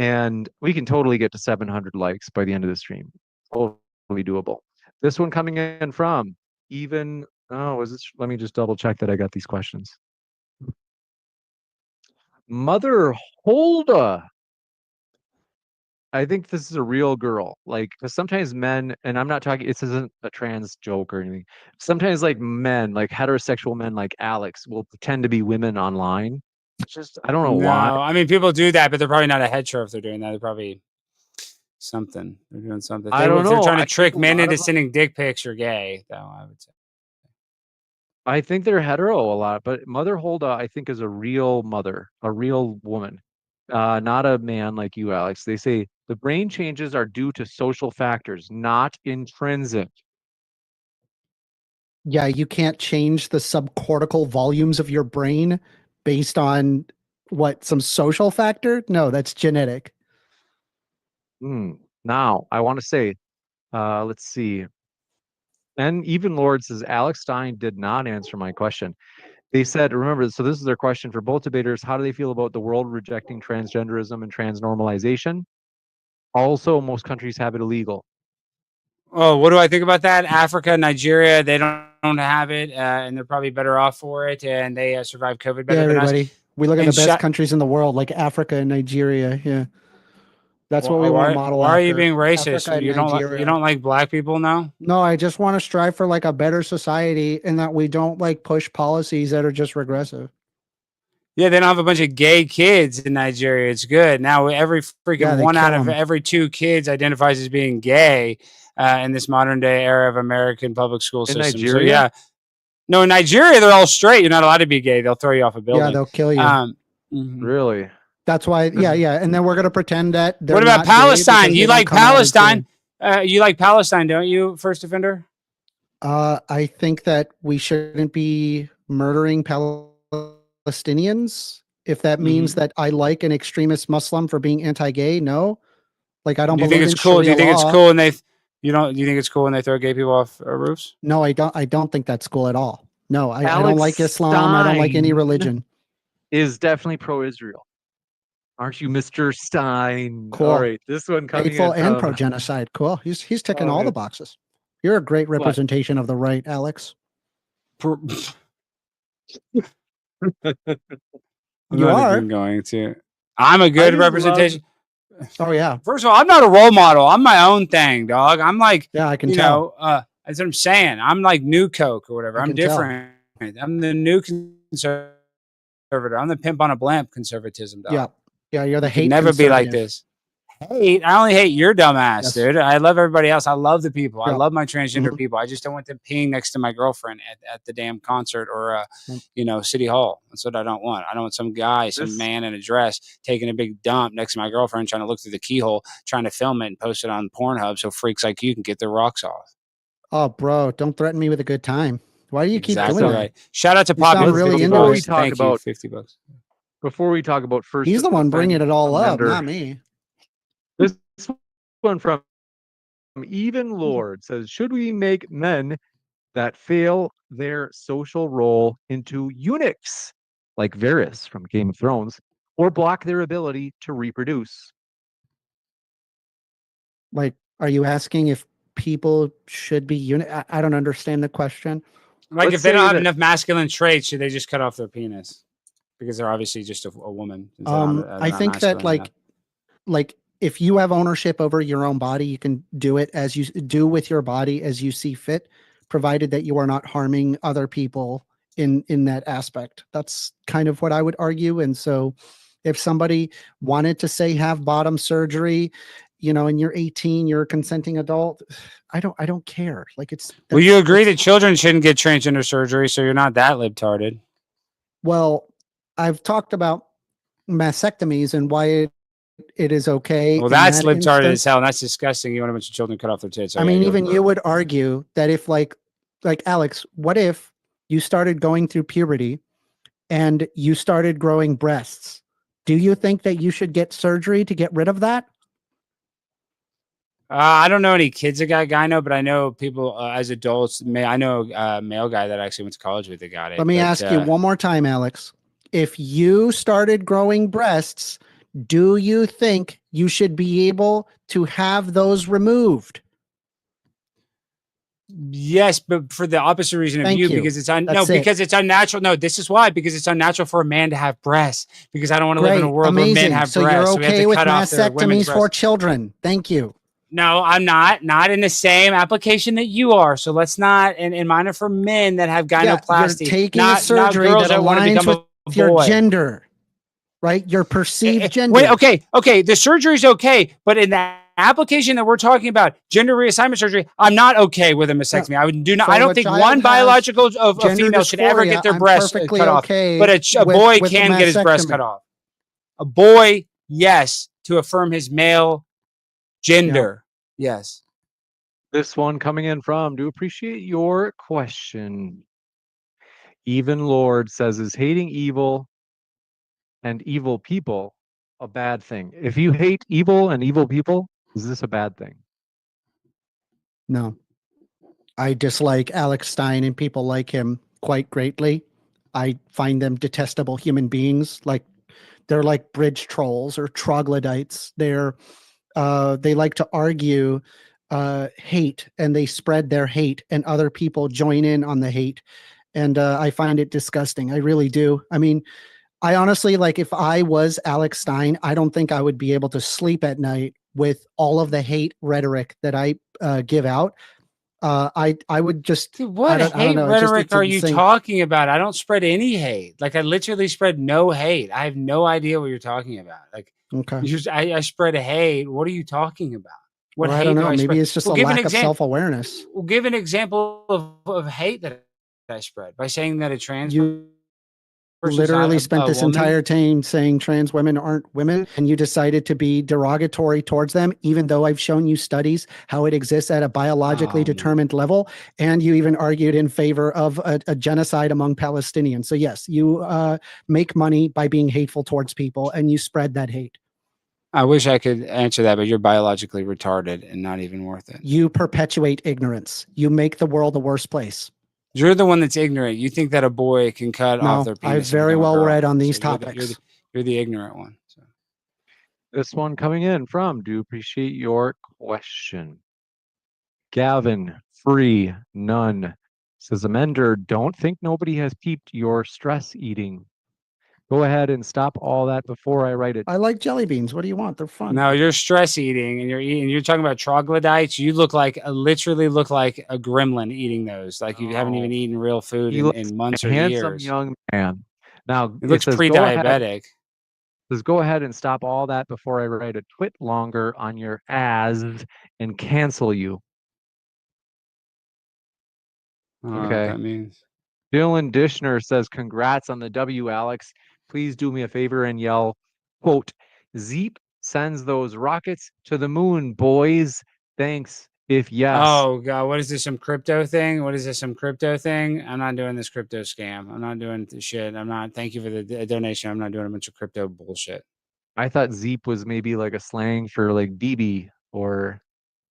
And we can totally get to 700 likes by the end of the stream. Totally doable. This one coming in from Even, let me just double check that I got these questions. Mother Holda. I think this is a real girl. Like, 'cause sometimes men, and I'm not talking, this isn't a trans joke or anything. Sometimes, like, men, like heterosexual men like Alex, will pretend to be women online. It's just, I don't know why. I mean, people do that, but they're probably not a hetero if they're doing that. They're probably something. They're doing something. I don't If they're know. trying I to trick think a men lot into of them- sending dick pics or gay, though, I would say. I think they're hetero a lot, but Mother Holda, I think, is a real mother, a real woman, not a man like you, Alex. They say the brain changes are due to social factors, not intrinsic. Yeah, you can't change the subcortical volumes of your brain based on what, some social factor? No, that's genetic. Now, I want to say, let's see. And Even Lord says, Alex Stein did not answer my question. They said, remember, so this is their question for both debaters. How do they feel about the world rejecting transgenderism and trans normalization? Also, most countries have it illegal. Oh, what do I think about that? Africa, Nigeria, they don't have it, and they're probably better off for it, and they survived COVID better than us. Everybody. We look at And the best countries in the world, like Africa and Nigeria. Yeah. That's what we want to model Why are you after. being racist? Africa and You Nigeria. don't like black people now? No, I just want to strive for like a better society and that we don't like push policies that are just regressive. Yeah, they don't have a bunch of gay kids in Nigeria. It's good. Now every freaking they one out kill of 'em. every 2 kids identifies as being gay in this modern day era of American public school In system. Nigeria? So yeah. No, in Nigeria, they're all straight. You're not allowed to be gay. They'll throw you off a building. Yeah, they'll kill you. Mhm. Really? That's why, yeah. And then we're going to pretend that they're What about not gay Palestine? because You they don't like come out as Palestine? gay. You like Palestine, don't you, First Offender? I think that we shouldn't be murdering Palestinians. If that means that I like an extremist Muslim for being anti-gay, no. Like, I don't Do you believe think in it's cool? Do you Sharia think it's law. cool when they you think it's cool when they throw gay people off roofs? No, I don't think that's cool at all. No, I don't Alex like Islam. I don't like any Stein religion. Is definitely pro-Israel. Aren't you, Mr. Stein? Cool. All right, this one coming Faithful in and from- pro-genocide. Cool. He's ticking Oh, all the man. boxes. You're a great representation of the right, Alex. I'm You not are? even going to. I'm a good just representation. Oh yeah, First of all, I'm not a role model. I'm my own thing, dog. I'm like, yeah, I can tell. that's what I'm saying. I'm like new Coke or whatever. I I'm can tell. different. I'm the new conservator. I'm the pimp on a blimp conservatism, dog. Yeah, yeah, you're the You could hate never be like conservative. this. Hate. I only hate your dumb ass, Yes. dude. I love everybody else. I love the people. I Yep. love my transgender Mhm. people. I just don't want them peeing next to my girlfriend at the damn concert or Yep. City Hall. That's what I don't want. I don't want some guy, some This man in a dress taking a big dump next to my girlfriend, trying to look through the keyhole, trying to film it and post it on Pornhub so freaks like you can get their rocks off. Oh, bro, don't threaten me with a good time. Why do you keep Exactly doing right. Shout out to You sound Poppy for really 50 into before it. we bucks. talk Thank you, about $50. before we talk about that? First He's the one bringing it all up, Amender, not me. this one from Even Lord says, should we make men that fail their social role into eunuchs like Varys from Game of Thrones, or block their ability to reproduce? Like, are you asking if people should be I don't understand the question. Like Let's if they don't say have that- enough masculine traits, should they just cut off their penis? Because they're obviously just a woman. Since they're I not think that masculine enough. like if you have ownership over your own body, you can do it as you do with your body as you see fit, provided that you are not harming other people in that aspect. That's kind of what I would argue. And so if somebody wanted to say have bottom surgery, and you're 18, you're a consenting adult, I don't care. Like Will you agree that children shouldn't get transgender surgery, so you're not that libtarded? Well, I've talked about mastectomies and why it is okay. Well, in that's that libtarded instance. as hell, and that's disgusting. You want a bunch of children cut off their tits. So I yeah, mean, you're even right. you would argue that if like Alex, what if you started going through puberty and you started growing breasts? Do you think that you should get surgery to get rid of that? I don't know any kids that got gyno, but I know people as adults. I know a male guy that actually went to college with that got it. Let me ask you one more time, Alex. If you started growing breasts, do you think you should be able to have those removed? Yes, but for the opposite reason of Thank you. because it's That's it's unnatural. No, this is why, because it's unnatural for a man to have breasts. Because I don't want to live in a Great, world where men amazing. have So breasts. you're So we have okay to with cut off their women's mastectomies for breasts. children. Thank you. No, I'm not. Not in the same application that you are. So let's not. And mine are for men that have gynoplasty. You're taking not, a surgery not girls that want to aligns become with a your boy. gender, right? Your perceived gender. Wait, okay. The surgery is okay, but in the application that we're talking about, gender reassignment surgery, I'm not okay with a mastectomy. I would do not. So I don't a think child one has biological of a gender female should ever dysphoria, get their I'm breasts perfectly cut off. okay But a boy with can get his breast mastectomy. cut off. A boy, yes, to affirm his male gender, yes. This one coming in from, do appreciate your question. Even Lord says, is hating evil and evil people a bad thing? If you hate evil and evil people, is this a bad thing? No. I dislike Alex Stein and people like him quite greatly. I find them detestable human beings. Like they're like bridge trolls or troglodytes. They like to argue hate, and they spread their hate, and other people join in on the hate. And I find it disgusting. I really do. I mean, I honestly, like, if I was Alex Stein, I don't think I would be able to sleep at night with all of the hate rhetoric that I give out. I would just. Dude, what I don't hate know. It's just- rhetoric it's are you insane. talking about? I don't spread any hate. Like I literally spread no hate. I have no idea what you're talking about. Like Okay. I spread hate. What are you talking about? What Well, hate I don't do know. Maybe spread? it's just Well, a give an lack of example. self-awareness. We'll give an example of hate that I spread by saying that a trans You person's literally not spent a this woman. entire time saying trans women aren't women, and you decided to be derogatory towards them, even though I've shown you studies how it exists at a biologically Oh, man. determined level. And you even argued in favor of a genocide among Palestinians. So yes, you make money by being hateful towards people, and you spread that hate. I wish I could answer that, but you're biologically retarded and not even worth it. You perpetuate ignorance. You make the world a worse place. You're the one that's ignorant. You think that a boy can cut No, off their penis. I've and very become a well girl. read on these So topics. You're the ignorant one. So. This one coming in from, do appreciate your question. Gavin, free, none, says, Amender, don't think nobody has peeped your stress eating. Go ahead and stop all that before I write it. I like jelly beans. What do you want? They're fun. No, you're stress eating, and you're talking about troglodytes. You look like literally look like a gremlin eating those. Like you haven't even eaten real food He in, looks months a or handsome years. young man. Now It looks says, go ahead, pre-diabetic. says, go ahead and stop all that before I write a twit longer on your ass and cancel you. I don't know what Okay. that means. Dylan Dishner says, congrats on the W, Alex. Please do me a favor and yell, quote, Zeep sends those rockets to the moon, boys. Thanks. If yes. Oh God, what is this? Some crypto thing? What is this? Some crypto thing? I'm not doing this crypto scam. I'm not doing shit. I'm not. Thank you for the donation. I'm not doing a bunch of crypto bullshit. I thought Zeep was maybe like a slang for like BB or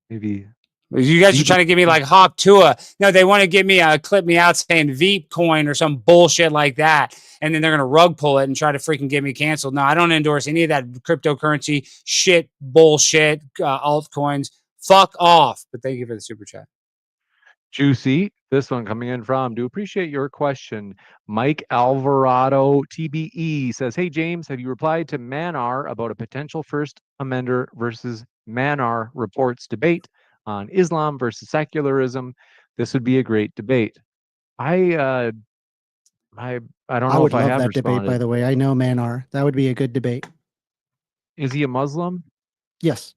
maybe. You guys are trying to give me like Hop Tua. No, they want to give me clip me out saying Veep coin or some bullshit like that. And then they're going to rug pull it and try to freaking get me canceled. No, I don't endorse any of that cryptocurrency shit, bullshit, altcoins. Fuck off. But thank you for the super chat. Juicy. This one coming in from, do appreciate your question. Mike Alvarado TBE says, hey, James, have you replied to Manar about a potential first amender versus Manar reports debate on Islam versus secularism? This would be a great debate. I don't know would if I love have that debate, by responded. the way. I know Manar. That would be a good debate. Is he a Muslim? Yes.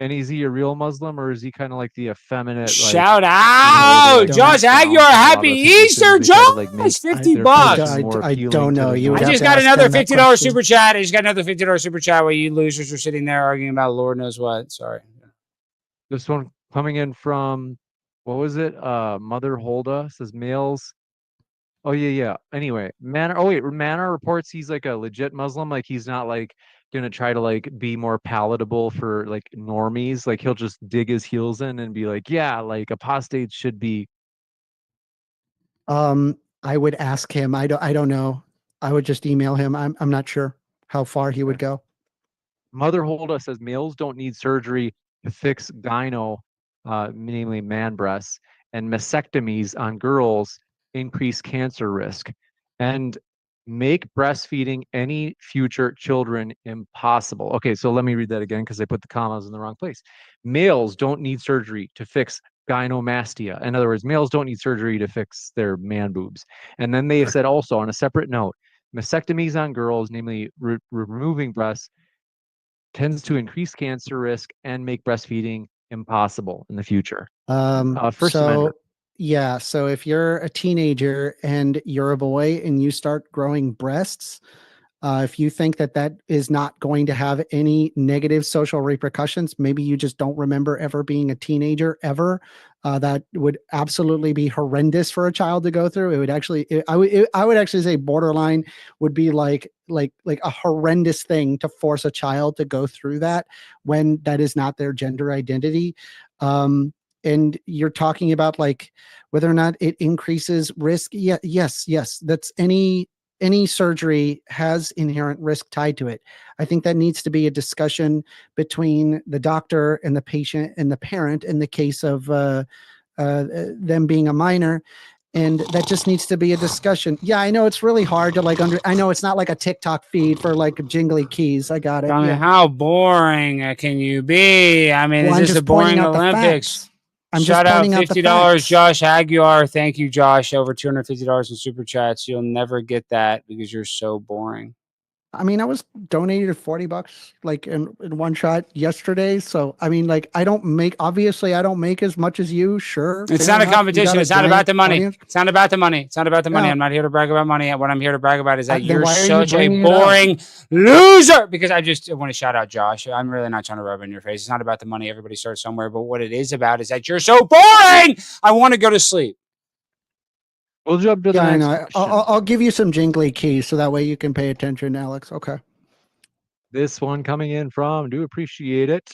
And is he a real Muslim, or is he kind of like the effeminate? Shout like, out, like, Josh down Aguiar! a lot Happy of the Easter, positions. They try to, Josh! like, make $50. positions more I appealing don't to know. the You would I have just to got ask another them that $50 question. super chat. I just got another $50 super chat while you losers are sitting there arguing about Lord knows what. Sorry. This one coming in from, what was it? Mother Holda says males. Oh yeah. Anyway, Manor reports he's like a legit Muslim. Like he's not like gonna try to like be more palatable for like normies. Like he'll just dig his heels in and be like, yeah, like apostates should be. I would ask him. I don't know. I would just email him. I'm not sure how far he would go. Mother Holda says males don't need surgery to fix gyno, namely man breasts, and mastectomies on girls increase cancer risk and make breastfeeding any future children impossible. Okay, so let me read that again because I put the commas in the wrong place. Males don't need surgery to fix gynomastia. In other words, males don't need surgery to fix their man boobs. And then they said also on a separate note, mastectomies on girls, namely removing breasts, tends to increase cancer risk and make breastfeeding impossible in the future. First Amendment. Yeah, so if you're a teenager and you're a boy and you start growing breasts, if you think that that is not going to have any negative social repercussions, maybe you just don't remember ever being a teenager ever. That would absolutely be horrendous for a child to go through. It would actually, I would actually say borderline would be like a horrendous thing to force a child to go through that when that is not their gender identity. And you're talking about like whether or not it increases risk. Yeah, yes. That's any surgery has inherent risk tied to it. I think that needs to be a discussion between the doctor and the patient and the parent in the case of them being a minor. And that just needs to be a discussion. Yeah, I know it's really hard to like I know it's not like a TikTok feed for like jingly keys. I got it. I mean, how boring can you be? I mean, Well, I'm is this just a boring pointing out the Olympics? facts. I'm Shout just out pointing out the $50, facts. Josh Aguiar. Thank you, Josh. Over $250 in super chats. You'll never get that because you're so boring. I mean, I was donated $40 like in one shot yesterday. So I mean, like I don't make as much as you. Sure. It's fair not a enough. You got competition. a It's not about giant the money. audience. It's not about the money. It's not about the money. No. I'm not here to brag about money. What I'm here to brag about is that Then you're why are you such a bringing it up? boring loser. Because I just want to shout out Josh. I'm really not trying to rub it in your face. It's not about the money. Everybody starts somewhere. But what it is about is that you're so boring. I want to go to sleep. We'll jump to the Yeah, I next know. question. I'll give you some jingly keys so that way you can pay attention, Alex. Okay. This one coming in from, do appreciate it.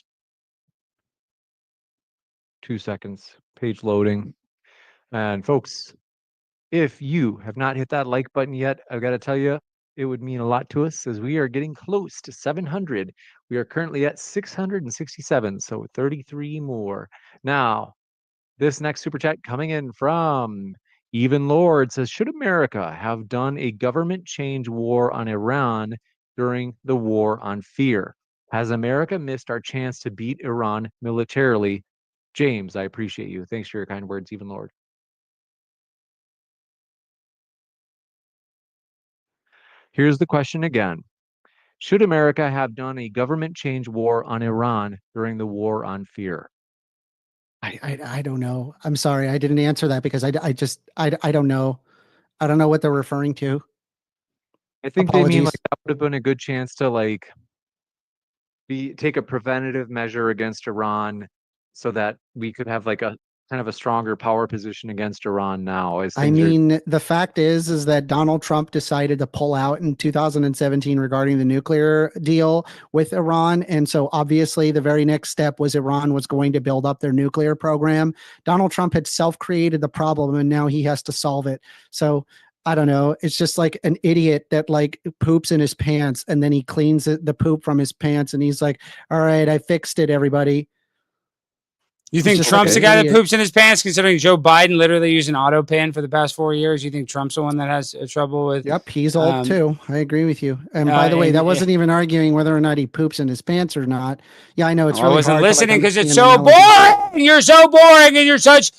2 seconds, page loading. And folks, if you have not hit that like button yet, I've got to tell you, it would mean a lot to us as we are getting close to 700. We are currently at 667, so 33 more. Now, this next super chat coming in from Even Lord says, should America have done a government change war on Iran during the war on fear? Has America missed our chance to beat Iran militarily? James, I appreciate you. Thanks for your kind words, Even Lord. Here's the question again. Should America have done a government change war on Iran during the war on fear? I don't know. I'm sorry. I didn't answer that because I don't know. I don't know what they're referring to. I think they mean like Apologies. that would have been a good chance to like take a preventative measure against Iran so that we could have like a kind of a stronger power position against Iran now as I things are. mean, the fact is that Donald Trump decided to pull out in 2017 regarding the nuclear deal with Iran. And so obviously the very next step was Iran was going to build up their nuclear program. Donald Trump had self-created the problem and now he has to solve it. So I don't know. It's just like an idiot that like poops in his pants and then he cleans the poop from his pants and he's like, all right, I fixed it, everybody. You think just like Trump's an the guy that idiot. poops in his pants, considering Joe Biden literally used an auto pen for the past 4 years? You think Trump's the one that has trouble with? Yep, he's old too. I agree with you. And by the way, and that wasn't even arguing whether or not he poops in his pants or not. Yeah, I know it's I really wasn't hard to, like, listening because it's understand so analogies. boring. You're so boring, and you're such.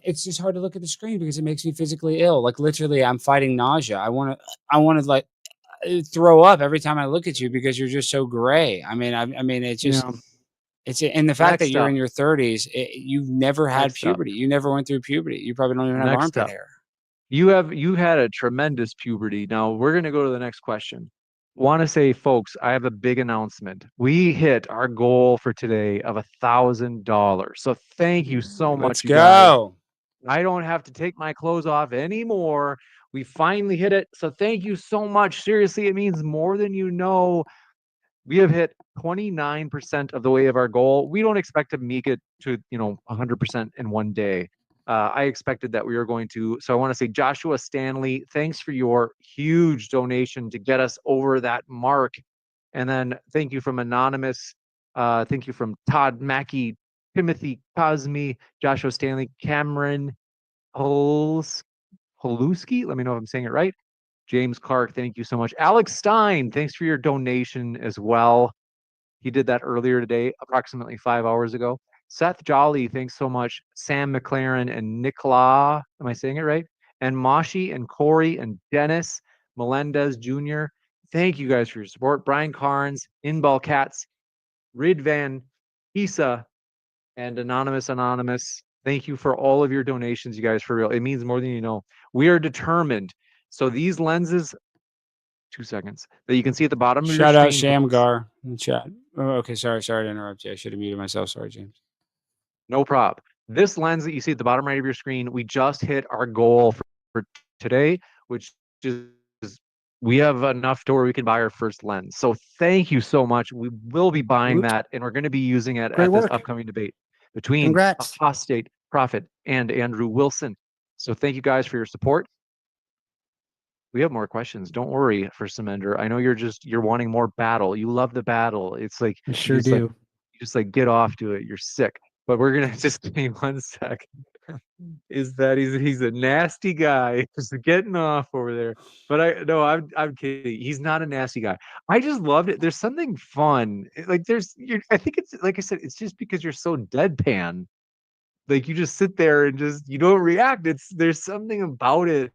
It's just hard to look at the screen because it makes me physically ill. Like literally, I'm fighting nausea. I want to like throw up every time I look at you because you're just so gray. I mean, it's just. Yeah. It's and the fact that Next you're up. in your 30s, you've never had Next up. puberty. You never went through puberty. You probably don't even have Next armpit up. hair. You had a tremendous puberty. Now we're going to go to the next question. Want to say, folks, I have a big announcement. We hit our goal for today of $1,000. So thank you so Let's much, you guys. go. I don't have to take my clothes off anymore. We finally hit it. So thank you so much. Seriously, it means more than you know. We have hit 29% of the way of our goal. We don't expect to make it to 100% in one day. I expected that we were going to. So I want to say, Joshua Stanley, thanks for your huge donation to get us over that mark. And then thank you from Anonymous. Thank you from Todd Mackey, Timothy Cosme, Joshua Stanley, Cameron Holski. Let me know if I'm saying it right. James Clark, thank you so much. Alex Stein, thanks for your donation as well. He did that earlier today, approximately 5 hours ago. Seth Jolly, thanks so much. Sam McLaren and Nicola, am I saying it right? And Moshi and Corey and Dennis Melendez Jr., thank you guys for your support. Brian Carnes, Inbal Cats, Ridvan, Isa, and Anonymous. Thank you for all of your donations, you guys, for real. It means more than you know. We are determined. So these lenses, 2 seconds, that you can see at the bottom of your Shout out screen. Shamgar in the chat. Oh, okay, sorry to interrupt you. I should have muted myself. Sorry, James. No problem. This lens that you see at the bottom right of your screen, we just hit our goal for today, which is we have enough to where we can buy our first lens. So thank you so much. We will be buying that, and we're going to be using it Great at this work. upcoming debate between Congrats. Apostate Prophet and Andrew Wilson. So thank you guys for your support. We have more questions. Don't worry, First Amender. I know you're wanting more battle. You love the battle. It's like I sure do. you just like get off to it. You're sick. But we're gonna just give me 1 sec. Is that he's a nasty guy, just getting off over there. But I'm kidding. He's not a nasty guy. I just loved it. There's something fun. Like I think it's like I said, it's just because you're so deadpan. Like you just sit there and you don't react. There's something about it.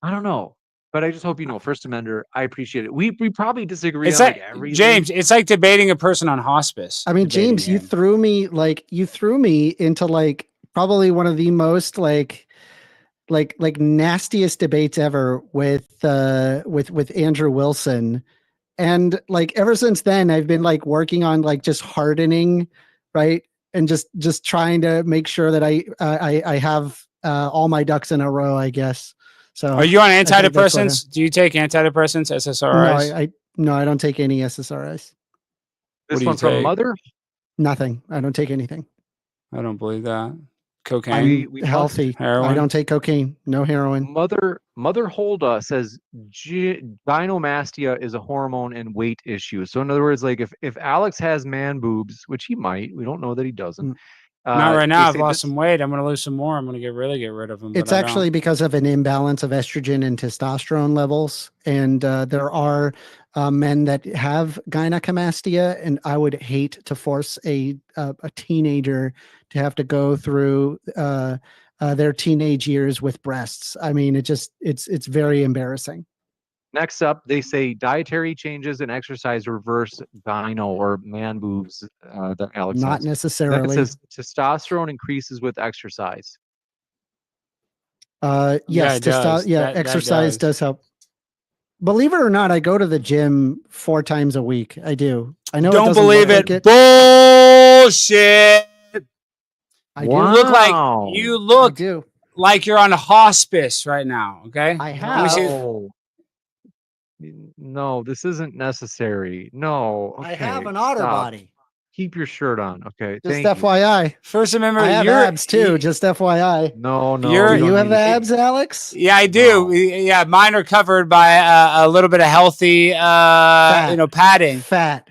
I don't know. But I just hope you know, First Amender, I appreciate it. We probably disagree It's on like everything. James. It's like debating a person on hospice. I mean, James, you threw me into like probably one of the most like nastiest debates ever with Andrew Wilson. And like ever since then, I've been like working on like just hardening, right? And just trying to make sure that I have all my ducks in a row, I guess. So are you on antidepressants? Do you take antidepressants, SSRIs? No, I don't take any SSRIs. This one from Mother? Nothing. I don't take anything. I don't believe that. Cocaine? I'm healthy. Heroin? I don't take cocaine. No heroin. Mother Holda says gynomastia is a hormone and weight issue. So in other words, like if Alex has man boobs, which he might, we don't know that he doesn't. Not right they now. I've say lost this- some weight. I'm going to lose some more. I'm going to really get rid of them. It's actually because of an imbalance of estrogen and testosterone levels. And there are men that have gynecomastia, and I would hate to force a teenager to have to go through their teenage years with breasts. I mean, it's very embarrassing. Next up, they say dietary changes and exercise reverse gyno or man boobs. That Alex Not has. Then it necessarily. says testosterone increases with exercise. Yes, Yeah, it does. That exercise does. does help. Believe it or not, I go to the gym 4 times a week. I do. I know. Don't doesn't believe look it. like Bullshit. I You look like Wow. you I look do. like you're on hospice right now. Okay. I Let me have. see. No. No, this isn't necessary. No. I have okay, an otter stop. body. Keep your shirt on. Okay. Just Thank you. FYI. First Amendment. I have you're, abs too. Just FYI. No, no. You're- we Do you don't have need to- abs, Alex? Yeah, I do. No. Yeah, mine are covered by a little bit of healthy, padding. Fat.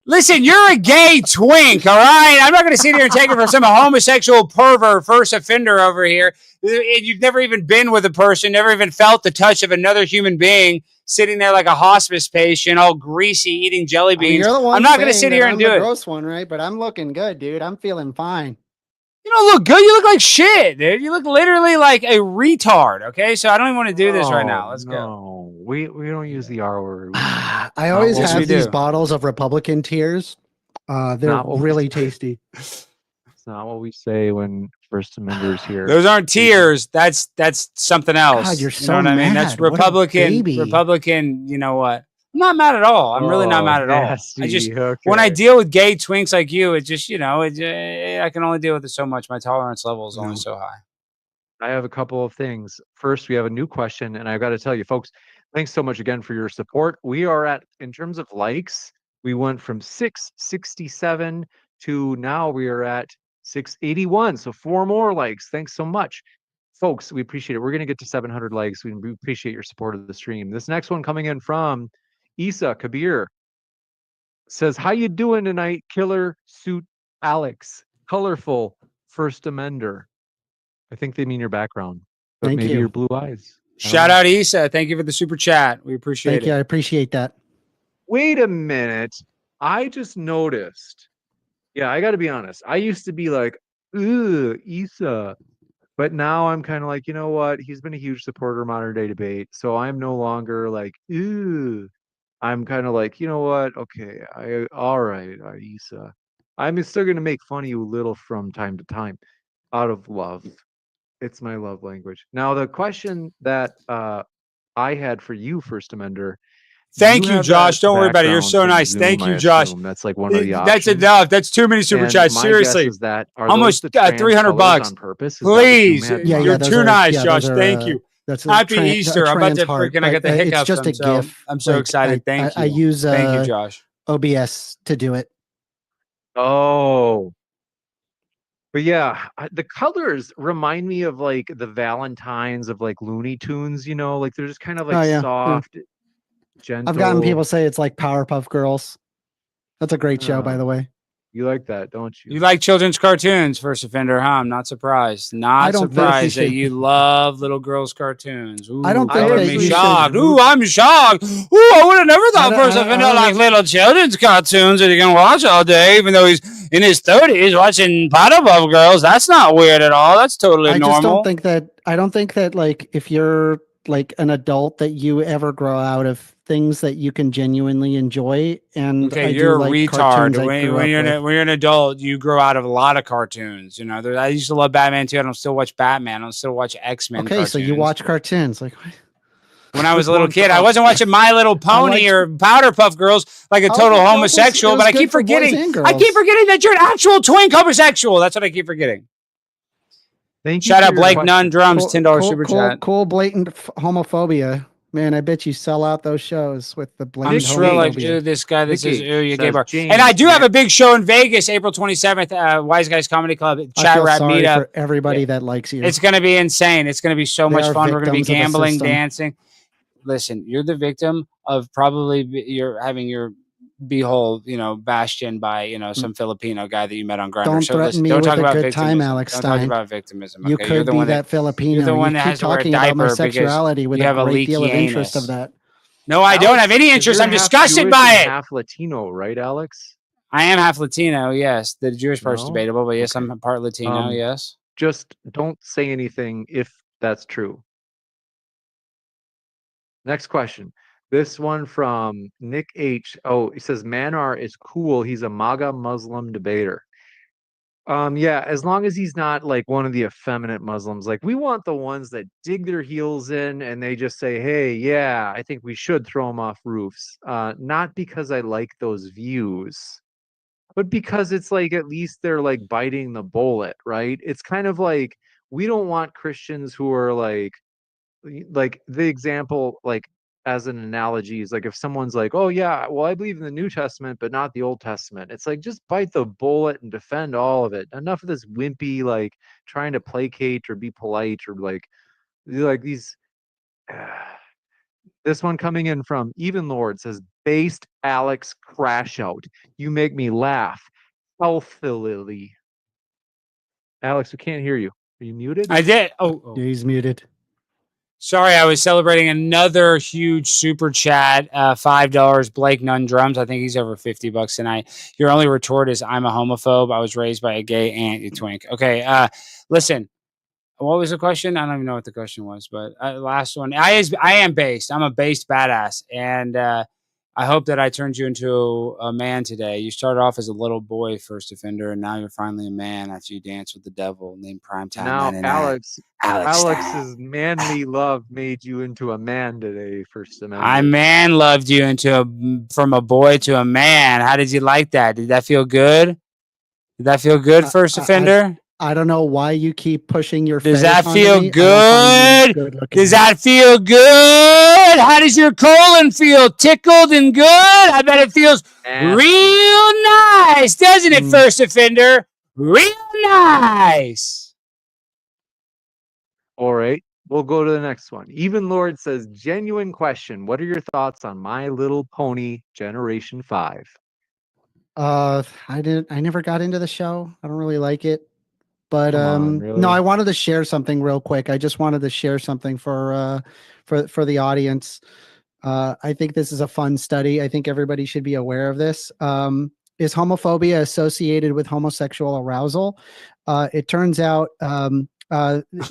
Listen, you're a gay twink, all right? I'm not going to sit here and take it for some homosexual pervert first offender over here. You've never even been with a person, never even felt the touch of another human being sitting there like a hospice patient, all greasy, eating jelly I mean, beans. you're the one I'm not going to saying sit that here and I'm do the it. gross one, right? But I'm looking good, dude. I'm feeling fine. You don't look good. You look like shit, dude. You look literally like a retard, okay? So I don't even want to do this right now. Let's go. No, we don't use the R word. I always Yes, have we these do. bottles of Republican tears. They're Not what we really say. tasty. It's not what we say when First Amenders here. Those aren't tears. That's something else. God, you're You so know what I mean? That's mad. What a Republican. baby. Republican. You know what? I'm not mad at all. I'm really not Oh, mad at all. nasty. I just Okay. when I deal with gay twinks like you, it just I can only deal with it so much. My tolerance level is only No. so high. I have a couple of things. First, we have a new question, and I've got to tell you, folks, thanks so much again for your support. We are at, in terms of likes, we went from 667 to now we are at 681. So 4 more likes. Thanks so much. Folks, we appreciate it. We're going to get to 700 likes. We appreciate your support of the stream. This next one coming in from Isa Kabir says, how you doing tonight, Killer Suit Alex? Colorful First Amender. I think they mean your background, but Thank maybe you. your blue eyes. I don't Shout know. out Issa. Thank you for the super chat. We appreciate Thank it. you. I appreciate that. Wait a minute. I just noticed. Yeah, I got to be honest. I used to be like, ugh, Issa. But now I'm kind of like, you know what? He's been a huge supporter of modern day debate. So I'm no longer like, ugh. I'm kind of like, you know what? Okay, all right, Issa. I'm still going to make fun of you a little from time to time out of love. It's my love language. Now, the question that I had for you, First Amender. Thank you, have Josh. that Don't worry about it. You're background so from nice. Zoom, Thank I you, Josh. assume. That's like one of the That's options. enough. That's too many super And chats. my Seriously. guess is that are Almost, those the trans 300 colors bucks. on purpose? Is that what Zoom Please. had in Yeah, mind? You're those too are- nice, yeah, Josh. those are, Thank you. That's a Happy tran- a Easter. I'm about to trans heart, freaking, I got but, the hiccups. It's just a GIF. I'm so Like, excited. Thank you. I use Thank you, Josh. OBS to do it. Oh. But yeah, the colors remind me of like the Valentines of like Looney Tunes, you know, like they're just kind of like Oh, yeah, yeah. soft, gentle. I've gotten people say it's like Powerpuff Girls. That's a great show, by the way. You like that, don't you? You like children's cartoons, First Offender, huh? I'm not surprised. I Not don't think surprised you that should- you love little girls' cartoons. Ooh, I don't think color that me you should- shocked. Ooh, I'm shocked. Ooh, I would have never thought I First don't- Offender I don't- liked little children's cartoons that he can watch all day, even though he's in his 30s watching Powerpuff Girls. That's not weird at all. That's totally I normal. just don't think that. I don't think that like if you're like an adult that you ever grow out of things that you can genuinely enjoy. And Okay, I you're do a like retard. cartoons I When, grew when up you're with. when you're an adult, you grow out of a lot of cartoons. You know, I used to love Batman too. I don't still watch Batman. I don't still watch X-Men. Okay, so you cartoons. watch cartoons like. When I was a Which little one's kid, I up? wasn't watching My Little Pony liked- or Powderpuff Girls like a Oh, total but it homosexual. was But I good keep for boys forgetting. and I keep girls. forgetting that you're an actual twink homosexual. That's what I keep forgetting. Thank you Shout for out your Blake question. Nunn Drums, $10 super chat. Cool blatant homophobia. Man, I bet you sell out those shows with the I'm blatant sure, like, homophobia. ooh, this guy that says, Vicky ooh, you gay says, bar. James, And I do have Matt- a big show in Vegas, April 27th, Wise Guys Comedy Club, I Chat feel Rap sorry Meetup. for everybody that likes you. It's going to be insane. It's going to be so They much are fun. We're going to be victims of the gambling, system. dancing. Listen, you're the victim of probably you're having your behold, bastion by, some Filipino guy that you met on Grindr. Don't So threaten listen, me don't with talk a about good time, victimism. Alex Don't talk Stein. about victimism. You Okay, you're could the be one that Filipino. you're the one You that keep has to wear a talking about my diaper because sexuality with you a have a great deal of leaky interest of anus. that. No, I don't have any 'cause interest. you're I'm half disgusted Jewish by and it. half Latino, right, Alex? I am half Latino. Yes, the Jewish part's No? debatable, but yes, Okay. I'm part Latino. Yes. Just don't say anything if that's true. Next question. This one from Nick H. Oh, he says Manar is cool. He's a MAGA Muslim debater. Yeah, as long as he's not like one of the effeminate Muslims. Like we want the ones that dig their heels in and they just say, "Hey, yeah, I think we should throw them off roofs." Not because I like those views, but because it's like at least they're like biting the bullet, right? It's kind of like we don't want Christians who are like the example like as an analogy is like if someone's like, oh yeah, well I believe in the New Testament but not the Old Testament. It's like just bite the bullet and defend all of it. Enough of this wimpy like trying to placate or be polite or like these this one coming in from Even Lord says based Alex crash out. You make me laugh healthily. Alex, we can't hear you. Are you muted? I did. Oh. Yeah, he's muted. Sorry, I was celebrating another huge super chat. $5. Blake Nunn Drums. I think he's over $50 tonight. Your only retort is I'm a homophobe. I was raised by a gay aunt, you twink. Okay. Listen. What was the question? I don't even know what the question was, but last one. I am based. I'm a based badass, and I hope that I turned you into a man today. You started off as a little boy, first offender, and now you're finally a man after you danced with the devil named Primetime. Now, 99. Alex's manly love made you into a man today, First Amendment. I man loved you from a boy to a man. How did you like that? Did that feel good? Did that feel good, first offender? I don't know why you keep pushing your Does fetish that onto feel me. I don't find you good? good-looking. Does that feel good? How does your colon feel? Tickled and good? I bet it feels real nice, doesn't it, first offender? Real nice. All right. We'll go to the next one. Even Lord says, genuine question. What are your thoughts on My Little Pony Generation 5? I never got into the show. I don't really like it. But Come on, really? no, I wanted to share something real quick. I just wanted to share something for the audience. I think this is a fun study. I think everybody should be aware of this. Is homophobia associated with homosexual arousal? It turns out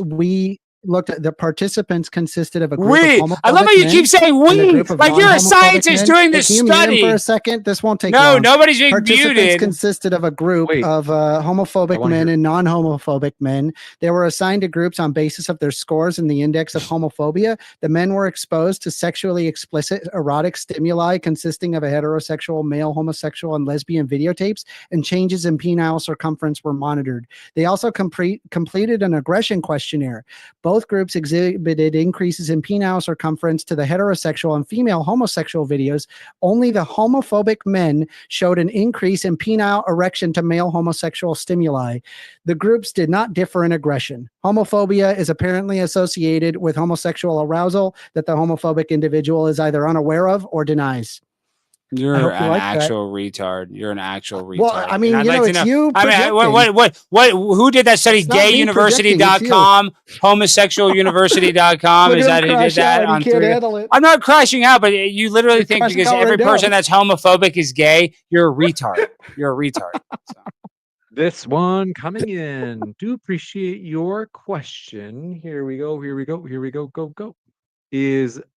we looked at the participants consisted of a group of homophobic I love how you men keep saying and a we, group of like you're a non-homophobic scientist men. doing this Can you mute him study. for a second? This won't take No, long. nobody's being Participants muted. consisted of a group of homophobic men and non-homophobic men. They were assigned to groups on basis of their scores in the index of homophobia. The men were exposed to sexually explicit erotic stimuli consisting of a heterosexual, male, homosexual, and lesbian videotapes, and changes in penile circumference were monitored. They also completed an aggression questionnaire. Both groups exhibited increases in penile circumference to the heterosexual and female homosexual videos. Only the homophobic men showed an increase in penile erection to male homosexual stimuli. The groups did not differ in aggression. Homophobia is apparently associated with homosexual arousal that the homophobic individual is either unaware of or denies. You're an actual retard. You're an actual retard. Well, I mean, it's you. I mean, what? Who did that study? GayUniversity.com, homosexualuniversity.com. Is that who did that on three? I'm not crashing out, but you literally think because every person that's homophobic is gay, you're a retard. You're a retard. So. This one coming in. Do appreciate your question. Here we go. Go.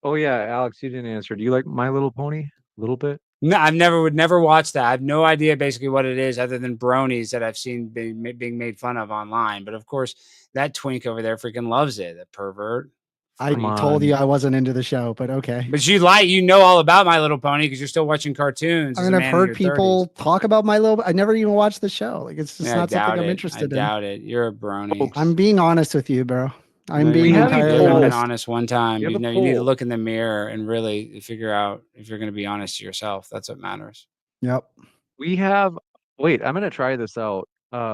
Oh yeah, Alex, you didn't answer. Do you like My Little Pony? A little bit? No, would never watch that. I have no idea basically what it is other than bronies that I've seen being made fun of online. But of course, that twink over there freaking loves it. That pervert. I told you I wasn't into the show, but okay. But you know all about My Little Pony because you're still watching cartoons. I mean, I've heard people talk about My Little. I never even watched the show. Like it's just not something I'm interested in. I doubt it. You're a brony. I'm being honest with you, bro. I'm being entirely honest. Honest one time. You need to look in the mirror and really figure out if you're going to be honest to yourself. That's what matters. Yep. We have. Wait, I'm going to try this out,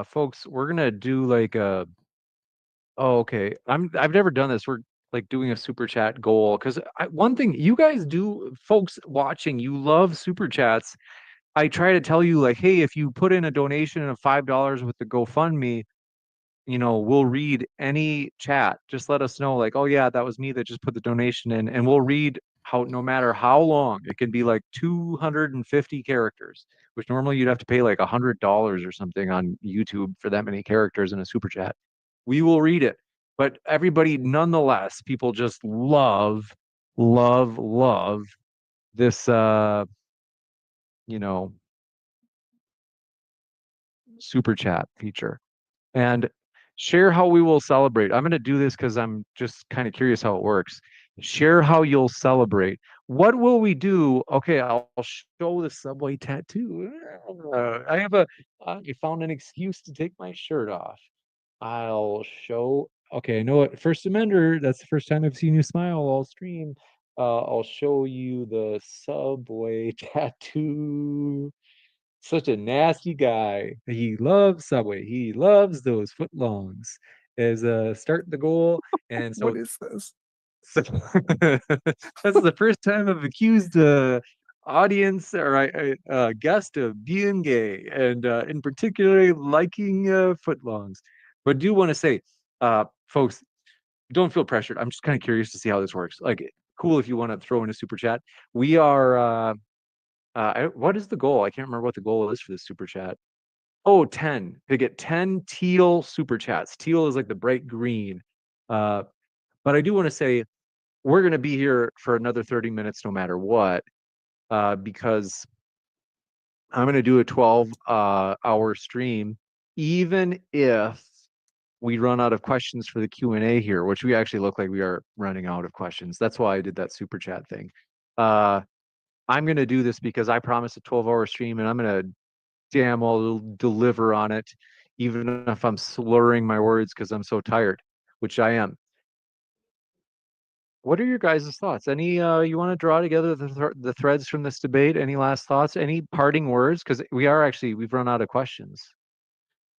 folks. We're going to do like a. Oh, okay. I've never done this. We're like doing a super chat goal because one thing you guys do, folks watching, you love super chats. I try to tell you, like, hey, if you put in a donation of $5 with the GoFundMe, we'll read any chat. Just let us know, like, oh yeah, that was me that just put the donation in, and we'll read no matter how long. It can be like 250 characters, which normally you'd have to pay like $100 or something on YouTube for that many characters in a super chat. We will read it. But everybody, nonetheless, people just love this super chat feature. And share how we will celebrate. I'm going to do this because I'm just kind of curious how it works. Share how you'll celebrate. What will we do? Okay, I'll show the Subway tattoo. I found an excuse to take my shirt off. I'll show. Okay, I know what. First Amender, that's the first time I've seen you smile all stream. I'll show you the Subway tattoo. Such a nasty guy. He loves Subway. He loves those footlongs as start the goal. And so What is this? so that's the first time I've accused audience or a guest of being gay, and in particular liking footlongs. But do want to say, folks, don't feel pressured. I'm just kind of curious to see how this works. Like, cool if you want to throw in a super chat. We are what is the goal? I can't remember what the goal is for this super chat. Oh, 10. To get 10 teal super chats. Teal is like the bright green. But I do want to say we're going to be here for another 30 minutes no matter what, because I'm going to do a 12-hour stream, even if we run out of questions for the Q&A here, which we actually look like we are running out of questions. That's why I did that super chat thing. I'm going to do this because I promised a 12-hour stream, and I'm going to damn well deliver on it, even if I'm slurring my words because I'm so tired, which I am. What are your guys' thoughts? Any you want to draw together the threads from this debate? Any last thoughts? Any parting words? Because we've run out of questions.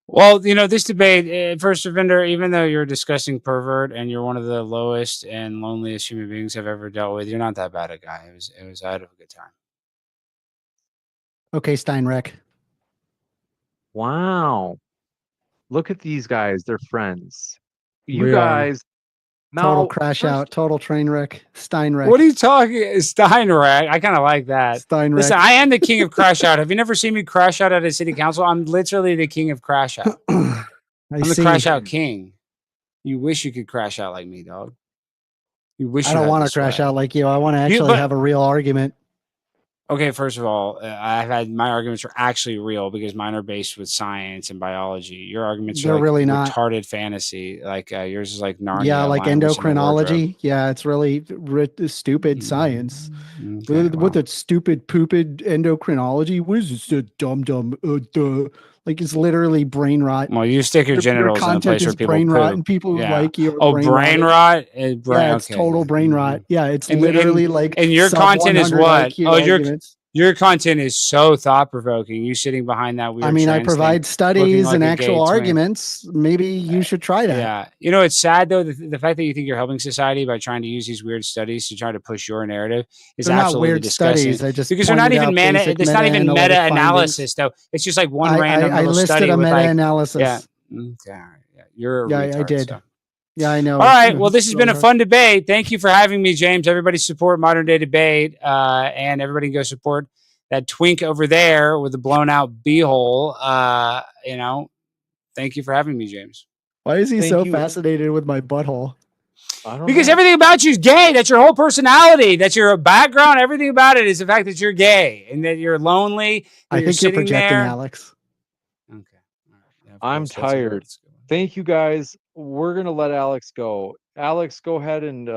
Well, this debate, First Offender, even though you're a disgusting pervert and you're one of the lowest and loneliest human beings I've ever dealt with, you're not that bad a guy. I had a good time. Okay, Steinreck. Wow. Look at these guys. They're friends. You We are. guys. Total crash out. Total train wreck. Steinreck. What are you talking? Steinreck. I kind of like that. Steinreck. Listen, I am the king of crash out. Have you never seen me crash out at a city council? I'm literally the king of crash out. I'm the crash out king. You wish you could crash out like me, dog. You wish. I don't want to crash out like you. I want to actually have a real argument. Okay, first of all, I've had my arguments are actually real because mine are based with science and biology. Your arguments are like really not retarded fantasy. Like yours is like Narnia. Yeah, like endocrinology. Yeah, it's really stupid science. Okay, what that stupid pooped endocrinology? What is this dumb? Like it's literally brain rot. Well, you stick your genitals in a place where people brain poop. rot, and people who like you. Brain rot. Yeah, it's total brain rot. Yeah, it's literally like. And your content is what? Your content is so thought provoking. You sitting behind that weird. I mean, I provide studies and actual arguments. Maybe you should try that. Yeah, it's sad though. The fact that you think you're helping society by trying to use these weird studies to try to push your narrative is they're absolutely not weird disgusting. Studies. Because they're not even it's not even meta analysis though. It's just like one random little study. I listed a meta analysis. Yeah. Okay. Yeah. You're a retard, I did. So. Yeah, I know. All right. Well, this has been a fun debate. Thank you for having me, James. Everybody support Modern Day Debate, and everybody can go support that twink over there with the blown out beehole. Thank you for having me, James. Why is he so fascinated with my butthole? Because everything about you is gay. That's your whole personality. That's your background. Everything about it is the fact that you're gay and that you're lonely. I think you're projecting, Alex. Okay. Yeah, I'm tired. Thank you, guys. We're going to let Alex go. Alex, go ahead and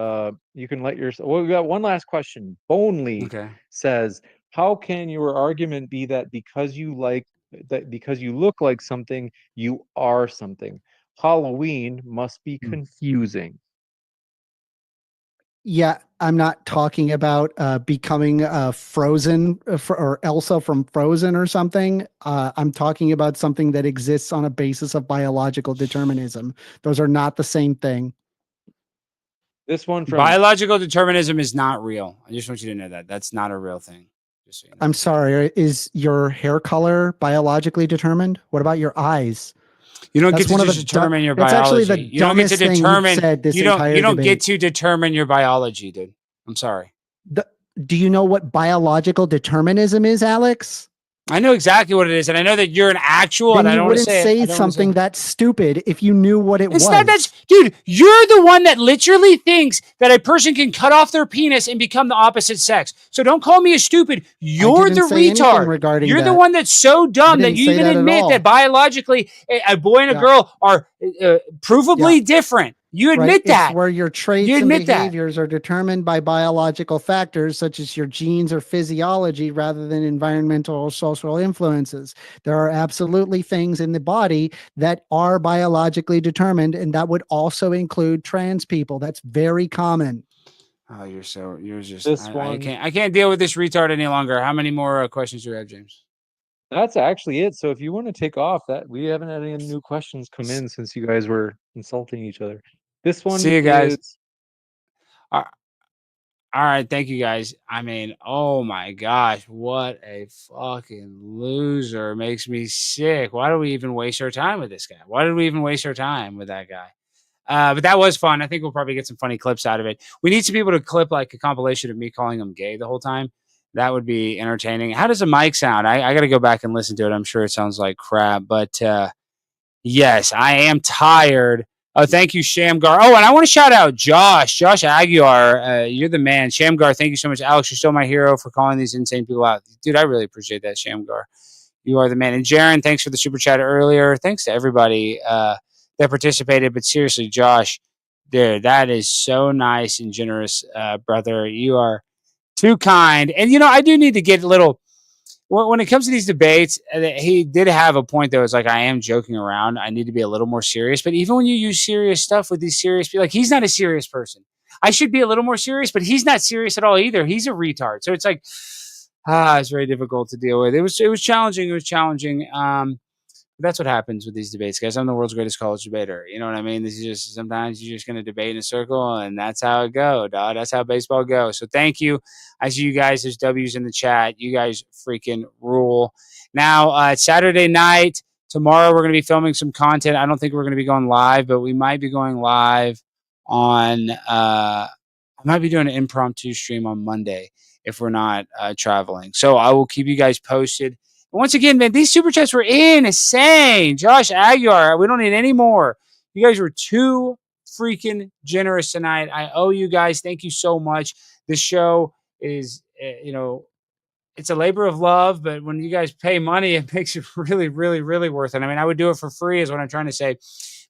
you can let yourself. Well, we got one last question. Bonely says, how can your argument be that because you look like something, you are something? Halloween must be confusing. Yeah, I'm not talking about becoming Frozen or Elsa from Frozen or something. I'm talking about something that exists on a basis of biological determinism. Those are not the same thing. This one from biological determinism is not real. I just want you to know that that's not a real thing. Just so you know. I'm sorry. Is your hair color biologically determined? What about your eyes? You don't That's get one to of the just determine your That's biology. actually the You don't get to dumbest thing you've determine. said this You don't. entire You don't get debate. to determine your biology, dude. I'm sorry. Do you know what biological determinism is, Alex? I know exactly what it is, and I know that you're an actual. Then and I you don't want to wouldn't say it. I say don't wanna something say it. that's stupid if you knew what it It's was. not that's dude, you're the one that literally thinks that a person can cut off their penis and become the opposite sex. So don't call me a stupid. You're the didn't say anything retard. regarding You're the that. one that's so dumb that didn't you say even that at admit all. that biologically a boy and a Yeah. girl are provably different. You Right? admit that. It's where your traits You and admit that. behaviors are determined by biological factors such as your genes or physiology rather than environmental or social influences. There are absolutely things in the body that are biologically determined, and that would also include trans people. That's very common. Oh, you're just This I one, can't deal with this retard any longer. How many more questions do you have, James? that's actually it. So if you want to take off, that we haven't had any new questions come in since you guys were insulting each other. This one See you guys. is All right, thank you guys. I mean, oh my gosh, what a fucking loser. Makes me sick. Why do we even waste our time with this guy? Why did we even waste our time with that guy? But that was fun. I think we'll probably get some funny clips out of it. We need to be able to clip like a compilation of me calling him gay the whole time. That would be entertaining. How does a mic sound? I got to go back and listen to it. I'm sure it sounds like crap, but yes, I am tired. Oh, thank you, Shamgar. Oh, and I want to shout out Josh Aguiar. You're the man. Shamgar, thank you so much. Alex, you're still my hero for calling these insane people out. Dude, I really appreciate that, Shamgar. You are the man. And Jaron, thanks for the super chat earlier. Thanks to everybody that participated. But seriously, Josh, dude, that is so nice and generous, brother. You are too kind. And, I do need to get a little – when it comes to these debates, he did have a point, though. It's like, I am joking around. I need to be a little more serious. But even when you use serious stuff with these serious people, like, he's not a serious person. I should be a little more serious, but he's not serious at all either. He's a retard. So it's like, it's very difficult to deal with. It was challenging. It was challenging. That's what happens with these debates, guys. I'm the world's greatest college debater. You know what I mean? This is just sometimes you're just going to debate in a circle, and that's how it goes, dog. That's how baseball goes. So thank you. I see you guys. There's W's in the chat. You guys freaking rule. Now, it's Saturday night. Tomorrow we're going to be filming some content. I don't think we're going to be going live, but we might be going live on I might be doing an impromptu stream on Monday if we're not traveling. So I will keep you guys posted. Once again, man, these super chats were insane. Josh Aguiar, we don't need any more. You guys were too freaking generous tonight. I owe you guys. Thank you so much. This show is, it's a labor of love, but when you guys pay money, it makes it really, really, really worth it. I mean, I would do it for free is what I'm trying to say.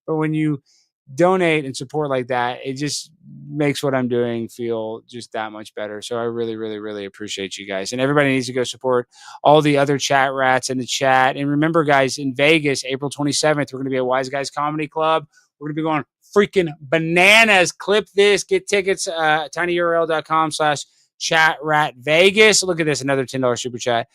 But when you donate and support like that, it just makes what I'm doing feel just that much better. So I really, really, really appreciate you guys. And everybody needs to go support all the other chat rats in the chat. And remember, guys, in Vegas, April 27th, we're going to be at Wise Guys Comedy Club. We're going to be going freaking bananas. Clip this. Get tickets, tinyurl.com/ChatRatVegas. Look at this, another $10 super chat.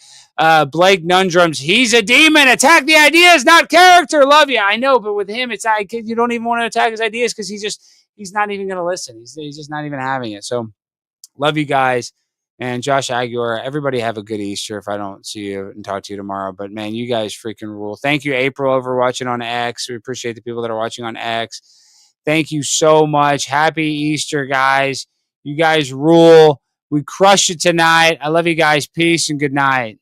Blake Nundrums, he's a demon. Attack the ideas, not character. Love you. I know, but with him, it's you don't even want to attack his ideas because he's not even going to listen. He's just not even having it. So love you guys. And Josh Aguiar, everybody have a good Easter if I don't see you and talk to you tomorrow. But, man, you guys freaking rule. Thank you, April, over watching on X. We appreciate the people that are watching on X. Thank you so much. Happy Easter, guys. You guys rule. We crushed it tonight. I love you guys. Peace and good night.